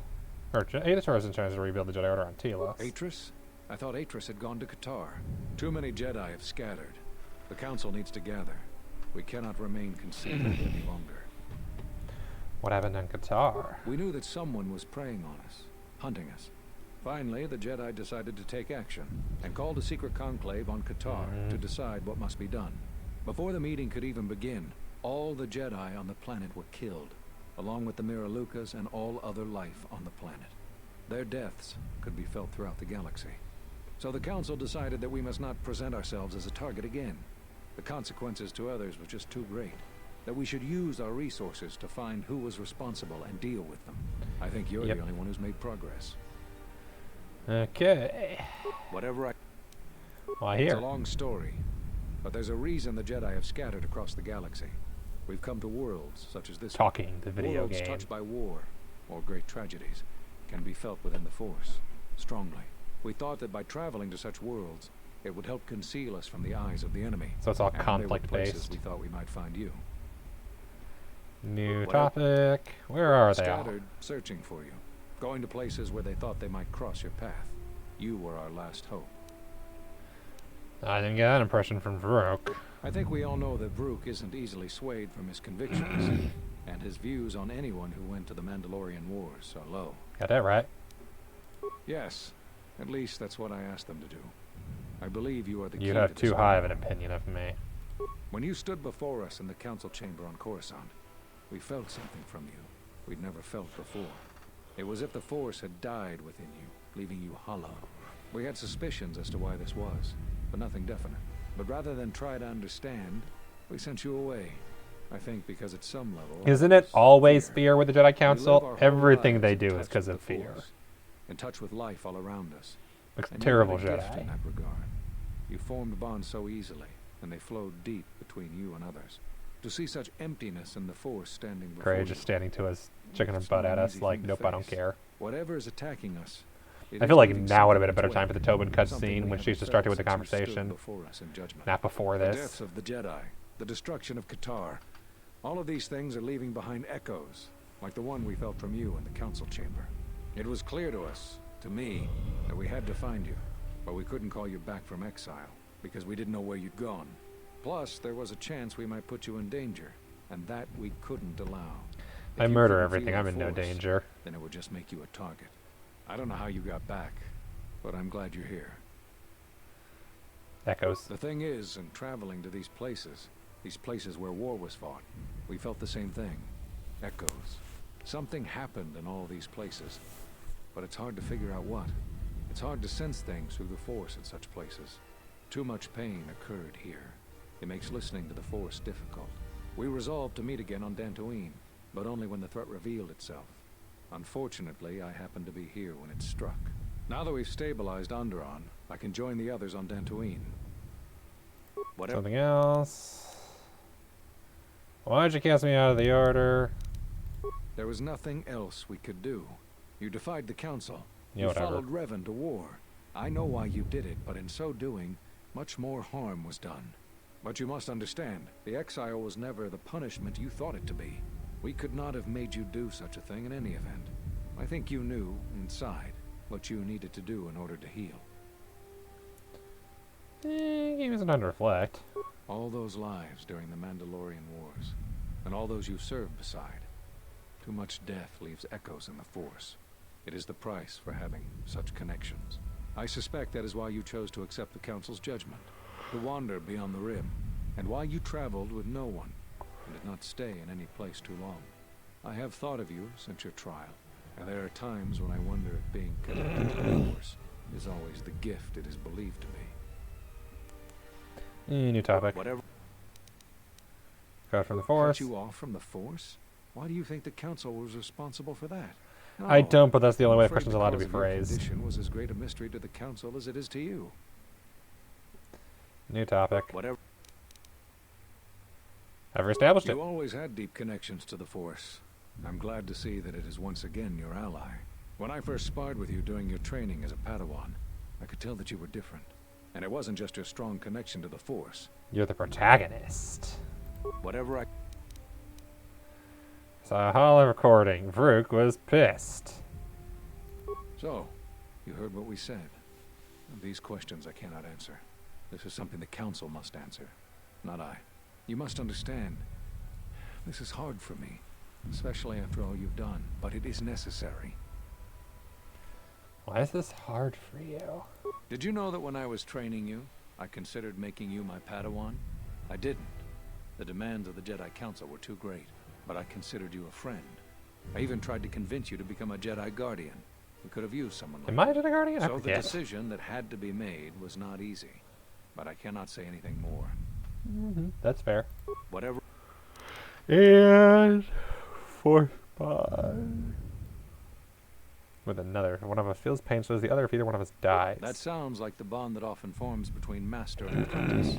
Or Atris is trying to rebuild the Jedi Order on Telos. Atris? I thought Atris had gone to KotOR. Too many Jedi have scattered. The Council needs to gather. We cannot remain concealed any longer. What happened on KotOR? We knew that someone was preying on us, hunting us. Finally, the Jedi decided to take action, and called a secret conclave on KotOR to decide what must be done. Before the meeting could even begin, all the Jedi on the planet were killed, along with the Miralukas and all other life on the planet. Their deaths could be felt throughout the galaxy. So the Council decided that we must not present ourselves as a target again. The consequences to others were just too great. That we should use our resources to find who was responsible and deal with them. I think you're Yep. the only one who's made progress. Okay. Whatever I... Why It's here? a long story, but there's a reason the Jedi have scattered across the galaxy. We've come to worlds such as this Talking, one. the video Worlds game. touched by war or great tragedies can be felt within the Force, strongly. We thought that by traveling to such worlds, it would help conceal us from the eyes of the enemy. So it's all And they were conflict-based. places we thought we might find you. New Whatever. topic. Where are they all? Scattered, searching for you. Going to places where they thought they might cross your path. You were our last hope. I didn't get that impression from Varrock. I think we all know that Vrook isn't easily swayed from his convictions, and his views on anyone who went to the Mandalorian Wars are low. Got that right. Yes, at least that's what I asked them to do. I believe you are the key You to have this too high of an whole- opinion of me. When you stood before us in the council chamber on Coruscant, we felt something from you we'd never felt before. It was as if the Force had died within you, leaving you hollow. We had suspicions as to why this was, but nothing definite. But rather than try to understand, we sent you away. I think because at some level... Isn't it always fear with the Jedi We live Council? our whole Everything lives they in do is touch because with of the fear. Force, in touch with life all around us. Looks And you terrible, had a gift Jedi. in that regard. You formed bonds so easily, and they flowed deep between you and others. To see such emptiness in the Force standing before Gray you, just standing to us, checking her it's butt not at an us easy like, thing to nope, I don't face. care. Whatever is attacking us, it I is feel like leaving now would have been a something better in its time for the wake. Tobin Something cutscene we when she haven't distracted felt with the since you stood conversation. before us in judgment. Not before The this. deaths of the Jedi, the destruction of KotOR, all of these things are leaving behind echoes, like the one we felt from you in the council chamber. It was clear to us, to me, that we had to find you, but we couldn't call you back from exile, because we didn't know where you'd gone. Plus, there was a chance we might put you in danger, and that we couldn't allow. If I you murder couldn't everything, feel I'm the in no Force, danger. then it would just make you a target. I don't know how you got back, but I'm glad you're here. Echoes. The thing is, in traveling to these places where war was fought, we felt the same thing. Echoes. Something happened in all these places, but it's hard to figure out what. It's hard to sense things through the Force in such places. Too much pain occurred here. It makes listening to the Force difficult. We resolved to meet again on Dantooine, but only when the threat revealed itself. Unfortunately, I happened to be here when it struck. Now that we've stabilized Onderon, I can join the others on Dantooine. Whatever. Something else. Why'd you cast me out of the order? There was nothing else we could do. You defied the council. Yeah, You whatever. followed Revan to war. I know why you did it, but in so doing, much more harm was done. But you must understand, the exile was never the punishment you thought it to be. We could not have made you do such a thing in any event. I think you knew, inside, what you needed to do in order to heal. Game isn't time to reflect. All those lives during the Mandalorian Wars, and all those you've served beside. Too much death leaves echoes in the Force. It is the price for having such connections. I suspect that is why you chose to accept the Council's judgment, to wander beyond the Rim, and why you traveled with no one, and did not stay in any place too long. I have thought of you since your trial, and there are times when I wonder if being connected to the Force is always the gift it is believed to be. New topic. Whatever. Cut from the Force. Cut you off from the Force? Why do you think the Council was responsible for that? I No, don't, but that's the only way I'm a afraid question's the allowed to cause be of your phrased. condition was as great a mystery to the Council as it is to you. New topic. Whatever. I've established it. You always had deep connections to the Force. I'm glad to see that it is once again your ally. When I first sparred with you during your training as a Padawan, I could tell that you were different. And it wasn't just your strong connection to the Force. You're the protagonist. Whatever I... Saw a holo recording. Vrook was pissed. So, you heard what we said. These questions I cannot answer. This is something the Council must answer, not I. You must understand, this is hard for me, especially after all you've done, but it is necessary. Why is this hard for you? Did you know that when I was training you, I considered making you my Padawan? I didn't. The demands of the Jedi Council were too great, but I considered you a friend. I even tried to convince you to become a Jedi Guardian. We could have used someone like Am I a Jedi Guardian? I So the forget. decision that had to be made was not easy, but I cannot say anything more. That's fair. Whatever. And Force Pod. with another. One of us feels pain, so does the other if either one of us dies. That sounds like the bond that often forms between master and apprentice.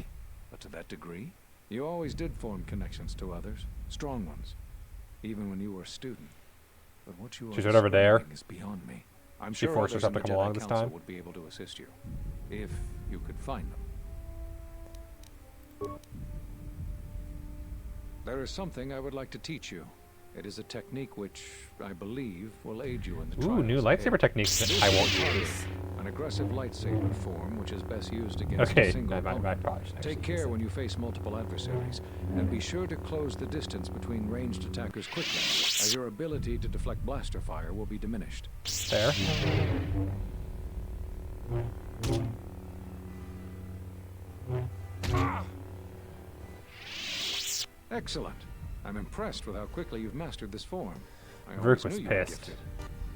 But to that degree, you always did form connections to others, strong ones, even when you were a student. But what you She's are right over there. describing is beyond me. I'm She sure forced others herself in to the come Jedi along this Council time. would be able to assist you, if you could find them. There is something I would like to teach you. It is a technique which, I believe, will aid you in the trials. Ooh, new lightsaber techniques that I won't use. An aggressive lightsaber form, which is best used against Okay, a single I opponent. probably should actually Take use care it. when you face multiple adversaries, and be sure to close the distance between ranged attackers quickly, as your ability to deflect blaster fire will be diminished. There. Excellent. I'm impressed with how quickly you've mastered this form. I Rook always was knew you were pissed. gifted.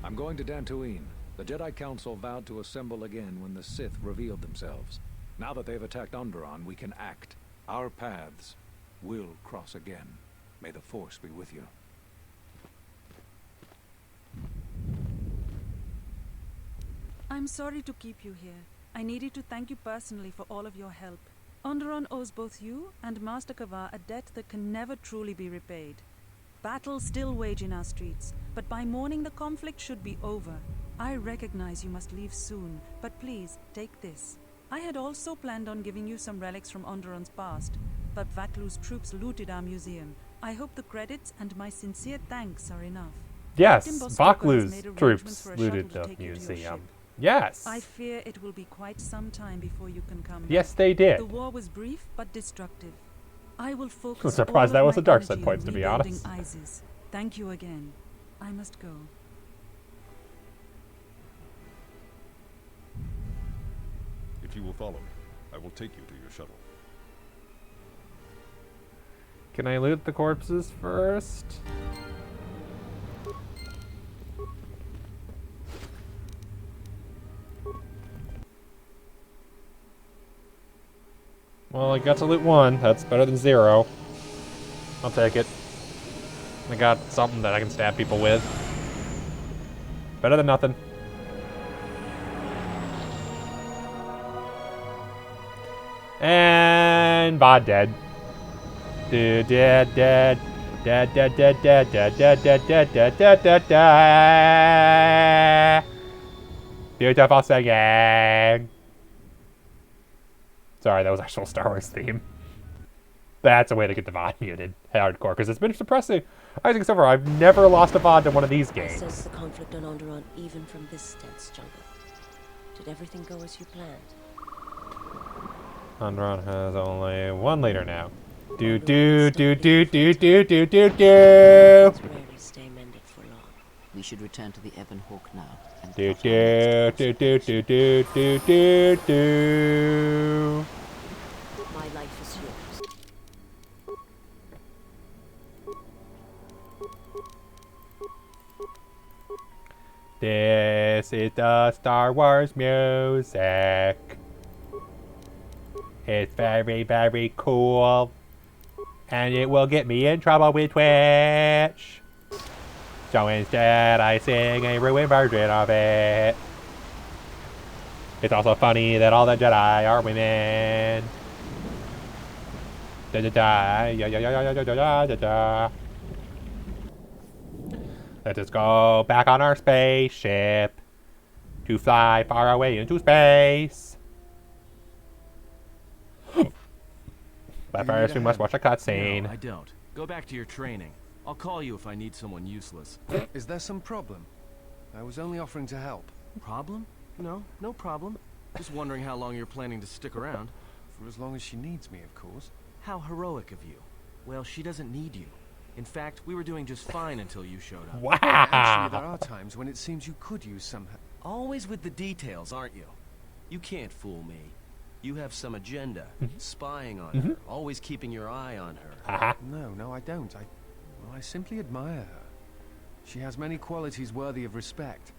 I'm going to Dantooine. The Jedi Council vowed to assemble again when the Sith revealed themselves. Now that they've attacked Onderon, we can act. Our paths will cross again. May the Force be with you. I'm sorry to keep you here. I needed to thank you personally for all of your help. Onderon owes both you and Master Kavar a debt that can never truly be repaid. Battles still wage in our streets, but by morning the conflict should be over. I recognize you must leave soon, but please, take this. I had also planned on giving you some relics from Onderon's past, but Vaklu's troops looted our museum. I hope the credits and my sincere thanks are enough. Yes, Captain Boscoco has made Vaklu's arrangements troops for a looted shuttle to the take you to your museum. ship. Yes. I fear it will be quite some time before you can come Yes, back. they did. The war was brief but destructive. I will focus I'm surprised all that of was my the dark side energy points, on to be rebuilding honest. Isis. Thank you again. I must go. If you will follow me, I will take you to your shuttle. Can I loot the corpses first? Well, I got to loot one. That's better than 0. I'll take it. I got something that I can stab people with. Better than nothing. And Bod dead. Dead, dead, dead. Dead, dead, dead, dead, dead, dead, dead, dead, dead, dead, dead, dead. Beautiful singing. Sorry, that was actual Star Wars theme. That's a way to get the VOD muted. Hardcore, because it's been suppressing. I think so far, I've never lost a VOD in one of these I games. sense the conflict on Onderon even from this dense jungle. Did everything go as you planned? Onderon has only 1 leader now. Do do do do do do do do do. Rarely stay mended for long. We should return to the Ebon Hawk now. And Do do do do do do do do do. My life is yours. This is the Star Wars music. It's very, very cool. And it will get me in trouble with Twitch. So instead, I sing a ruined version of it. It's also funny that all the Jedi are women. Da da da, ya ya ya ya ya ya ya ya. Let us go back on our spaceship to fly far away into space. But first, we must watch a cutscene. No, I don't. Go back to your training. I'll call you if I need someone useless. Is there some problem? I was only offering to help. Problem? No, no problem. Just wondering how long you're planning to stick around. For as long as she needs me, of course. How heroic of you. Well, she doesn't need you. In fact, we were doing just fine until you showed up. Wow! Actually, there are times when it seems you could use some help. Always with the details, aren't you? You can't fool me. You have some agenda, spying on her, always keeping your eye on her. No, I don't. I simply admire her. She has many qualities worthy of respect,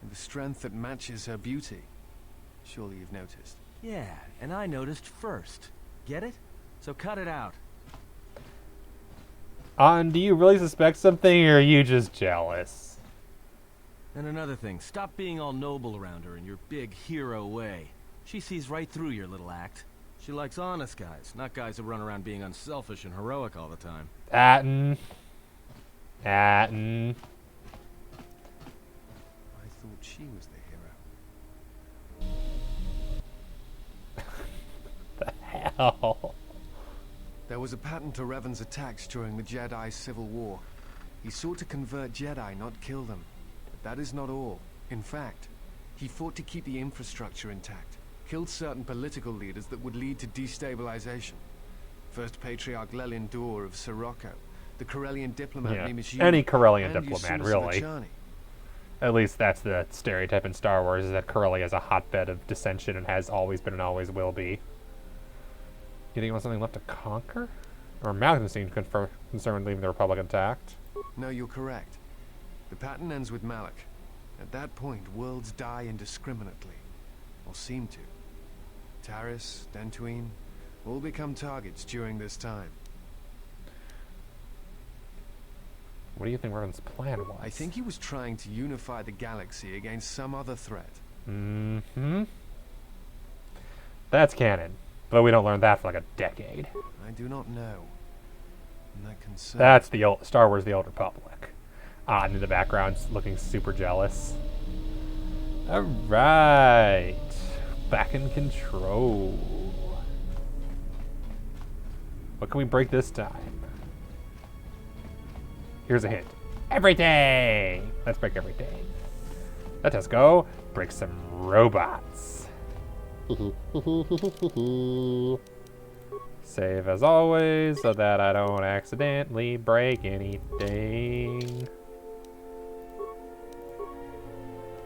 and the strength that matches her beauty. Surely you've noticed. Yeah, and I noticed first. Get it? So cut it out. Do you really suspect something, or are you just jealous? And another thing, stop being all noble around her in your big hero way. She sees right through your little act. She likes honest guys, not guys who run around being unselfish and heroic all the time. Atten. I thought she was the hero. The hell? There was a pattern to Revan's attacks during the Jedi Civil War. He sought to convert Jedi, not kill them. But that is not all. In fact, he fought to keep the infrastructure intact, killed certain political leaders that would lead to destabilization. First Patriarch Lelin Dur of Sirocco, the Corellian diplomat Nemesis Yu, any Corellian and diplomat, Yusuna really. Savachani. At least that's the stereotype in Star Wars, is that Corellia is a hotbed of dissension and has always been and always will be. You think he wants something left to conquer? Or Malcolm seemed concerned leaving the Republic intact. No, you're correct. The pattern ends with Malak. At that point, worlds die indiscriminately. Or seem to. Taris, Dantooine, all become targets during this time. What do you think Revan's plan was? I think he was trying to unify the galaxy against some other threat. Mm-hmm. That's canon. But we don't learn that for like a decade. I do not know. And that concerns... That's the old Star Wars: The Old Republic. And in the background, looking super jealous. All right, back in control. What can we break this time? Here's a hint. Everything! Let's break everything. Let us go break some robots. Save as always so that I don't accidentally break anything.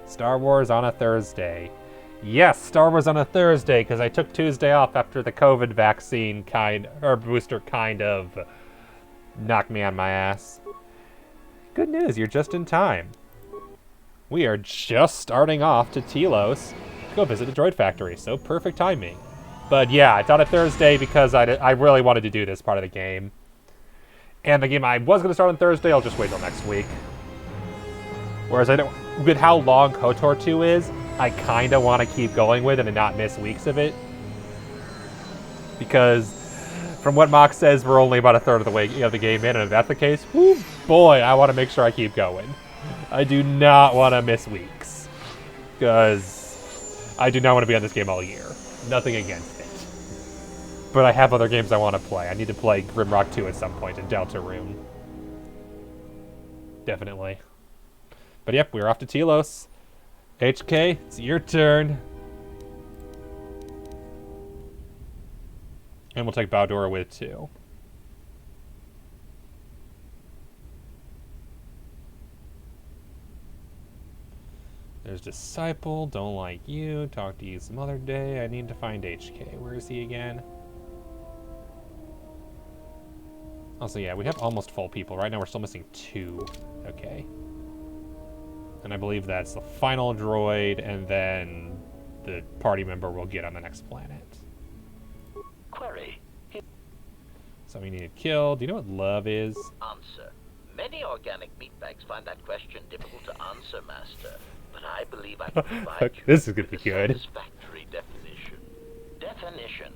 Star Wars on a Thursday. Yes, Star Wars on a Thursday, because I took Tuesday off after the COVID vaccine booster kind of knocked me on my ass. Good news, you're just in time. We are just starting off to Telos to go visit the droid factory, so perfect timing. But yeah, it's on a Thursday because I really wanted to do this part of the game. And the game I was going to start on Thursday, I'll just wait till next week. Whereas with how long KotOR 2 is, I kind of want to keep going with it and not miss weeks of it. Because from what Mock says, we're only about a third of the way of the game in, and if that's the case, whoo, boy, I want to make sure I keep going. I do not want to miss weeks. Because I do not want to be on this game all year. Nothing against it. But I have other games I want to play. I need to play Grimrock 2 at some point and Deltarune. Definitely. But yep, we're off to Telos. HK, it's your turn. And we'll take Baldora with too. There's Disciple, don't like you, talk to you some other day. I need to find HK. Where is he again? Also, yeah, we have almost full people. Right now we're still missing 2. Okay. And I believe that's the final droid, and then the party member will get on the next planet. Query. So we need to kill. Do you know what love is? Answer. Many organic meatbags find that question difficult to answer, Master. But I believe I can provide you This is gonna be with a good. satisfactory definition. Definition.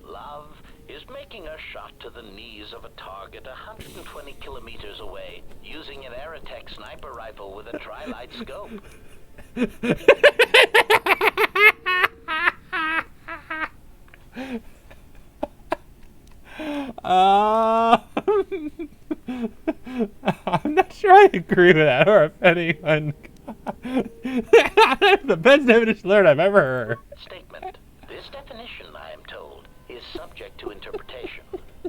Love is making a shot to the knees of a target 120 kilometers away using an Aerotech sniper rifle with a tri-light scope. I'm not sure I agree with that, or if anyone... That's the best definition I've ever heard. Statement. This definition, I am told, is subject to interpretation.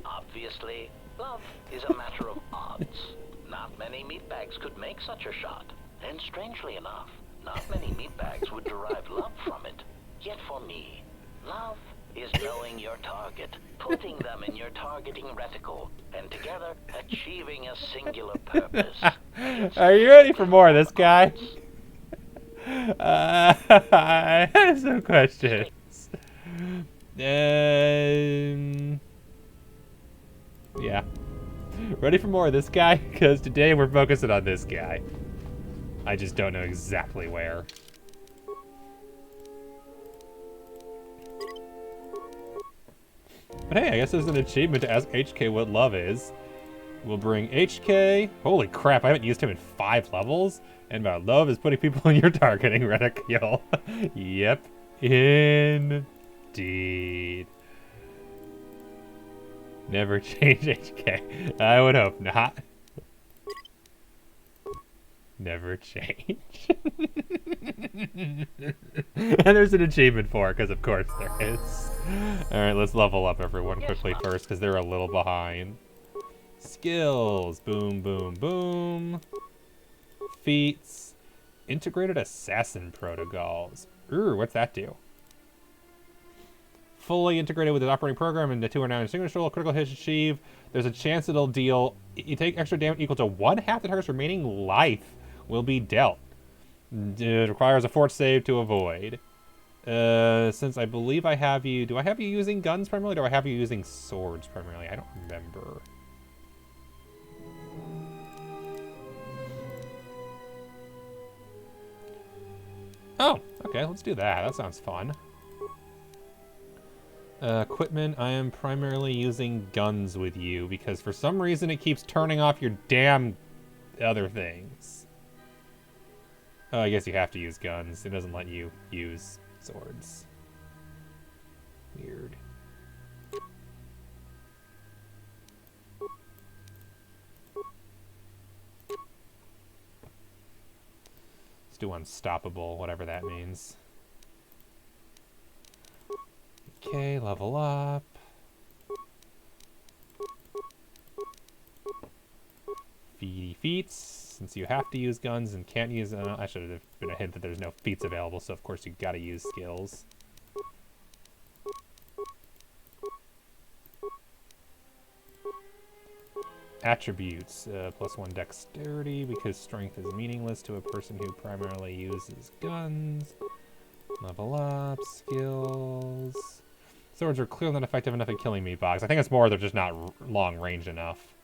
Obviously, love is a matter of odds. Not many meatbags could make such a shot. And strangely enough, not many meatbags would derive love from it. Yet for me, love is knowing your target, putting them in your targeting reticle, and together achieving a singular purpose. Are you ready for more of this guy? I have some questions. Yeah. Ready for more of this guy? Because today we're focusing on this guy. I just don't know exactly where. But hey, I guess there's an achievement to ask HK what love is. We'll bring HK. Holy crap, I haven't used him in 5 levels. And my love is putting people in your targeting reticule. Yep. Indeed. Never change HK. I would hope not. Never change. And there's an achievement for it, because of course there is. Alright, let's level up everyone quickly first, because they're a little behind. Skills. Boom, boom, boom. Feats. Integrated assassin protocols. Ooh, what's that do? Fully integrated with the operating program and the 2 are now in signature critical hits achieved. There's a chance it'll deal. You take extra damage equal to 1/2 the target's remaining life will be dealt. It requires a fort save to avoid. Since I believe I have you. Do I have you using guns primarily? Or do I have you using swords primarily? I don't remember. Oh, okay, let's do that. That sounds fun. Equipment, I am primarily using guns with you because for some reason it keeps turning off your damn other things. Oh, I guess you have to use guns. It doesn't let you use swords. Weird. Let's do unstoppable, whatever that means. Okay, level up. Feety feats. Since you have to use guns and can't use... I should have been a hint that there's no feats available, so of course you gotta use skills. Attributes. +1 dexterity, because strength is meaningless to a person who primarily uses guns. Level up. Skills. Swords are clearly not effective enough at killing meatbogs. I think it's more they're just not long range enough.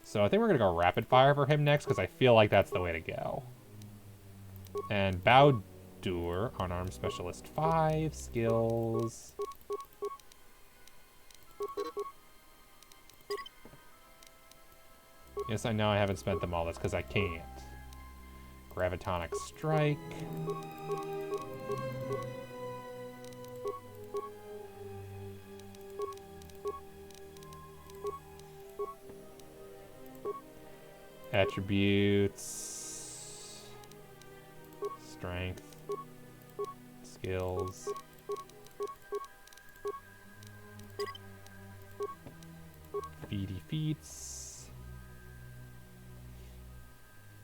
So I think we're going to go rapid fire for him next, because I feel like that's the way to go. And Bowdur, unarmed specialist 5, skills. Yes, I know I haven't spent them all. That's because I can't. Gravitonic strike. Attributes. Strength. Skills. Feety feats.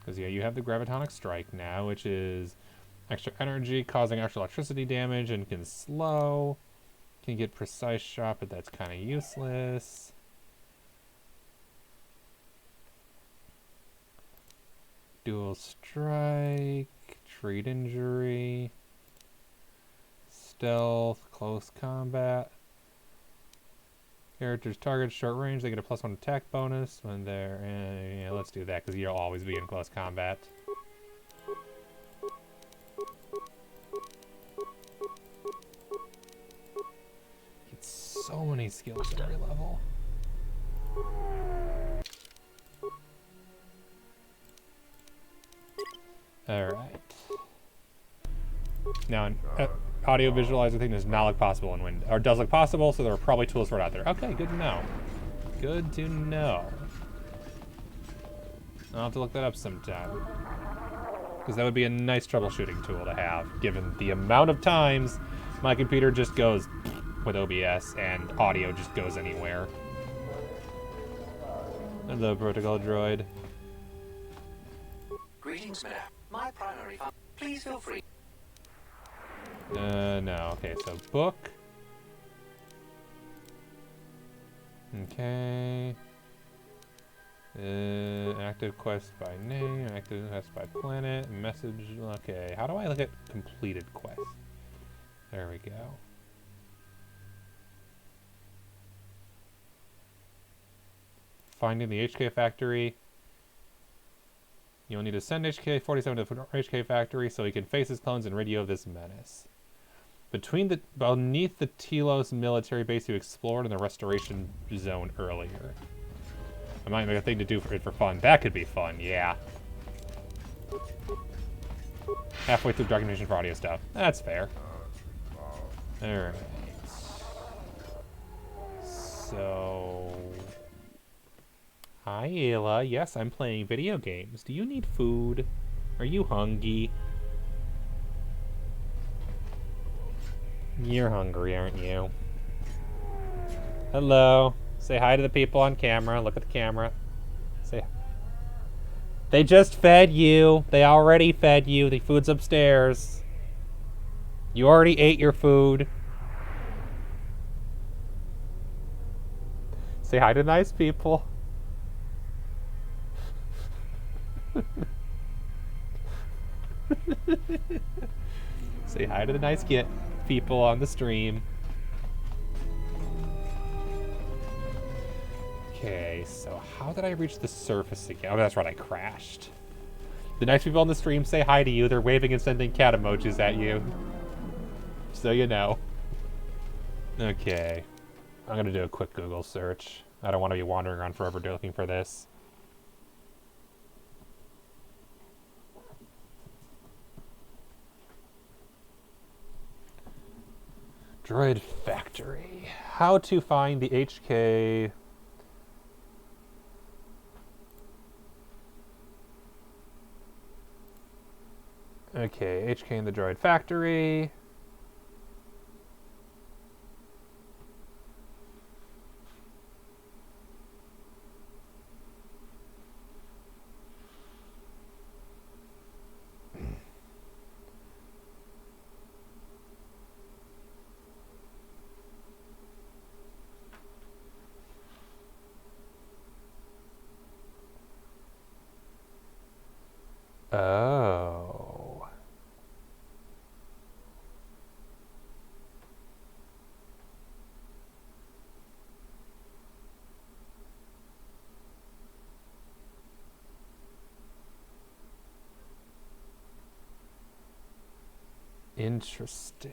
Because, yeah, you have the Gravitonic Strike now, which is extra energy, causing extra electricity damage, and can slow. Can get precise shot, but that's kind of useless. Dual strike, treat injury, stealth, close combat. Characters target short range, they get a +1 attack bonus when they're yeah, let's do that because you'll always be in close combat. Get so many skills at every level. Alright. Now, audio visualizer thing does not look possible in Windows. Or does look possible, so there are probably tools for it out there. Okay, good to know. Good to know. I'll have to look that up sometime. Because that would be a nice troubleshooting tool to have, given the amount of times my computer just goes with OBS and audio just goes anywhere. Hello, protocol droid. Greetings, madam. My primary fun. Please feel free. No. Okay, so book. Okay. Active quest by name, active quest by planet, message. Okay, how do I look at completed quest? There we go. Finding the HK factory. You will need to send HK-47 to the HK factory so he can face his clones and rid you of this menace. Beneath the Telos military base you explored in the restoration zone earlier. I might make a thing to do for fun. That could be fun, yeah. Halfway through documentation for audio stuff. That's fair. Alright. So... Hi, Ayla. Yes, I'm playing video games. Do you need food? Are you hungry? You're hungry, aren't you? Hello. Say hi to the people on camera. Look at the camera. Say... They just fed you. They already fed you. The food's upstairs. You already ate your food. Say hi to nice people. Say hi to the nice people on the stream. Okay, so how did I reach the surface again? Oh, that's right, I crashed. The nice people on the stream say hi to you. They're waving and sending cat emojis at you. So you know. Okay. I'm gonna do a quick Google search. I don't want to be wandering around forever looking for this. Droid Factory. How to find the HK... Okay, HK in the Droid Factory. Oh. Interesting.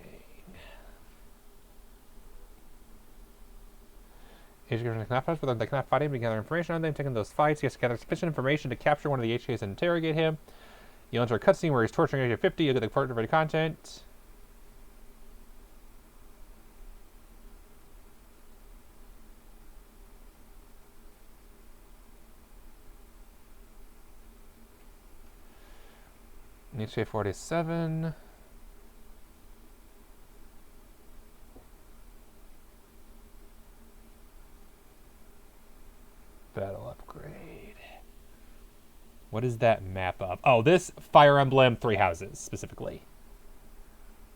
HK cannot fight with them. They cannot fight him to gather information on them. Taking those fights, he has to gather sufficient information to capture one of the HKs and interrogate him. You'll enter a cutscene where he's torturing HK-50. You'll get the part-related content. HK-47. Battle upgrade. What is that map of? Oh, this Fire Emblem 3 Houses, specifically.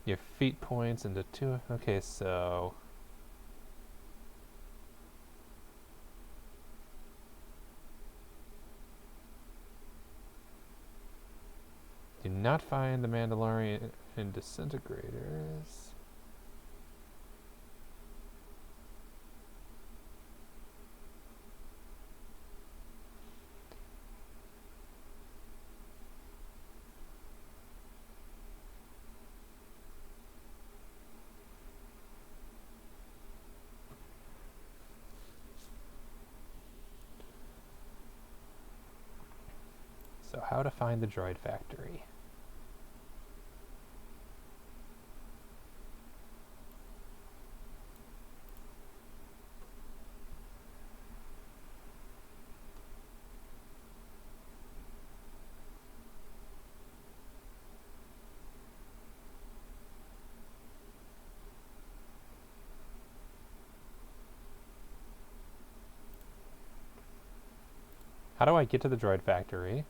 Your feet points into 2... Okay, so... Do not find the Mandalorian in Disintegrators. So how to find the Droid Factory. How do I get to the Droid Factory?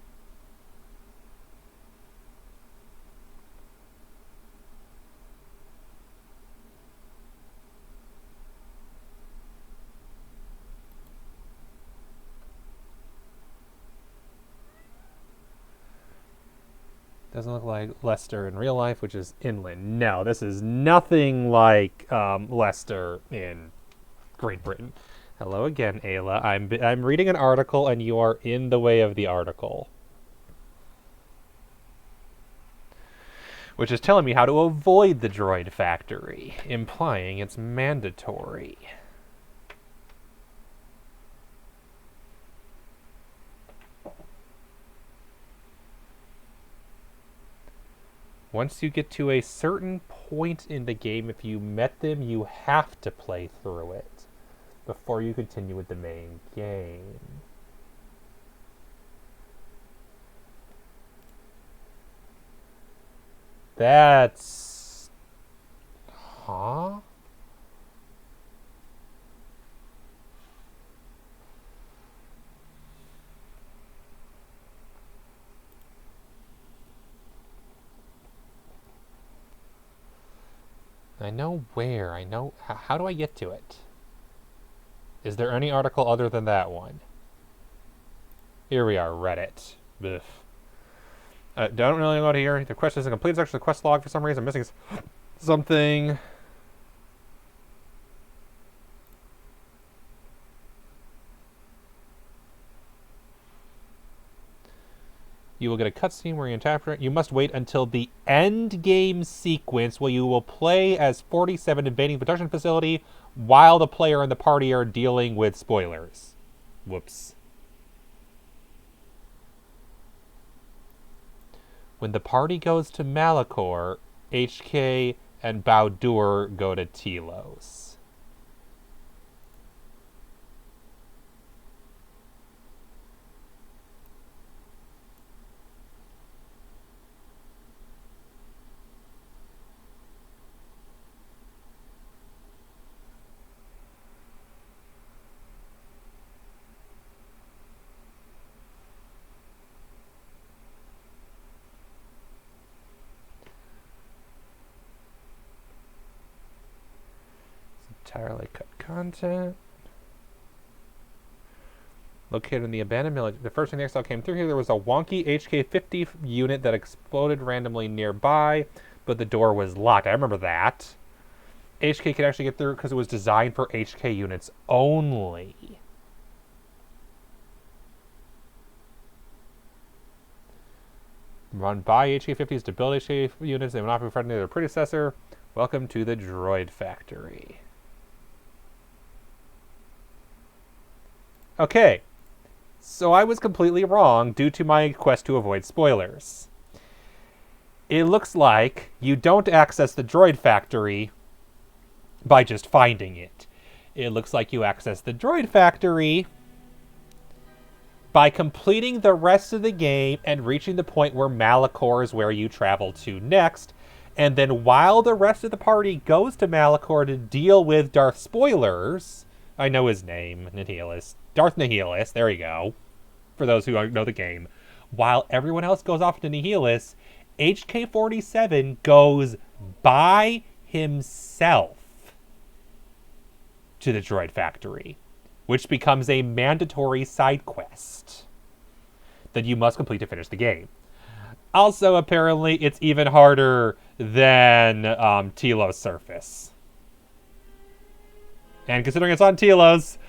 Doesn't look like Leicester in real life, which is inland. No, this is nothing like Leicester in Great Britain. Hello again, Ayla. I'm reading an article, and you are in the way of the article. Which is telling me how to avoid the droid factory, implying it's mandatory. Once you get to a certain point in the game, if you met them, you have to play through it before you continue with the main game. That's... Huh? I know where. I know... How do I get to it? Is there any article other than that one? Here we are, Reddit. Ugh. Don't really know what here. The quest isn't complete. It's actually a quest log for some reason. I'm missing something. You will get a cutscene where you interpret. You must wait until the end game sequence where you will play as 47 invading the production facility while the player and the party are dealing with spoilers. Whoops. When the party goes to Malachor, HK and Baudur go to Telos. Entirely cut content. Located in the abandoned village. The first thing the XL came through here, there was a wonky HK-50 unit that exploded randomly nearby, but the door was locked. I remember that. HK could actually get through because it was designed for HK units only. Run by HK-50s to build HK units. They will not be friendly to their predecessor. Welcome to the Droid Factory. Okay, so I was completely wrong due to my quest to avoid spoilers. It looks like you don't access the Droid Factory by just finding it. It looks like you access the Droid Factory by completing the rest of the game and reaching the point where Malachor is where you travel to next. And then while the rest of the party goes to Malachor to deal with Darth Spoilers, I know his name, Nihilus. Darth Nihilus, there you go. For those who know the game. While everyone else goes off to Nihilus, HK-47 goes by himself to the Droid Factory, which becomes a mandatory side quest that you must complete to finish the game. Also, apparently, it's even harder than Telos Surface. And considering it's on Telos,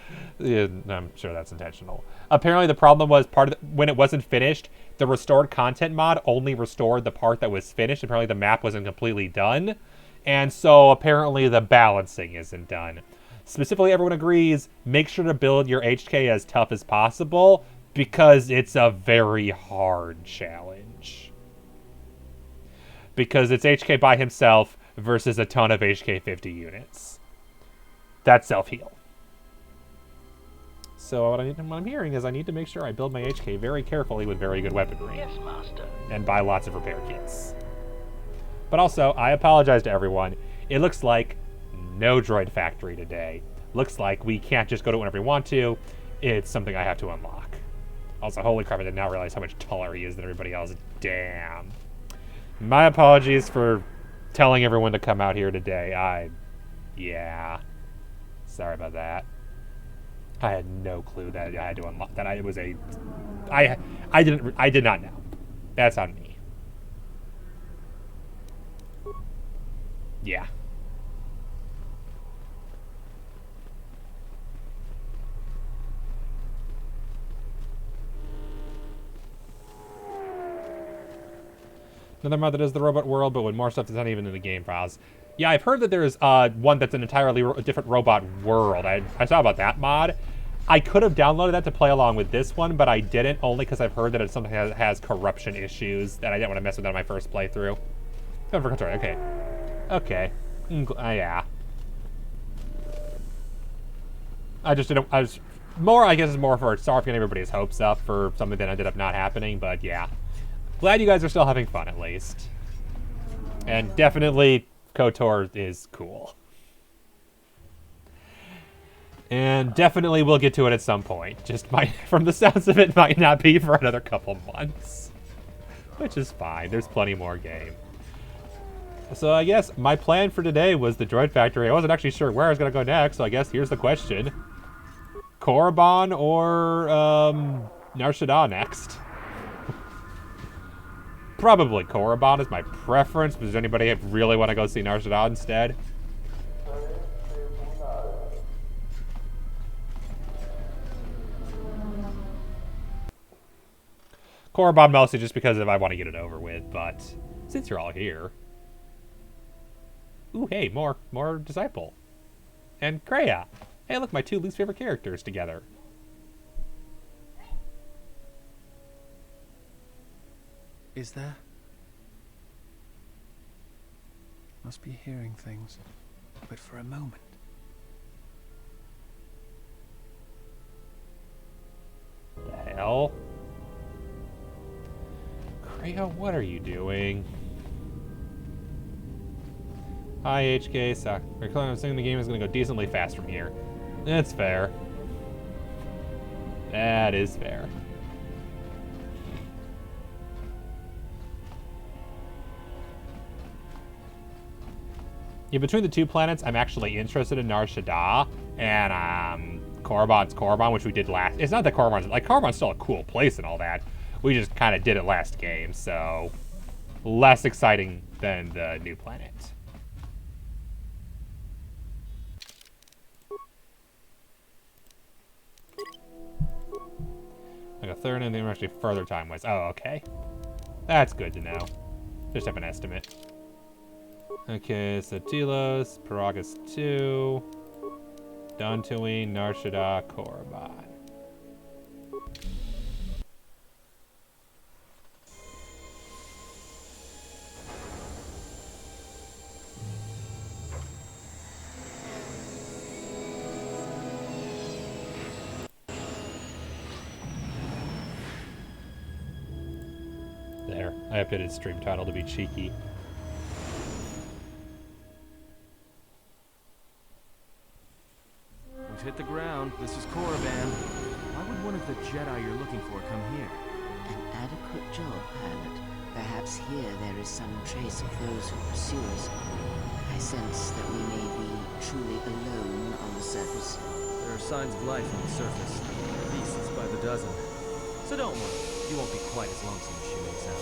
I'm sure that's intentional. Apparently, the problem was when it wasn't finished, the restored content mod only restored the part that was finished. Apparently, the map wasn't completely done. And so, apparently, the balancing isn't done. Specifically, everyone agrees, make sure to build your HK as tough as possible, because it's a very hard challenge. Because it's HK by himself versus a ton of HK-50 units. That's self-heal. So what I'm hearing is I need to make sure I build my HK very carefully with very good weaponry. Yes, Master. And buy lots of repair kits. But also, I apologize to everyone. It looks like no Droid Factory today. Looks like we can't just go to it whenever we want to. It's something I have to unlock. Also, holy crap, I did not realize how much taller he is than everybody else. Damn. My apologies for telling everyone to come out here today. Yeah. Sorry about that. I had no clue that I had to unlock that. I did not know. That's on me. Yeah. Another mod that is the robot world, but with more stuff that's not even in the game files. Yeah, I've heard that there's one that's an entirely different robot world. I saw about that mod. I could have downloaded that to play along with this one, but I didn't, only because I've heard that it's something that has corruption issues, that I didn't want to mess with that on my first playthrough. Going for KotOR, okay. Okay. Yeah. I just didn't, I guess it's more for softening everybody's hopes up for something that ended up not happening, but yeah. Glad you guys are still having fun, at least. And definitely, KotOR is cool. And definitely we'll get to it at some point. Just might, from the sounds of it, might not be for another couple months. Which is fine. There's plenty more game. So I guess my plan for today was the droid factory. I wasn't actually sure where I was going to go next, so I guess here's the question. Korriban or Nar Shaddaa next? Probably Korriban is my preference, but does anybody really want to go see Nar Shaddaa instead? Korriban mostly just because if I want to get it over with, but since you're all here. Ooh, hey, more Disciple. And Kreia. Hey, look, my two least favorite characters together. Is there? Must be hearing things, but for a moment. The hell? Kreia, what are you doing? Hi, HK. So, I'm assuming the game is going to go decently fast from here. That's fair. That is fair. Yeah, between the two planets, I'm actually interested in Nar Shaddaa and Korriban's Korriban, which we did last. It's not that Korriban's still a cool place and all that. We just kind of did it last game, so less exciting than the new planet. Like a third, and then actually further time-wise. Oh, okay. That's good to know. Just have an estimate. Okay, so Telos, Paragus 2, Dantooine, Nar Shaddaa, Korriban. There, I updated stream title to be cheeky. We've hit the ground. This is Korriban. Why would one of the Jedi you're looking for come here? An adequate job, pilot. Perhaps here there is some trace of those who pursue us. I sense that we may be truly alone on the surface. There are signs of life on the surface. Beasts by the dozen. So don't worry. You won't be quite as lonesome as she makes out.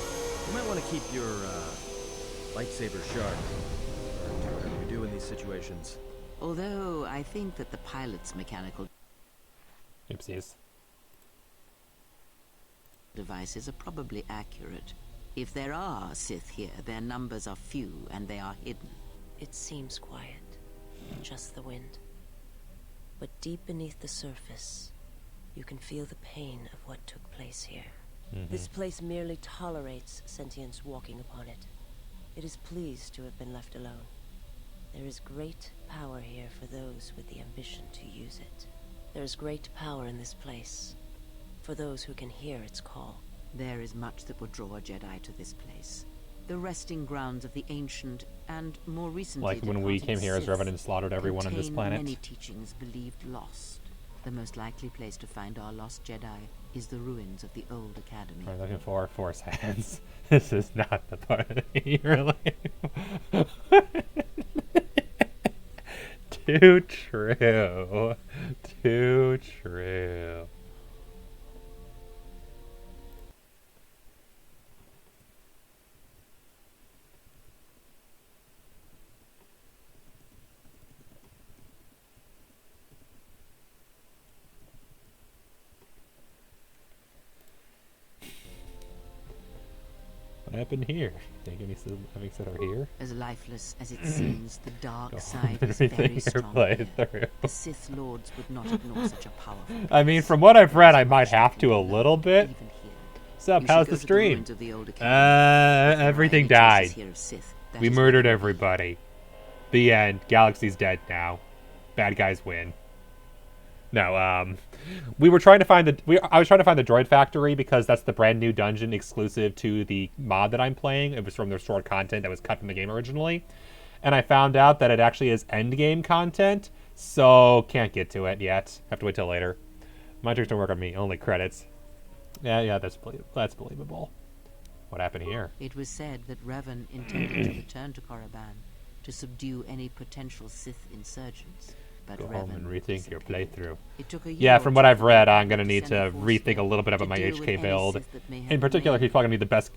You might want to keep your, lightsaber sharp. Or do whatever you do in these situations. Although I think that the pilot's mechanical Oopsies. devices are probably accurate. If there are Sith here, their numbers are few and they are hidden. It seems quiet. Just the wind. But deep beneath the surface, you can feel the pain of what took place here. This place merely tolerates sentience walking upon it. It is pleased to have been left alone. There is great power here for those with the ambition to use it. There is great power in this place for those who can hear its call. There is much that would draw a Jedi to this place. The resting grounds of the ancient and more recently Like when we came here as Revan and slaughtered everyone on this planet. Many teachings believed lost. The most likely place to find our lost Jedi is the ruins of the old academy. We're looking for Force hands. This is not the part of your life. Too true. Too true. happened here? Think any having said are here? As lifeless as it seems, the dark Go side on, is very everything strong played here. through. The Sith Lords would not ignore such a powerful I mean, from what I've read, I might have to a little bit. What's up? How's the stream? Everything died. We murdered everybody. The end. Galaxy's dead now. Bad guys win. No, we were trying to find I was trying to find the droid factory because that's the brand new dungeon exclusive to the mod that I'm playing. It was from the stored content that was cut from the game originally. And I found out that it actually is endgame content, so can't get to it yet. Have to wait till later. My tricks don't work on me, only credits. Yeah, that's believable. What happened here? It was said that Revan intended to return to Korriban to subdue any potential Sith insurgents. But Go home and rethink your playthrough. It took a year Yeah, from what I've read, I'm going to need to rethink a little bit about my HK build. In particular, he's probably going to be the best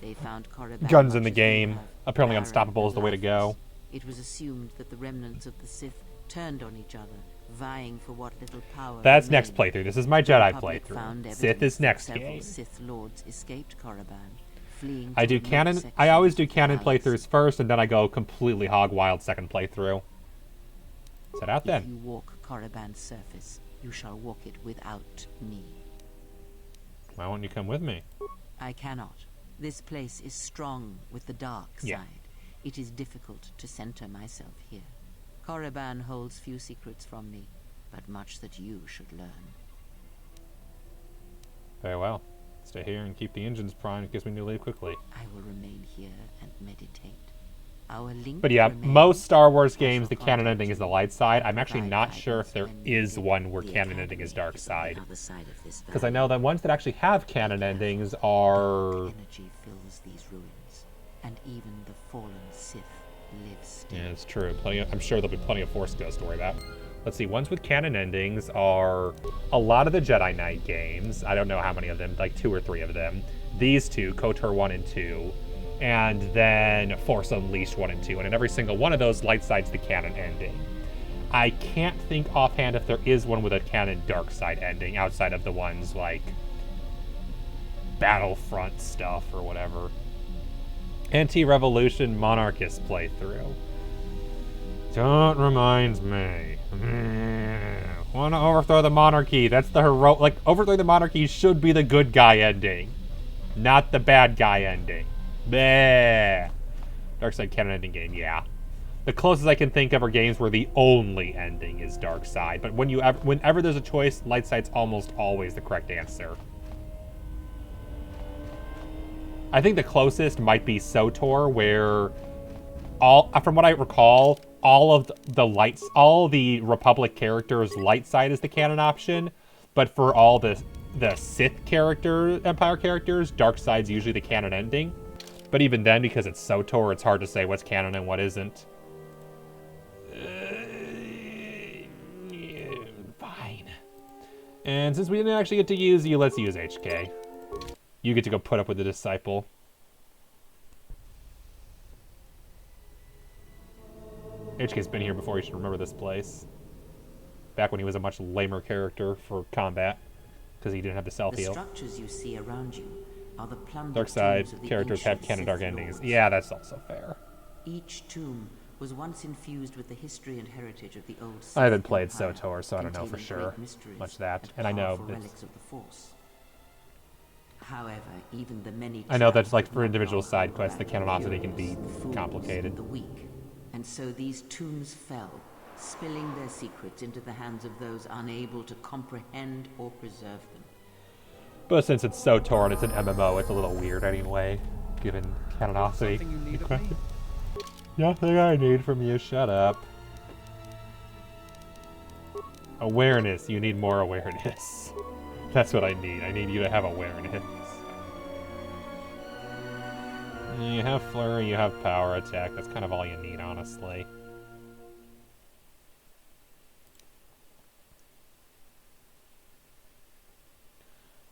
guns in the game. Apparently Unstoppable is the way to go. It was assumed that the remnants of the Sith turned on each other, vying for what little power. That's remained. next playthrough. This is my Jedi playthrough. Sith is next game. Sith Lords escaped Korriban, fleeing I do canon. I always do canon playthroughs first, and then I go completely hog wild second playthrough. Set out then. If you walk Korriban's surface, you shall walk it without me. Why won't you come with me? I cannot. This place is strong with the dark side. It is difficult to center myself here. Korriban holds few secrets from me, but much that you should learn. Very well. Stay here and keep the engines primed in case we need to leave quickly. I will remain here and meditate. Our link But yeah, most Star Wars games, the canon ending is the light side. I'm actually not sure if there is one where canon ending is dark side. Because I know that ones that actually have canon endings are... Energy fills these ruins, and even the fallen Sith live still. Yeah, it's true. I'm sure there'll be plenty of Force Ghosts to worry about. Let's see, ones with canon endings are a lot of the Jedi Knight games. I don't know how many of them, like 2 or 3 of them. These two, KotOR 1 and 2. And then Force Unleashed 1 and 2. And in every single one of those, light side's the canon ending. I can't think offhand if there is one with a canon dark side ending outside of the ones like Battlefront stuff or whatever. Anti-Revolution Monarchist playthrough. Don't remind me. Want to overthrow the monarchy. That's the heroic... Like, overthrowing the monarchy should be the good guy ending. Not the bad guy ending. Bleh. Dark side canon ending game, yeah. The closest I can think of are games where the only ending is dark side. But whenever there's a choice, light side's almost always the correct answer. I think the closest might be SOTOR, where from what I recall, all the Republic characters, light side is the canon option, but for all the Sith Empire characters, dark side's usually the canon ending. But even then, because it's SOTOR, it's hard to say what's canon and what isn't. Fine. And since we didn't actually get to use you, let's use HK. You get to go put up with the Disciple. HK's been here before, you should remember this place. Back when he was a much lamer character for combat, because he didn't have the self-heal. The structures you see around you are the plundered Dark side tombs of the characters have ancient canon dark Sith endings. Lords. Yeah, that's also fair. Each tomb was once infused with the history and heritage of the old Sith I haven't played Empire, SOTOR, so I don't know for containing sure great mysteries much of that. And I know powerful it's... relics of the Force. However, even the many I know that's traps like could for not individual guard side the quests, the back of canonicity can heroes, be the fools, complicated. and the weak. And so these tombs fell, spilling their secrets into the hands of those unable to comprehend or preserve them. But since it's SOTOR and it's an MMO, it's a little weird anyway, given canonicity. Nothing I need from you, shut up. Awareness, you need more awareness. That's what I need. I need you to have awareness. You have flurry, you have power attack. That's kind of all you need, honestly.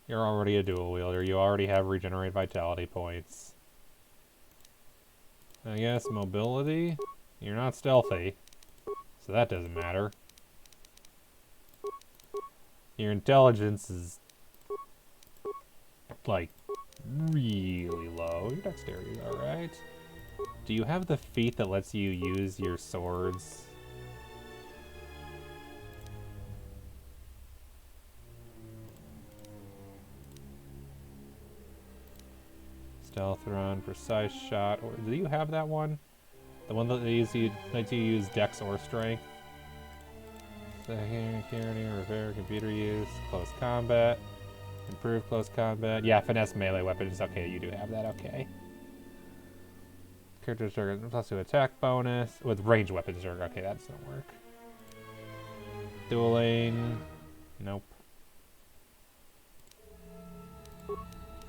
You're already a dual wielder. You already have regenerate vitality points. I guess mobility? You're not stealthy, so that doesn't matter. Your intelligence is like really low. Your dexterity is alright. Do you have the feat that lets you use your swords? Stealth run, precise shot. Or do you have that one? The one that lets you use dex or strength? Security, repair, computer use, close combat, improve close combat. Yeah, finesse melee weapons. Okay, you do have that. Okay. Character trigger plus 2 attack bonus with range weapons trigger. Okay, that doesn't work. Dueling. Nope.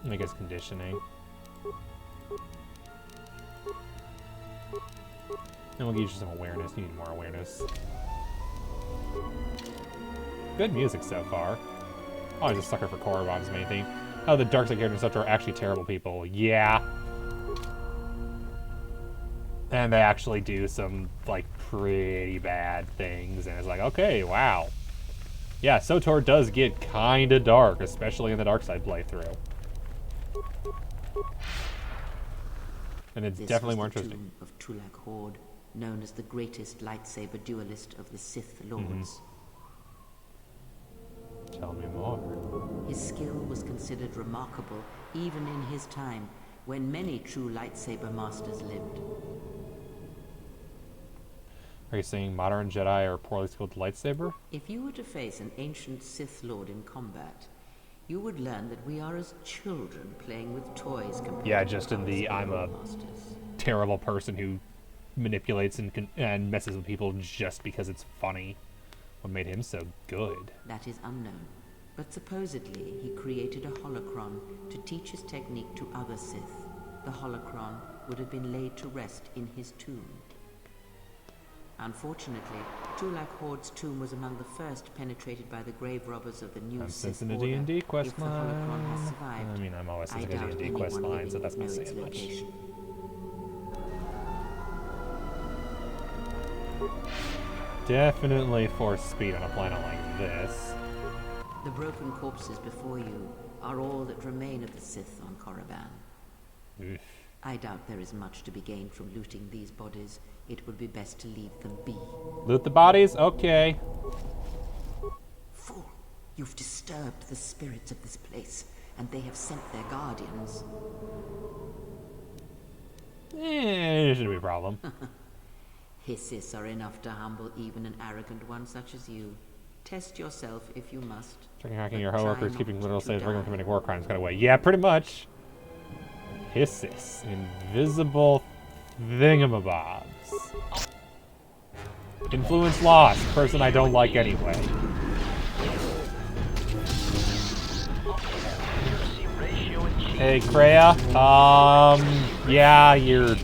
I guess conditioning. And we'll give you some awareness. You need more awareness. Good music so far. Oh, I'm just a sucker for Korriban as many things. Oh, the dark side characters and such are actually terrible people. Yeah. And they actually do some, like, pretty bad things. And it's like, okay, wow. Yeah, KotOR does get kinda dark, especially in the dark side playthrough. And it's definitely more interesting. This was the tomb of Tulak Horde, known as the greatest lightsaber duelist of the Sith Lords. Tell me more. His skill was considered remarkable even in his time, when many true lightsaber masters lived. Are you saying modern Jedi are poorly skilled lightsaber? If you were to face an ancient Sith Lord in combat, you would learn that we are as children playing with toys compared Yeah, to just in the I'm a masters. terrible person who manipulates and messes with people just because it's funny. What made him so good? That is unknown, but supposedly he created a holocron to teach his technique to other Sith. The holocron would have been laid to rest in his tomb. Unfortunately, Tulak Horde's tomb was among the first penetrated by the grave robbers of the new I'm Sith sensing a Order. D&D quest If the holocron has line. survived, I mean, I'm always I sensing a doubt D&D quest anyone line, so living that's would not know its saying much. location. Definitely force speed on a planet like this. The broken corpses before you are all that remain of the Sith on Korriban. Oof. I doubt there is much to be gained from looting these bodies. It would be best to leave them be. Loot the bodies? Okay. Fool! You've disturbed the spirits of this place, and they have sent their guardians. It shouldn't be a problem. Hisses are enough to humble even an arrogant one such as you. Test yourself if you must. Checking hacking but your try co-workers, not keeping literal to slaves, regular die. committing war crimes kind of way. Yeah, pretty much. Hisses. Invisible thingamabobs. Influence lost. Person I don't like anyway. Hey, Kreia. Yeah, you're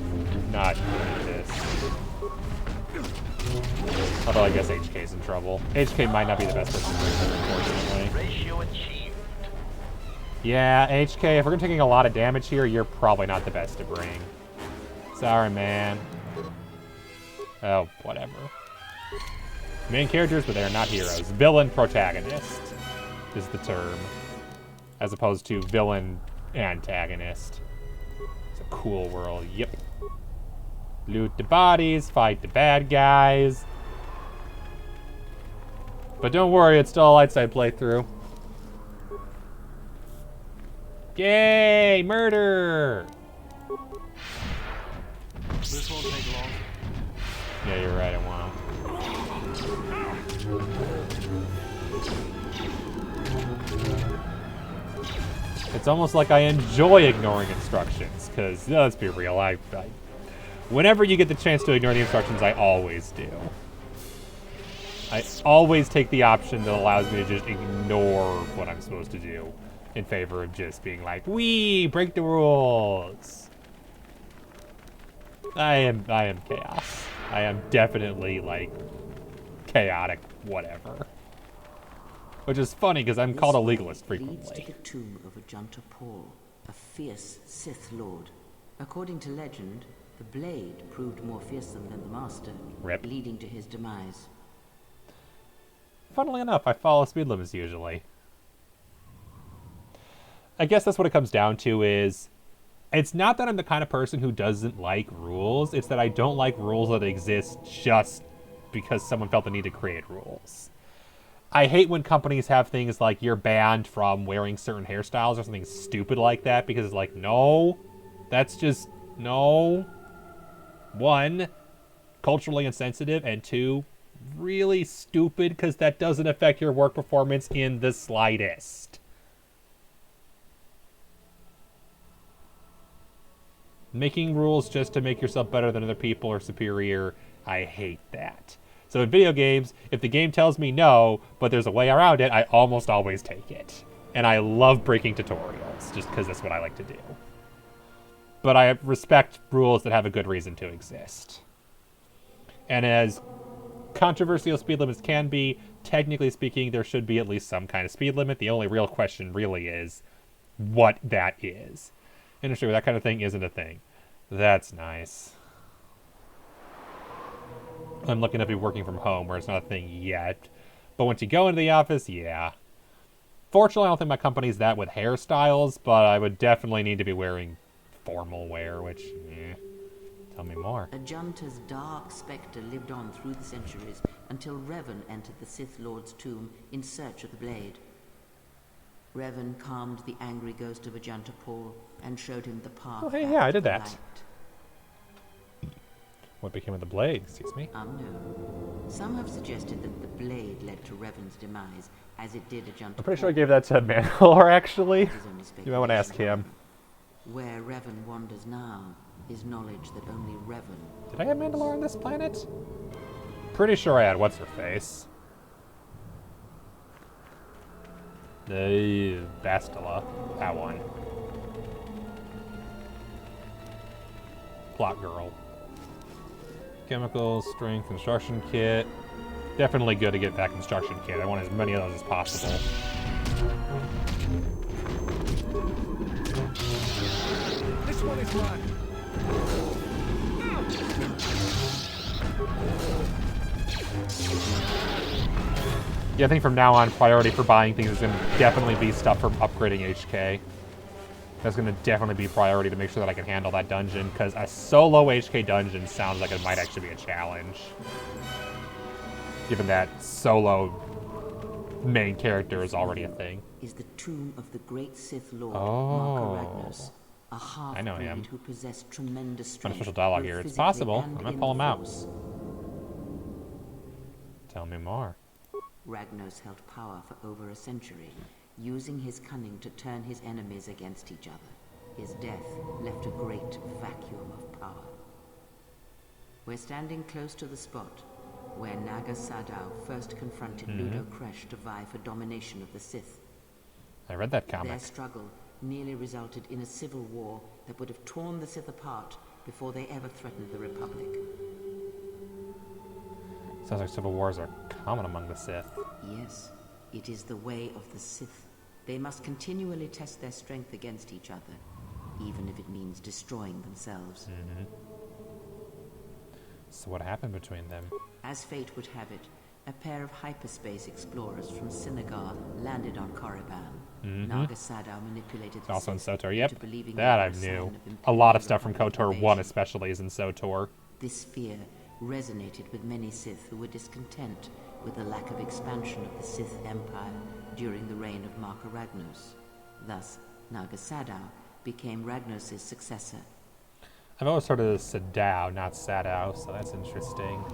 not good at this. Although I guess HK's in trouble. HK might not be the best person to bring this, unfortunately. Yeah, HK, if we're taking a lot of damage here, you're probably not the best to bring. Sorry, man. Oh, whatever. Main characters, but they're not heroes. Villain protagonist is the term. As opposed to villain antagonist. It's a cool world, yep. Loot the bodies, fight the bad guys. But don't worry, it's still a light side playthrough. Yay! Murder! This won't take long. Yeah, you're right, it won't. It's almost like I enjoy ignoring instructions, because, let's be real, whenever you get the chance to ignore the instructions, I always do. I always take the option that allows me to just ignore what I'm supposed to do in favor of just being like, wee, break the rules. I am chaos. I am definitely, like, chaotic whatever. Which is funny, because I'm called a legalist frequently. Leads to the tomb of Ajunta Paul, a fierce Sith Lord. According to legend, the blade proved more fearsome than the Master, Rip. leading to his demise. Funnily enough, I follow speed limits usually. I guess that's what it comes down to is, it's not that I'm the kind of person who doesn't like rules, it's that I don't like rules that exist just because someone felt the need to create rules. I hate when companies have things like you're banned from wearing certain hairstyles or something stupid like that, because it's like, no, that's just, no. One, culturally insensitive, and two, really stupid because that doesn't affect your work performance in the slightest. Making rules just to make yourself better than other people or superior, I hate that. So in video games, if the game tells me no, but there's a way around it, I almost always take it. And I love breaking tutorials, just because that's what I like to do. But I respect rules that have a good reason to exist. And as controversial speed limits can be, technically speaking, there should be at least some kind of speed limit. The only real question really is what that is. And sure, that kind of thing isn't a thing. That's nice. I'm looking to be working from home, where it's not a thing yet. But once you go into the office, yeah. Fortunately, I don't think my company's that with hairstyles, but I would definitely need to be wearing formal wear, which, tell me more. A Junta's dark spectre lived on through the centuries until Revan entered the Sith Lord's tomb in search of the blade. Revan calmed the angry ghost of a Junta Paul and showed him the path. Oh, hey, yeah, I did that. What became of the blade? Excuse me. Unknown. Some have suggested that the blade led to Revan's demise, as it did a Junta I'm pretty sure Paul. I gave that to Mandalore, actually. You might want to ask him. Where Revan wanders now is knowledge that only Revan... Did I have Mandalore on this planet? Pretty sure I had What's-Her-Face. The Bastila. That one. Plot Girl. Chemicals, strength, construction kit. Definitely good to get that construction kit. I want as many of those as possible. This one is mine. Yeah, I think from now on, priority for buying things is going to definitely be stuff for upgrading HK. That's going to definitely be priority to make sure that I can handle that dungeon, because a solo HK dungeon sounds like it might actually be a challenge. Given that solo main character is already a thing. Is the tomb of the great Sith Lord, Oh. Marka Ragnos, a half-breed I know him. who possessed tremendous strength. Unofficial dialogue both here. It's physically possible. and I'm going to in pull him the out. Force. Tell me more. Ragnos held power for over a century, using his cunning to turn his enemies against each other. His death left a great vacuum of power. We're standing close to the spot where Naga Sadow first confronted Ludo Kresh to vie for domination of the Sith. I read that comic. Their struggle nearly resulted in a civil war that would have torn the Sith apart before they ever threatened the Republic. Sounds like civil wars are common among the Sith. Yes, it is the way of the Sith. They must continually test their strength against each other, even if it means destroying themselves. So what happened between them? As fate would have it, a pair of hyperspace explorers from Sinagar landed on Korriban. Naga Sadow manipulated It's also in Sith SOTOR. into Yep, believing that they I were a sign knew. of A lot of impending stuff from Republic KotOR 1 invasion. especially is in SOTOR. This fear resonated with many Sith who were discontent with the lack of expansion of the Sith Empire during the reign of Marka Ragnos. Thus, Naga Sadow became Ragnos' successor. I've always heard of Sadow, not Sadow, so that's interesting.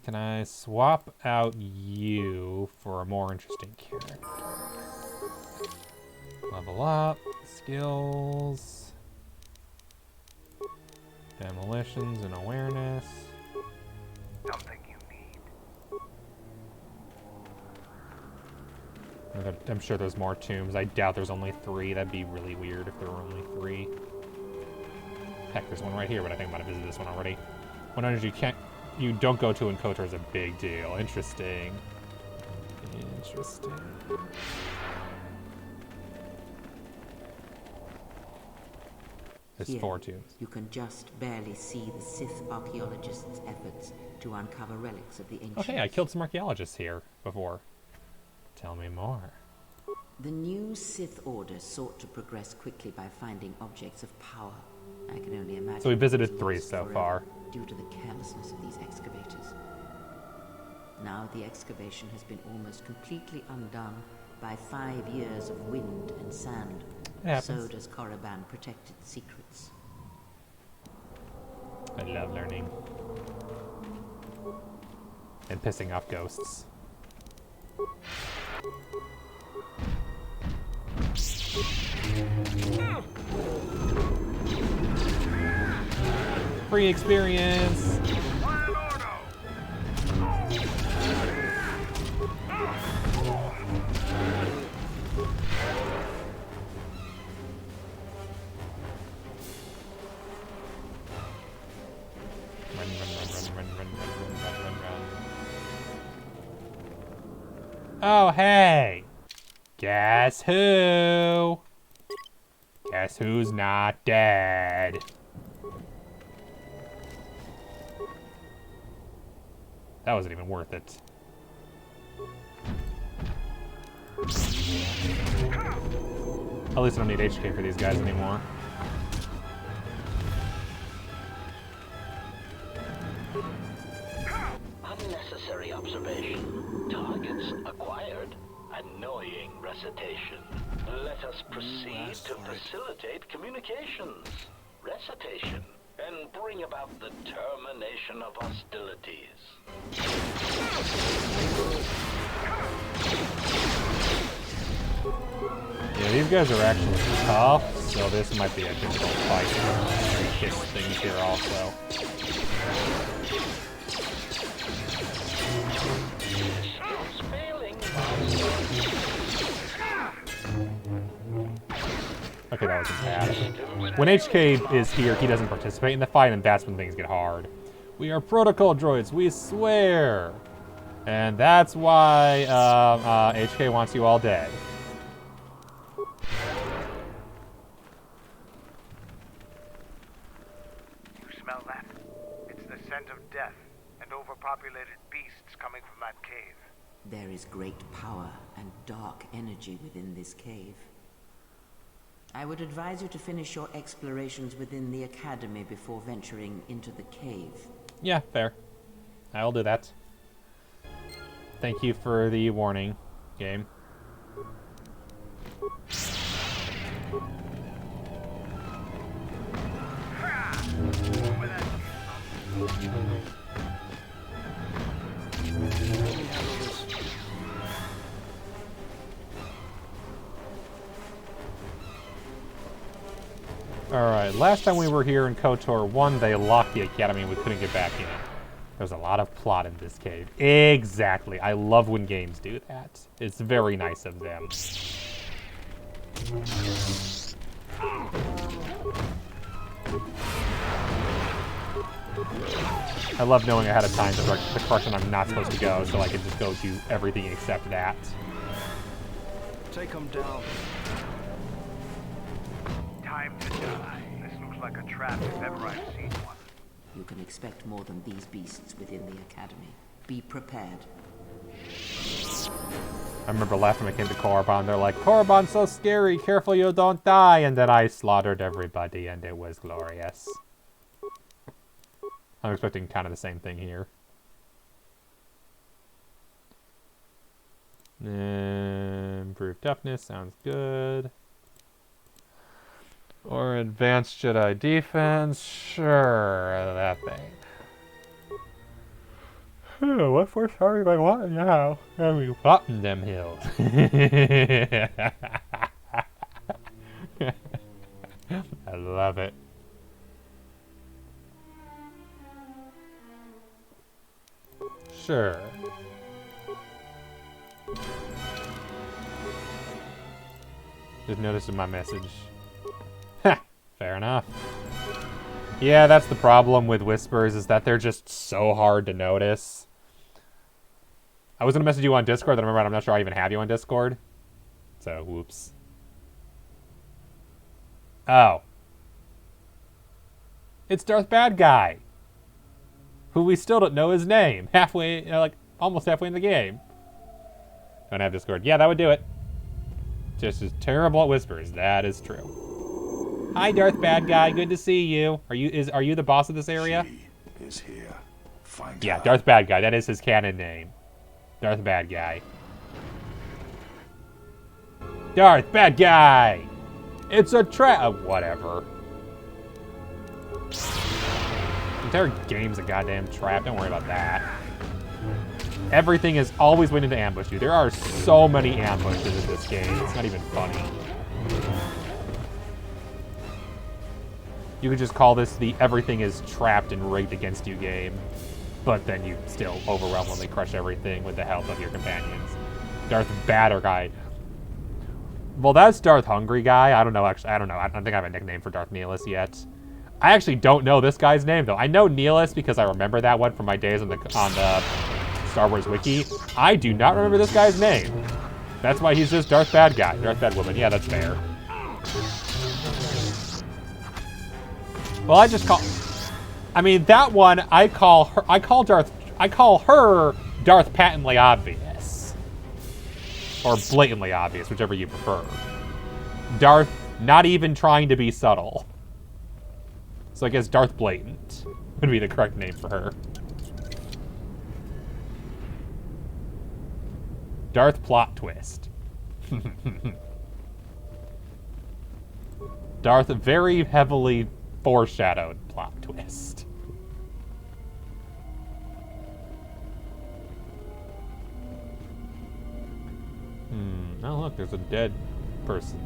Can I swap out you for a more interesting character? Level up, skills, demolitions and awareness. Something you need. I'm sure there's more tombs. I doubt there's only 3. That'd be really weird if there were only 3. Heck, there's one right here, but I think I might have visited this one already. One energy you don't go to in KotOR is a big deal. Interesting. Interesting. There's Here, 4 tombs. you can just barely see the Sith archaeologists' efforts to uncover relics of the ancients. Oh, hey, I killed some archaeologists here before. Tell me more. The new Sith Order sought to progress quickly by finding objects of power. I can only imagine. So we visited 3 so far. Due to the carelessness of these excavators. Now the excavation has been almost completely undone by 5 years of wind and sand. So does Korriban protect its secrets. I love learning. And pissing off ghosts. Free experience! Oh, hey! Guess who? Guess who's not dead? That wasn't even worth it. At least I don't need HK for these guys anymore. Unnecessary observation. Targets acquired. Annoying recitation. Let us proceed to facilitate communications. Recitation. And bring about the termination of hostilities. Yeah, these guys are actually tough, so this might be a difficult fight. Kiss things here also. Okay, that wasn't bad. When HK is here, he doesn't participate in the fight, and that's when things get hard. We are protocol droids, we swear! And that's why HK wants you all dead. You smell that? It's the scent of death and overpopulated beasts coming from that cave. There is great power and dark energy within this cave. I would advise you to finish your explorations within the academy before venturing into the cave. Yeah, fair. I'll do that. Thank you for the warning, game. Alright, last time we were here in KotOR 1, they locked the academy and we couldn't get back in. There's a lot of plot in this cave. Exactly. I love when games do that. It's very nice of them. I love knowing ahead of time the direction I'm not supposed to go, so I can just go do everything except that. Take them down. Time to die. This looks like a trap if ever I've seen one. You can expect more than these beasts within the academy. Be prepared. I remember last time I came to Korriban, they're like, Korriban's so scary, careful you don't die, and then I slaughtered everybody, and it was glorious. I'm expecting kind of the same thing here. Improved toughness, sounds good. Or advanced Jedi defense, sure, that thing. What force power do I want now? Are we plotting them hills? I love it. Sure. Just noticed in my message. Fair enough. Yeah, that's the problem with Whispers, is that they're just so hard to notice. I was going to message you on Discord, then I remembered I'm not sure I even have you on Discord. So, whoops. Oh. It's Darth Bad Guy. Who we still don't know his name. Halfway, like, almost halfway in the game. Don't have Discord. Yeah, that would do it. just as terrible at whispers. That is true. Hi, Darth Bad Guy. Good to see you. Are you the boss of this area? She is here. Find Yeah, her. Darth Bad Guy. That is his canon name. Darth Bad Guy. Darth Bad Guy! It's a trap! Whatever. The entire game's a goddamn trap. Don't worry about that. Everything is always waiting to ambush you. There are so many ambushes in this game. It's not even funny. You could just call this the everything is trapped and rigged against you game. But then you still overwhelmingly crush everything with the help of your companions. Darth Batter Guy. Well, that's Darth Hungry Guy. I don't know, actually. I don't know. I don't think I have a nickname for Darth Nihilus yet. I actually don't know this guy's name, though. I know Nihilus because I remember that one from my days on the Star Wars Wiki. I do not remember this guy's name. That's why he's just Darth Bad Guy. Darth Bad Woman. Yeah, that's fair. Well, I just call... I mean, that one, I call her Darth Patently Obvious. Or Blatantly Obvious, whichever you prefer. Darth not even trying to be subtle. So I guess Darth Blatant would be the correct name for her. Darth Plot Twist. Darth very heavily foreshadowed plot twist. Oh look, there's a dead person.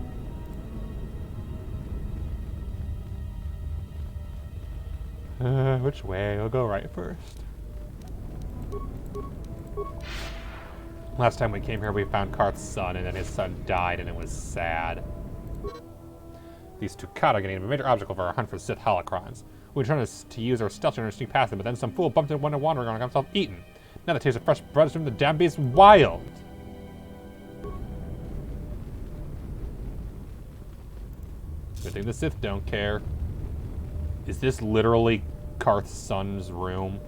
Which way? I'll go right first. Last time we came here, we found Karth's son, and then his son died, and it was sad. These two KotOR are getting a major obstacle for our hunt for Sith holocrons. We were trying to use our stealth to sneak past them, but then some fool bumped into one wandering around and got himself eaten. Now the taste of fresh blood from the damn beast wild. Good thing the Sith don't care. Is this literally Karth's son's room?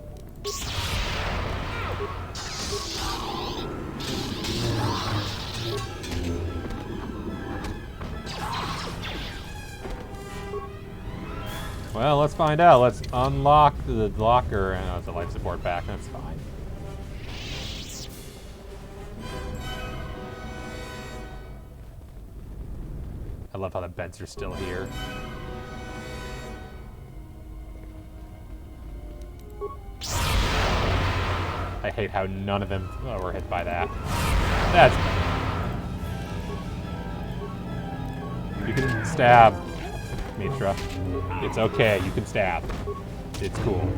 Well, let's find out. Let's unlock the locker. And it's a life support pack. That's fine. I love how the beds are still here. I hate how none of them were hit by that. That's bad. You can stab, Mitra. It's okay, you can stab. It's cool.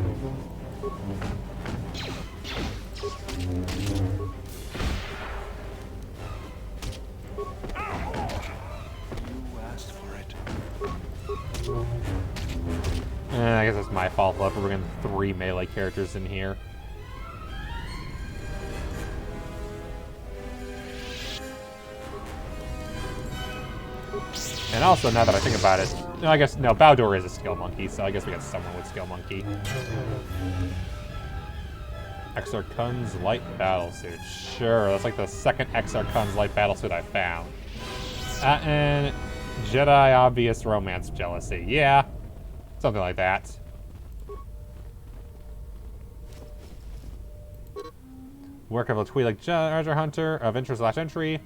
I guess it's my fault. We're bringing 3 melee characters in here. And also, now that I think about it, no, I guess, no, Baldur is a skill monkey, so I guess we got someone with skill monkey. Exar Kun's light battlesuit. Sure, that's like the second Exar Kun's light battlesuit I found. And Jedi obvious romance jealousy. Yeah, something like that. Work of a Twi'lek treasure hunter of interest / entry.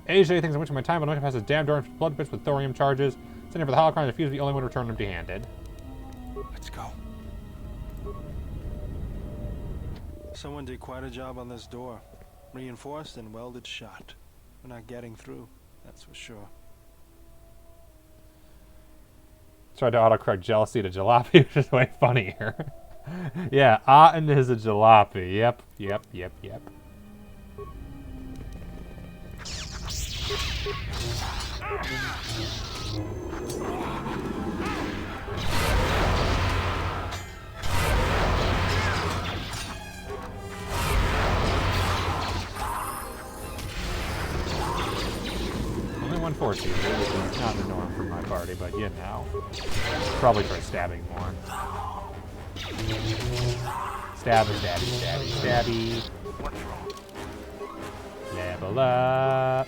AJ thinks I'm wasting my time, but I'm not gonna pass his damn door and blood bitch with thorium charges. Sending for the holocron, refuse to be the only one to return empty-handed. Let's go. Someone did quite a job on this door. Reinforced and welded shut. We're not getting through, that's for sure. Tried to autocorrect jealousy to jalopy, which is way funnier. Yeah, Aten is a jalopy. Yep. Only one force user, which is not the norm for my party, but you know. Probably try stabbing more. Stabby. What's wrong? Level up.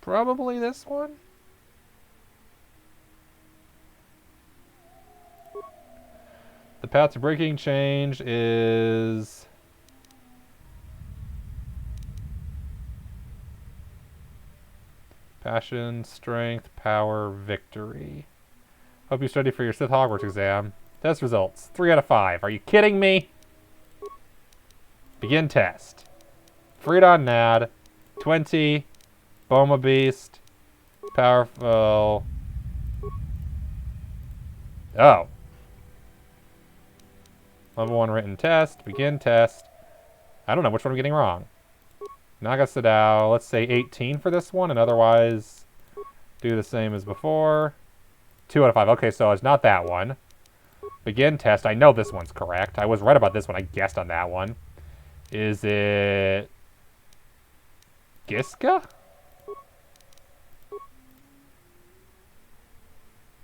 Probably this one? The path to breaking change is... Passion, strength, power, victory. Hope you study for your Sith Hogwarts exam. Test results. 3 out of 5. Are you kidding me? Begin test. Freedon Nad. 20. Boma Beast. Powerful. Oh. Level 1 written test. Begin test. I don't know which one I'm getting wrong. Naga Sadao. Let's say 18 for this one, and otherwise do the same as before. 2 out of 5. Okay, so it's not that one. Begin test. I know this one's correct. I was right about this one. I guessed on that one. Is it... Giska?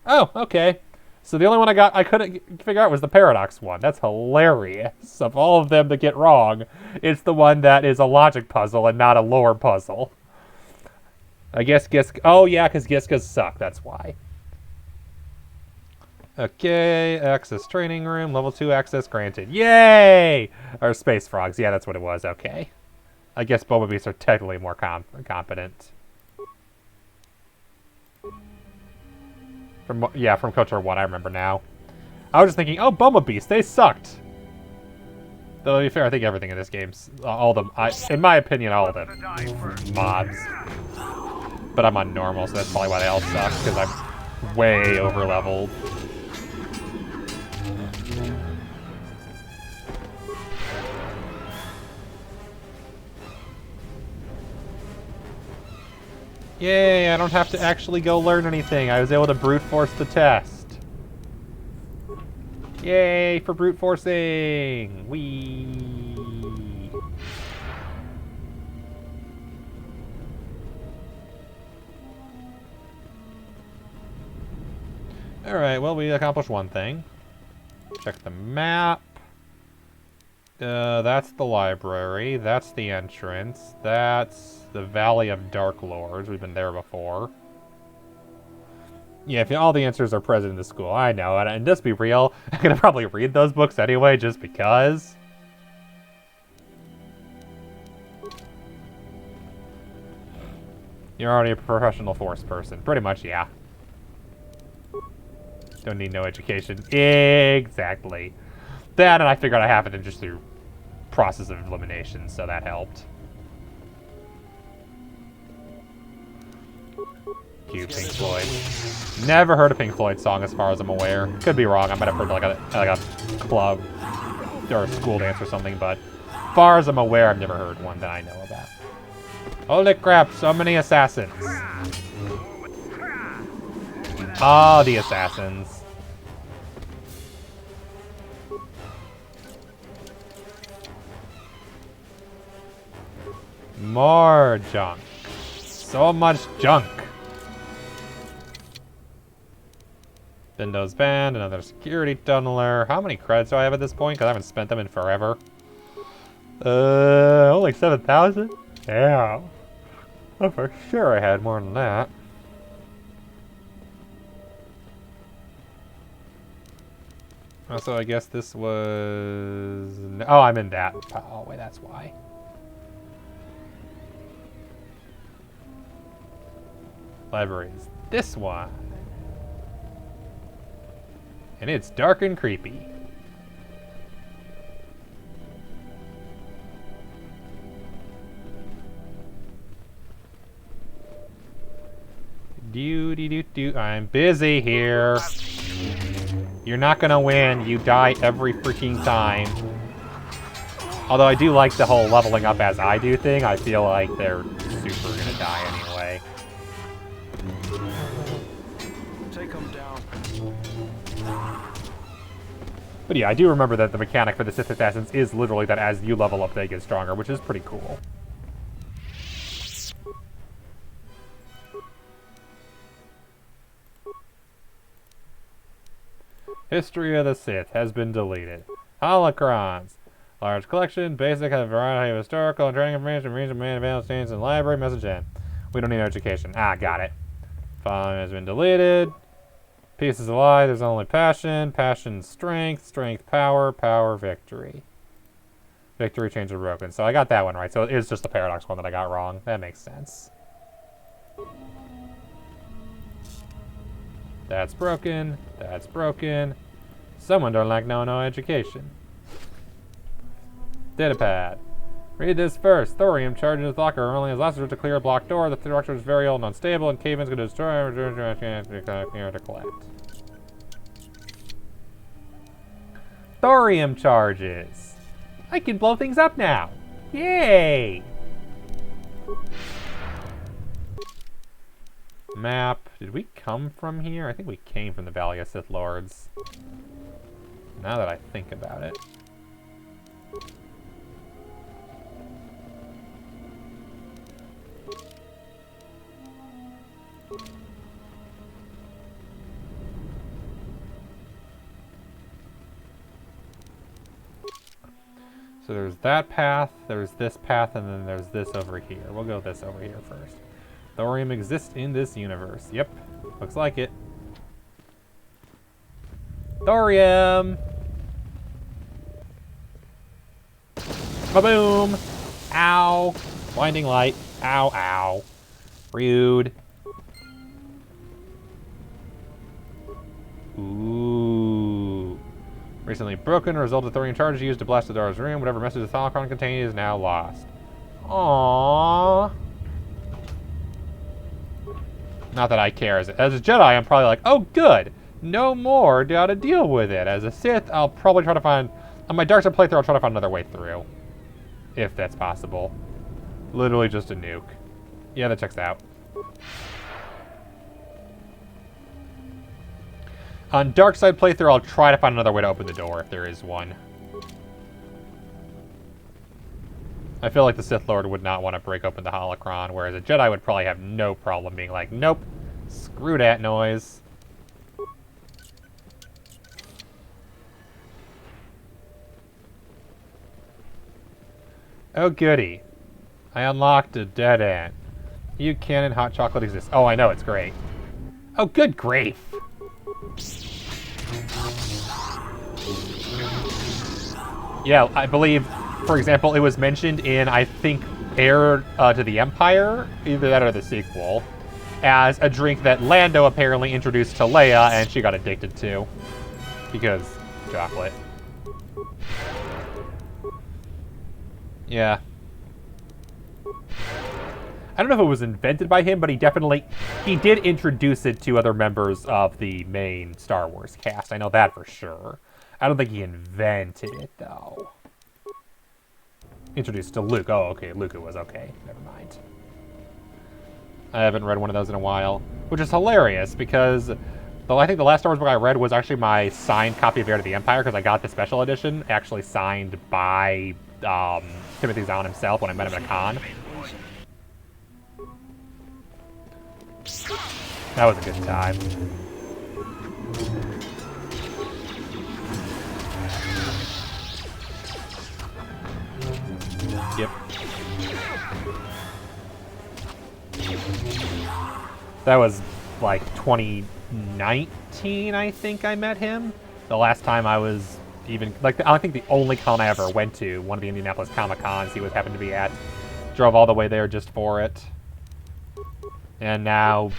Oh, okay. So the only one I couldn't figure out was the Paradox one. That's hilarious. Of all of them to get wrong, it's the one that is a logic puzzle and not a lore puzzle. I guess Giska... Oh, yeah, because Giskas suck. That's why. Okay, access training room. Level 2 access granted. Yay! Or space frogs. Yeah, that's what it was. Okay. I guess Boba Beasts are technically more competent. From KotOR 1, I remember now. I was just thinking, oh, Boma Beast, they sucked. Though, to be fair, I think everything in this game's... in my opinion, all of them mobs. But I'm on normal, so that's probably why they all suck, because I'm way over-leveled. Yay, I don't have to actually go learn anything. I was able to brute force the test. Yay for brute forcing! Whee! Alright, well, we accomplished one thing. Check the map. That's the library. That's the entrance. That's the Valley of Dark Lords. We've been there before. Yeah, if all the answers are present in the school, I know. And just be real, I'm gonna probably read those books anyway, just because. You're already a professional Force person. Pretty much, yeah. Don't need no education. Exactly. That, and I figured I have it just through process of elimination, so that helped. Cue Pink Floyd. Never heard a Pink Floyd song as far as I'm aware. Could be wrong. I might have heard like a club or a school dance or something, but as far as I'm aware, I've never heard one that I know about. Holy crap, so many assassins. Ah, the assassins. More junk. So much junk. Bindo's banned, another security tunneler. How many credits do I have at this point? Because I haven't spent them in forever. Only 7,000? Yeah. Oh, for sure I had more than that. Also, I guess this was... Oh, I'm in that. Oh, wait, that's why. Library is this one. And it's dark and creepy. Do. I'm busy here. You're not gonna win. You die every freaking time. Although I do like the whole leveling up as I do thing. I feel like they're super gonna die anyway. Take them down. But yeah, I do remember that the mechanic for the Sith Assassins is literally that as you level up, they get stronger, which is pretty cool. History of the Sith has been deleted. Holocrons. Large collection, basic, has a variety of historical and training information, region, man, available stands in library, message in. We don't need education. Ah, got it. Fun has been deleted. Peace is a lie. There's only passion. Passion, strength. Strength, power. Power, victory. Victory, change, or broken. So I got that one right. So it is just the paradox one that I got wrong. That makes sense. That's broken. That's broken. Someone don't like no education. Datapad. Read this first. Thorium charges the locker only has last resort to clear a blocked door. The structure is very old and unstable, and cave-in's going to destroy to collect. Thorium charges. I can blow things up now. Yay! Map. Did we come from here? I think we came from the Valley of Sith Lords. Now that I think about it. So there's that path, there's this path, and then there's this over here. We'll go this over here first. Thorium exists in this universe. Yep, looks like it. Thorium! Ba-boom! Ow! Blinding light. Ow, ow. Rude. Ooh. Recently broken, a result of thorium charges used to blast the door's room. Whatever message the holocron contained is now lost. Aww. Not that I care. As a Jedi, I'm probably like, oh, good. No more. Gotta deal with it. As a Sith, I'll probably try to find... On my dark side playthrough, I'll try to find another way through. If that's possible. Literally just a nuke. Yeah, that checks out. On dark side playthrough, I'll try to find another way to open the door if there is one. I feel like the Sith Lord would not want to break open the holocron, whereas a Jedi would probably have no problem being like, nope, screw that noise. Oh goody. I unlocked a dead end. You cannon hot chocolate exists. Oh, I know, it's great. Oh, good grief. Yeah, I believe, for example, it was mentioned in, I think, Heir to the Empire, either that or the sequel, as a drink that Lando apparently introduced to Leia and she got addicted to. Because chocolate. Yeah. I don't know if it was invented by him, but he did introduce it to other members of the main Star Wars cast. I know that for sure. I don't think he invented it, though. Introduced to Luke. Oh, okay, Luke it was. Okay, never mind. I haven't read one of those in a while, which is hilarious because I think the last Star Wars book I read was actually my signed copy of Heir to the Empire because I got the special edition, actually signed by Timothy Zahn himself when I met him at a con. That was a good time. Yep. That was like 2019, I think I met him. The last time I was even, like, I think the only con I ever went to, one of the Indianapolis Comic Cons he was happened to be at. Drove all the way there just for it. And now,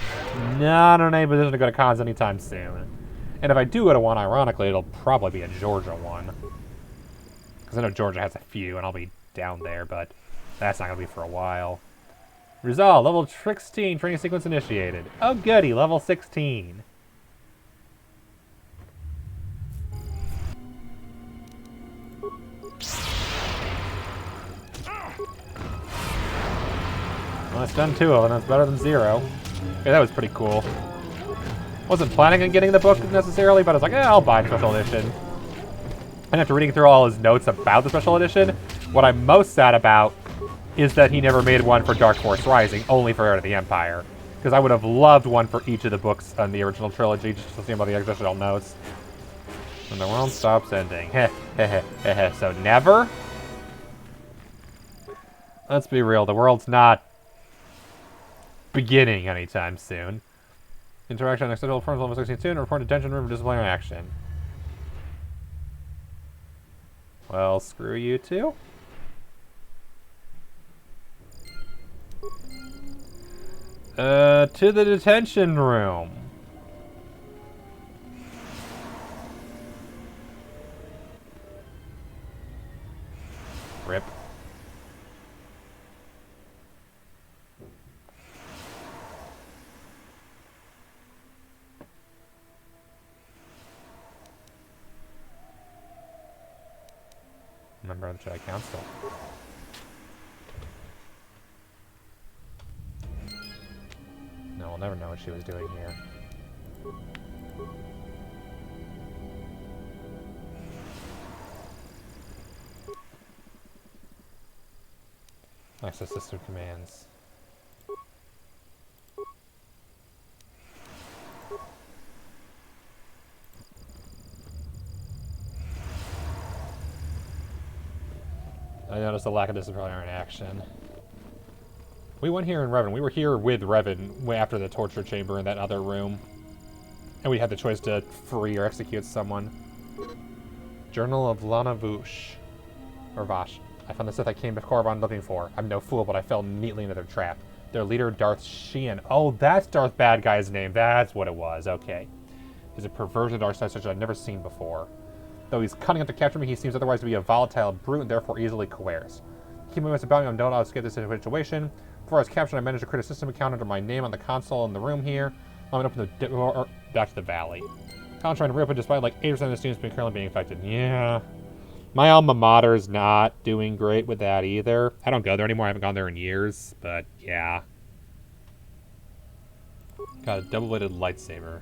not in any position to go to cons anytime soon. And if I do go to one, ironically, it'll probably be a Georgia one. Because I know Georgia has a few, and I'll be down there, but that's not going to be for a while. Resolve, level 16, training sequence initiated. Oh goody, level 16. Well, it's done 2 of them, that's better than 0. Okay, that was pretty cool. Wasn't planning on getting the book necessarily, but I was like, I'll buy the special edition. And after reading through all his notes about the special edition, what I'm most sad about is that he never made one for Dark Force Rising, only for Heir to the Empire. Because I would have loved one for each of the books on the original trilogy, just to see about the additional notes. When the world stops ending. Heh, heh, heh, heh, heh. So never? Let's be real, the world's not beginning anytime soon. Interaction on acceptable forms level 16 soon. Report to detention room for disciplinary action. Well, screw you too. To the detention room. Rip. Member of the Jedi Council. No, we'll never know what she was doing here. Access system commands. I noticed a lack of disciplinary action. We went here in Revan. We were here with Revan way after the torture chamber in that other room. And we had the choice to free or execute someone. Journal of Lana Voosh. Or Vosh. I found the Sith I came to Korriban looking for. I'm no fool, but I fell neatly into their trap. Their leader, Darth Sheehan. Oh, that's Darth Bad Guy's name. That's what it was. Okay. He's a perverted dark side such I've never seen before. Though he's cunning enough to capture me, he seems otherwise to be a volatile brute and therefore easily coerced. Keep moving about me, I'm not allowed to escape this situation. Before I was captured, I managed to create a system account under my name on the console in the room here. I'm going to open the door back to the valley. I'm trying to reopen despite like 8% of the students currently being affected. Yeah. My alma mater's not doing great with that either. I don't go there anymore. I haven't gone there in years, but yeah. Got a double-bladed lightsaber.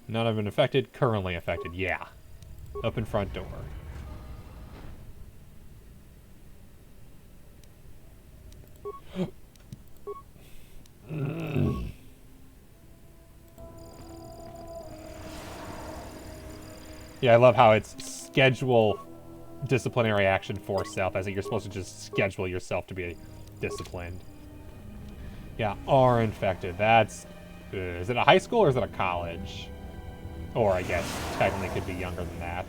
None have been affected. Currently affected. Yeah. Open front door. Yeah, I love how it's schedule disciplinary action for self, as you're supposed to just schedule yourself to be disciplined. Yeah, are infected. That's... is it a high school or is it a college? Or, I guess, technically could be younger than that.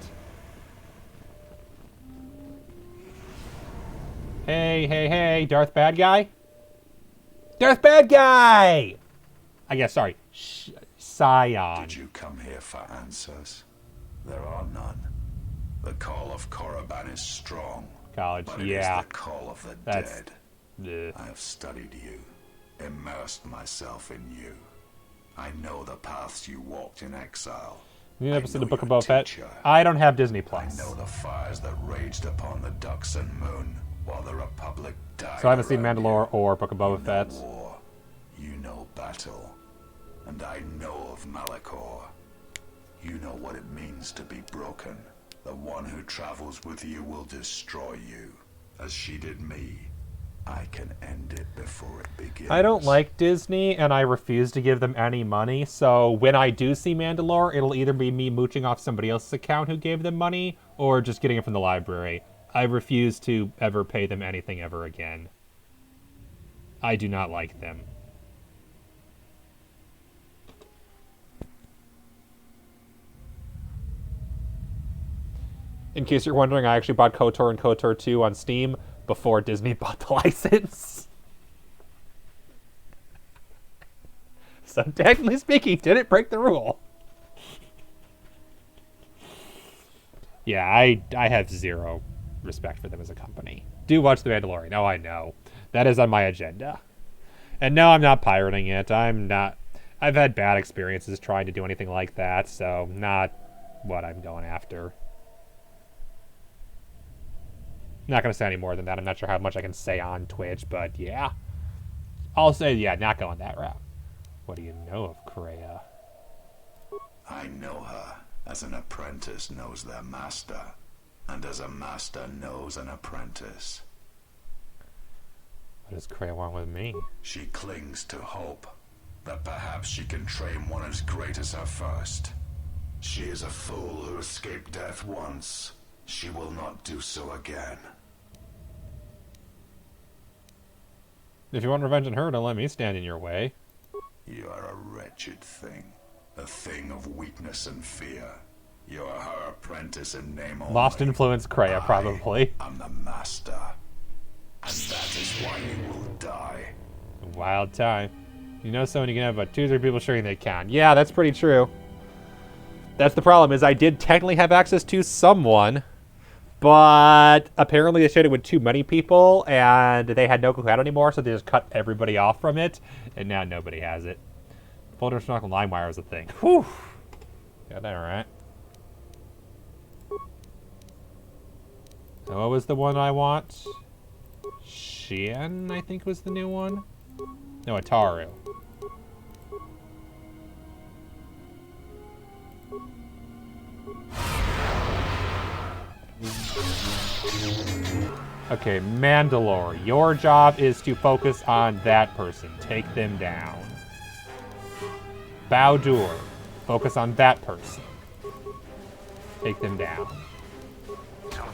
Hey, hey, hey, Darth Bad Guy? Darth Bad Guy! I guess, sorry, Scion. Did you come here for answers? There are none. The call of Korriban is strong. College, but it yeah. is the call of the That's... dead. I have studied you, immersed myself in you. I know the paths you walked in exile. New episode of Book of Boba Fett. I don't have Disney Plus. I know the fires that raged upon the Dxun moon while the Republic died. So I haven't seen Mandalore or Book of Boba Fett. War. You know battle. And I know of Malachor. You know what it means to be broken. The one who travels with you will destroy you, as she did me. I can end it before it begins. I don't like Disney, and I refuse to give them any money, so when I do see Mandalore, it'll either be me mooching off somebody else's account who gave them money, or just getting it from the library. I refuse to ever pay them anything ever again. I do not like them. In case you're wondering, I actually bought KotOR and KotOR 2 on Steam before Disney bought the license. So technically speaking, didn't break the rule. Yeah, I have zero respect for them as a company. Do watch The Mandalorian. Oh, I know. That is on my agenda. And no, I'm not pirating it. I've had bad experiences trying to do anything like that, so not what I'm going after. Not going to say any more than that. I'm not sure how much I can say on Twitch, but yeah. I'll say, yeah, not going that route. What do you know of Kreia? I know her as an apprentice knows their master, and as a master knows an apprentice. What does Kreia want with me? She clings to hope that perhaps she can train one as great as her first. She is a fool who escaped death once. She will not do so again. If you want revenge on her, don't let me stand in your way. You are a wretched thing. A thing of weakness and fear. You are her apprentice in name only. Lost influence Kreia, probably. I'm the master. And that is why you will die. Wild time. You know someone you can have about 2 or 3 people sharing they can. Yeah, that's pretty true. That's the problem, is I did technically have access to someone, but apparently they shared it with too many people, and they had no clue how anymore, so they just cut everybody off from it, and now nobody has it. Folder Schnock and LimeWire is a thing. Whew. Got that right. So what was the one I want? Xian, I think, was the new one? No, Ataru. Okay, Mandalore. Your job is to focus on that person. Take them down. Bao-Dur. Focus on that person. Take them down.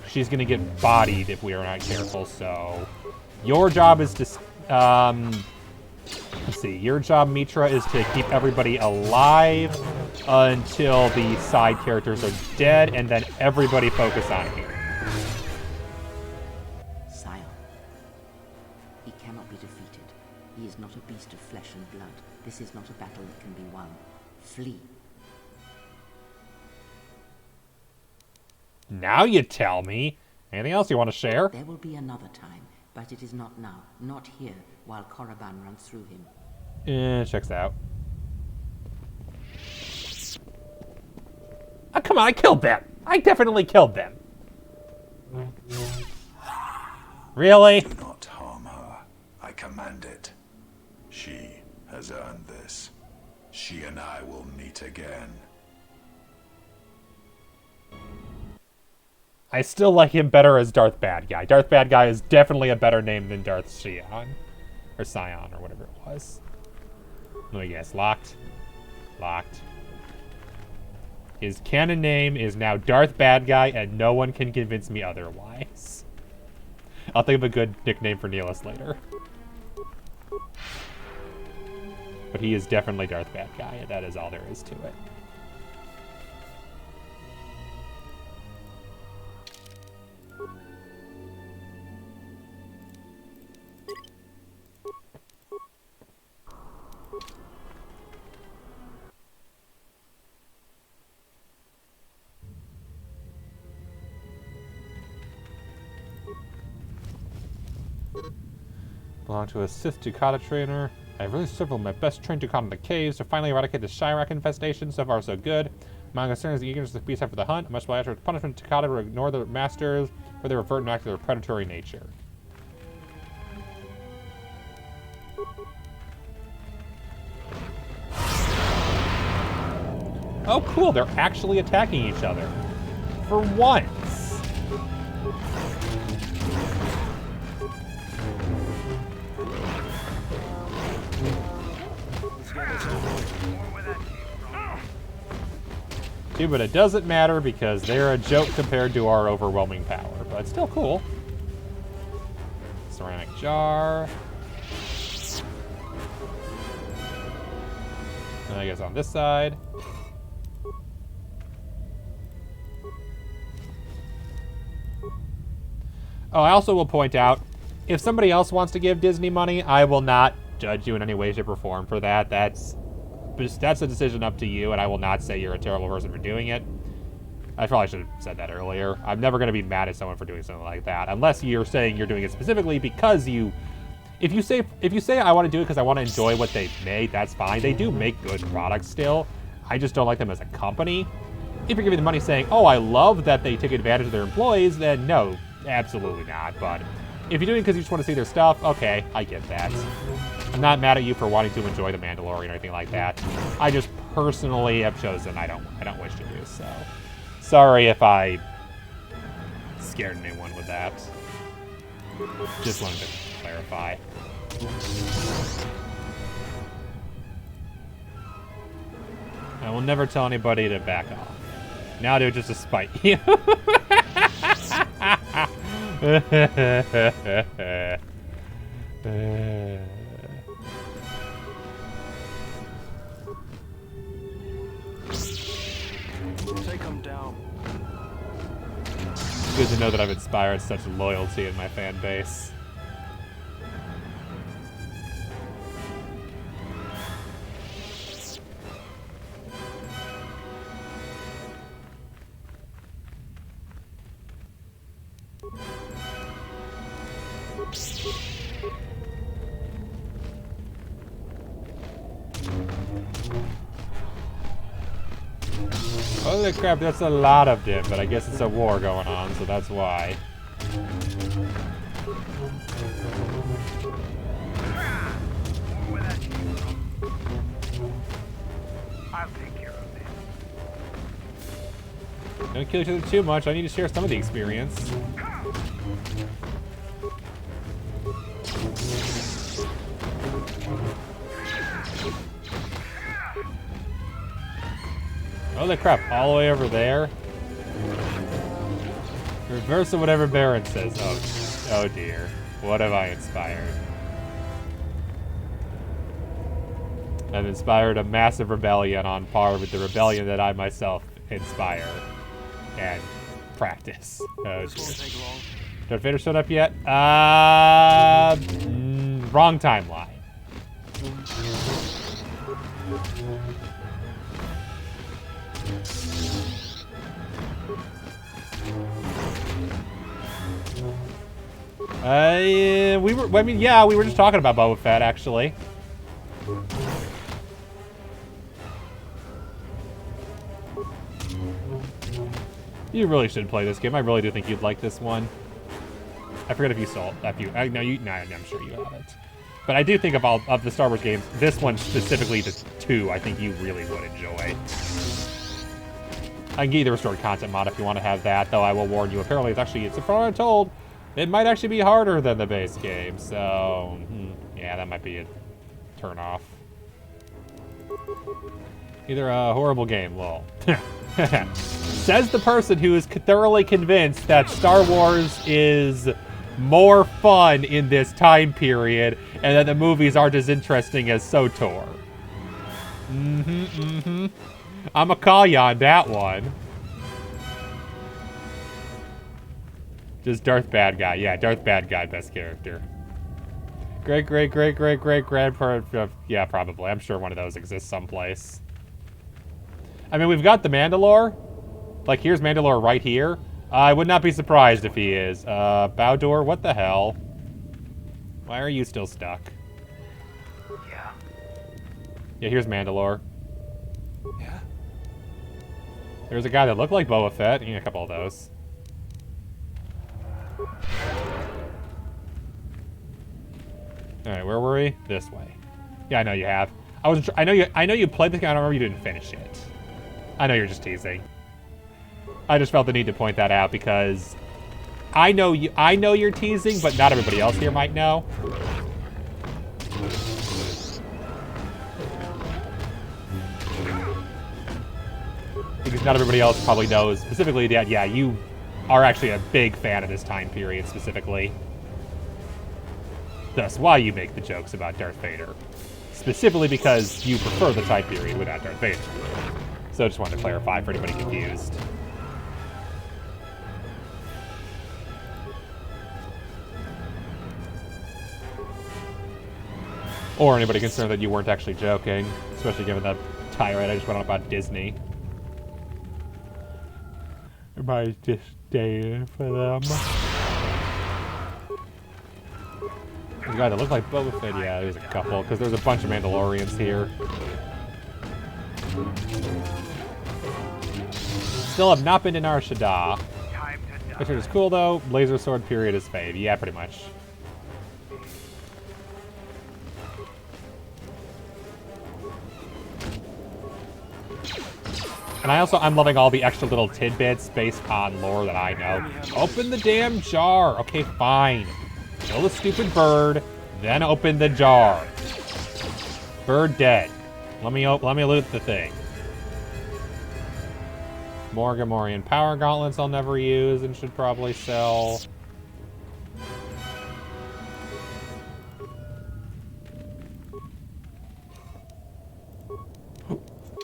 She's gonna get bodied if we are not careful, so... Your job is to... let's see. Your job, Mitra, is to keep everybody alive until the side characters are dead, and then everybody focus on here. Scion. He cannot be defeated. He is not a beast of flesh and blood. This is not a battle that can be won. Flee. Now you tell me. Anything else you want to share? There will be another time, but it is not now. Not here, while Korriban runs through him. Checks out. Oh, come on, I killed them. I definitely killed them. Really? Do not harm her. I command it. She has earned this. She and I will meet again. I still like him better as Darth Bad Guy. Darth Bad Guy is definitely a better name than Darth Xion. Or Scion, or whatever it was. Let me guess. Locked? Locked. His canon name is now Darth Bad Guy, and no one can convince me otherwise. I'll think of a good nickname for Neelis later. But he is definitely Darth Bad Guy, and that is all there is to it. Belong to a Sith Ducata trainer. I have released several of my best trained Ducata in the caves to finally eradicate the Chirac infestation. So far, so good. My concern is the eagerness of the beast after the hunt. Much after punishment, Ducata will ignore their masters, for they revert back to their predatory nature. Oh, cool! They're actually attacking each other. For once! Dude, but it doesn't matter because they're a joke compared to our overwhelming power, but it's still cool. Ceramic jar. And I guess on this side. Oh, I also will point out, if somebody else wants to give Disney money, I will not judge you in any way, shape, or form for that. That's a decision up to you, and I will not say you're a terrible person for doing it. I probably should have said that earlier. I'm never going to be mad at someone for doing something like that, unless you're saying you're doing it specifically because you... If you say I want to do it because I want to enjoy what they've made, that's fine. They do make good products still. I just don't like them as a company. If you're giving the money saying, oh, I love that they take advantage of their employees, then no, absolutely not. But if you're doing it because you just want to see their stuff, okay, I get that. I'm not mad at you for wanting to enjoy The Mandalorian or anything like that. I just personally have chosen I don't wish to do so. Sorry if I scared anyone with that. Just wanted to clarify. I will never tell anybody to back off. Now I do it just to spite you. good to know that I've inspired such loyalty in my fan base. Holy crap, that's a lot of them, but I guess it's a war going on, so that's why. I'll take care of this. Don't kill each other too much. I need to share some of the experience. Holy crap, all the way over there? Reverse of whatever Baron says. Oh dear. What have I inspired? I've inspired a massive rebellion on par with the rebellion that I myself inspire and practice. Oh dear. Darth Vader showed up yet? Wrong timeline. We were just talking about Boba Fett, actually. You really should play this game. I really do think you'd like this one. I forget if you saw it. I'm sure you haven't. But I do think of the Star Wars games, this one specifically, the 2, I think you really would enjoy. I can get you the restored content mod if you want to have that, though I will warn you, apparently it's from what I'm told, it might actually be harder than the base game, so yeah, that might be a turn off. Either a horrible game, lol. Says the person who is thoroughly convinced that Star Wars is more fun in this time period and that the movies aren't as interesting as KotOR. I'ma call you on that one. Just Darth Bad Guy. Yeah, Darth Bad Guy, best character. Great-grandparent. Yeah, probably. I'm sure one of those exists someplace. I mean, we've got the Mandalore. Like, here's Mandalore right here. I would not be surprised if he is. Bowdor, what the hell? Why are you still stuck? Yeah. Yeah, here's Mandalore. Yeah. There's a guy that looked like Boba Fett. You need a couple of those. Alright, where were we? This way. Yeah, I know you have. I know you played this game, I don't remember you didn't finish it. I know you're just teasing. I just felt the need to point that out because I know you're teasing, but not everybody else here might know. Because not everybody else probably knows specifically that, yeah, you are actually a big fan of this time period specifically. Thus, why you make the jokes about Darth Vader. Specifically because you prefer the time period without Darth Vader. So I just wanted to clarify for anybody confused. Or anybody concerned that you weren't actually joking, especially given the tirade I just went on about Disney. Everybody's just staying for them. There's a guy that looked like Boba Fett. Yeah, there's a couple, because there's a bunch of Mandalorians here. Still have not been to Nar Shaddaa. Which is cool, though. Laser sword period is fade. Yeah, pretty much. And I'm loving all the extra little tidbits based on lore that I know. Open the damn jar. Okay, fine. Kill the stupid bird, then open the jar. Bird dead. Let me loot the thing. More Gamorrean power gauntlets I'll never use and should probably sell.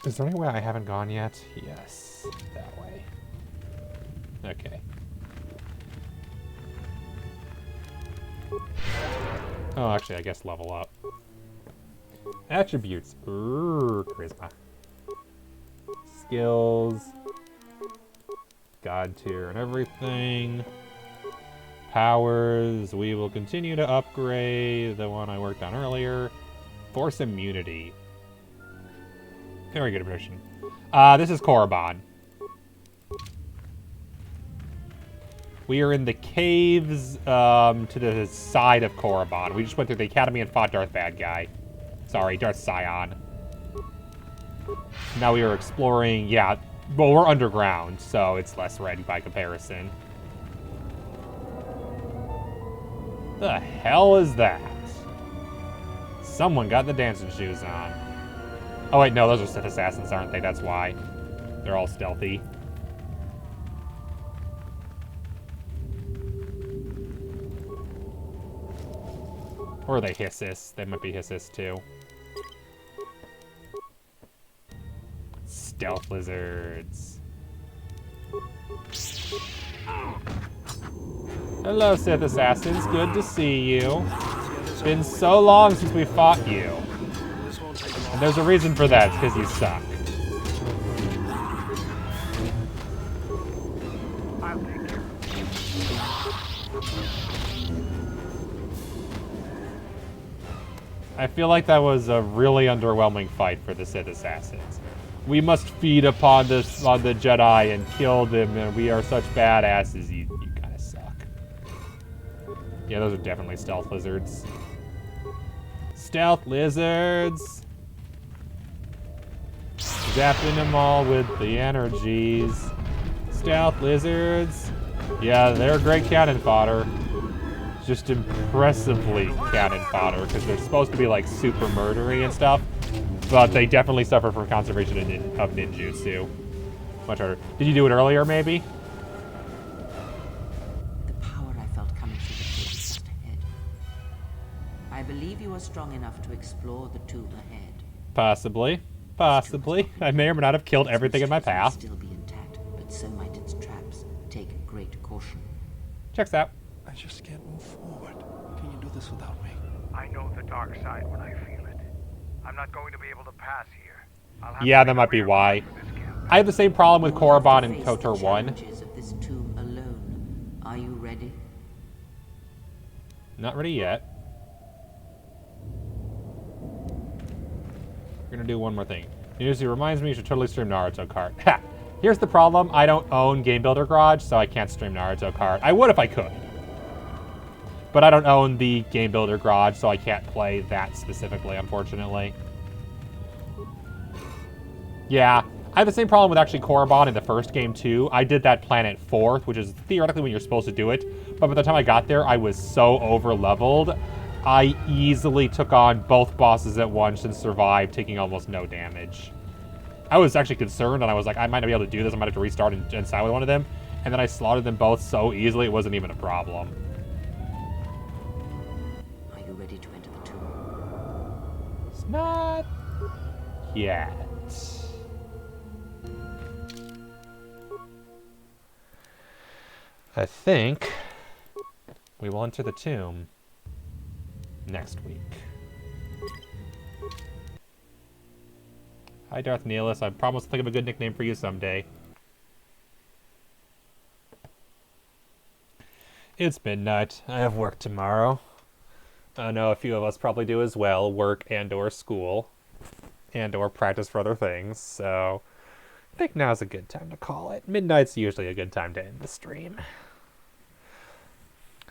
Is there any way I haven't gone yet? Yes. That way. Okay. Oh, actually, I guess level up. Attributes. Charisma. Skills. God tier and everything. Powers. We will continue to upgrade the one I worked on earlier. Force immunity. Very good addition. This is Korriban. We are in the caves to the side of Korriban. We just went through the academy and fought Darth Bad Guy. Sorry, Darth Scion. Now we are exploring, yeah, well, we're underground, so it's less ready by comparison. The hell is that? Someone got the dancing shoes on. Oh wait, no, those are Sith assassins, aren't they? That's why. They're all stealthy. Or are they Hissis? They might be Hissis too. Stealth lizards. Hello, Sith assassins. Good to see you. It's been so long since we fought you. And there's a reason for that. It's because you suck. I feel like that was a really underwhelming fight for the Sith assassins. We must feed upon the Jedi and kill them, and we are such badasses. You kind of suck. Yeah, those are definitely stealth lizards. Stealth lizards! Zapping them all with the energies. Stealth lizards! Yeah, they're great cannon fodder. Just impressively cannon fodder, because they're supposed to be like super murdery and stuff, but they definitely suffer from conservation of ninjutsu. Much harder. Did you do it earlier, maybe? The power I felt coming through the cave just ahead. I believe you are strong enough to explore the tomb ahead. Possibly. Possibly. I may or may not have killed everything in my path. Still be intact, but so might its traps. Take great caution. Checks out. I just can't move forward. Can you do this without me? I know the dark side when I feel it. I'm not going to be able to pass here. Yeah, that might be why. I have the same problem with Korriban and KotOR 1. Of this tomb alone. Are you ready? Not ready yet. We're gonna do one more thing. It reminds me you should totally stream Naruto Kart. Ha! Here's the problem. I don't own Game Builder Garage, so I can't stream Naruto Kart. I would if I could. But I don't own the Game Builder Garage, so I can't play that specifically, unfortunately. Yeah, I have the same problem with actually Korriban in the first game, too. I did that planet 4th, which is theoretically when you're supposed to do it. But by the time I got there, I was so over-leveled. I easily took on both bosses at once and survived, taking almost no damage. I was actually concerned, and I was like, I might not be able to do this. I might have to restart and side with one of them. And then I slaughtered them both so easily, it wasn't even a problem. Are you ready to enter the tomb? It's not yet. I think we will enter the tomb next week. Hi, Darth Nihilus. I promise to think of a good nickname for you someday. It's midnight. I have work tomorrow. I know a few of us probably do as well. Work and/or school. And/or practice for other things. So I think now's a good time to call it. Midnight's usually a good time to end the stream.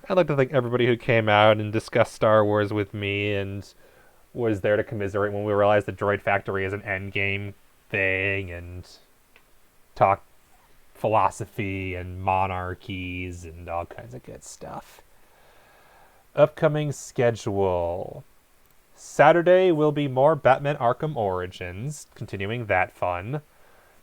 I'd like to thank everybody who came out and discussed Star Wars with me and was there to commiserate when we realized the Droid Factory is an endgame thing and talk philosophy and monarchies and all kinds of good stuff. Upcoming schedule. Saturday will be more Batman Arkham Origins, continuing that fun.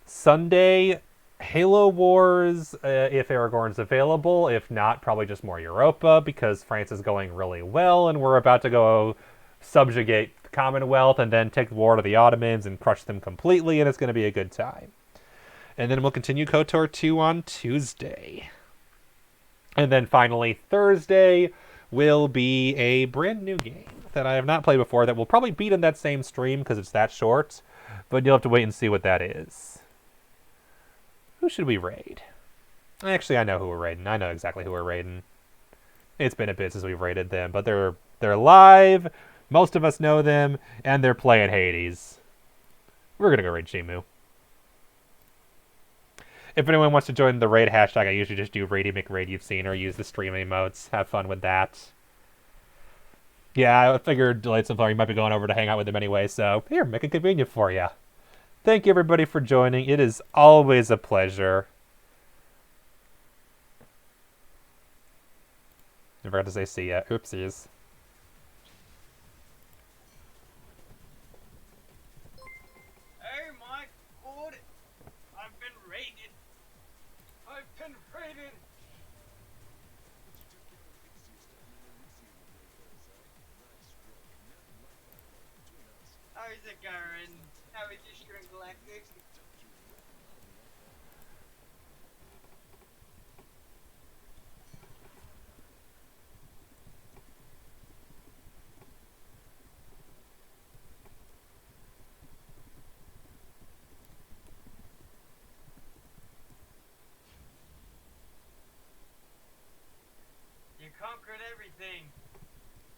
Sunday, Halo Wars, if Aragorn's available. If not, probably just more Europa, because France is going really well, and we're about to go subjugate the Commonwealth and then take the war to the Ottomans and crush them completely, and it's going to be a good time. And then we'll continue KotOR 2 on Tuesday. And then finally, Thursday, will be a brand new game that I have not played before that will probably beat in that same stream because it's that short, but you'll have to wait and see what that is. Who should we raid? Actually, I know who we're raiding. I know exactly who we're raiding. It's been a bit since we've raided them, but they're live. Most of us know them, and they're playing Hades. We're gonna go raid Shimu. If anyone wants to join the raid hashtag, I usually just do Raidy McRaid you've seen or use the stream emotes. Have fun with that. Yeah, I figured Delayed Sunflower, you might be going over to hang out with them anyway, so here, make it convenient for you. Thank you everybody for joining. It is always a pleasure. I forgot to say see ya. Oopsies. Hey, my lord! I've been raided! I've been raided! How's it going? How is your string galactic? You conquered everything.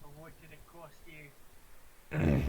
But what did it cost you?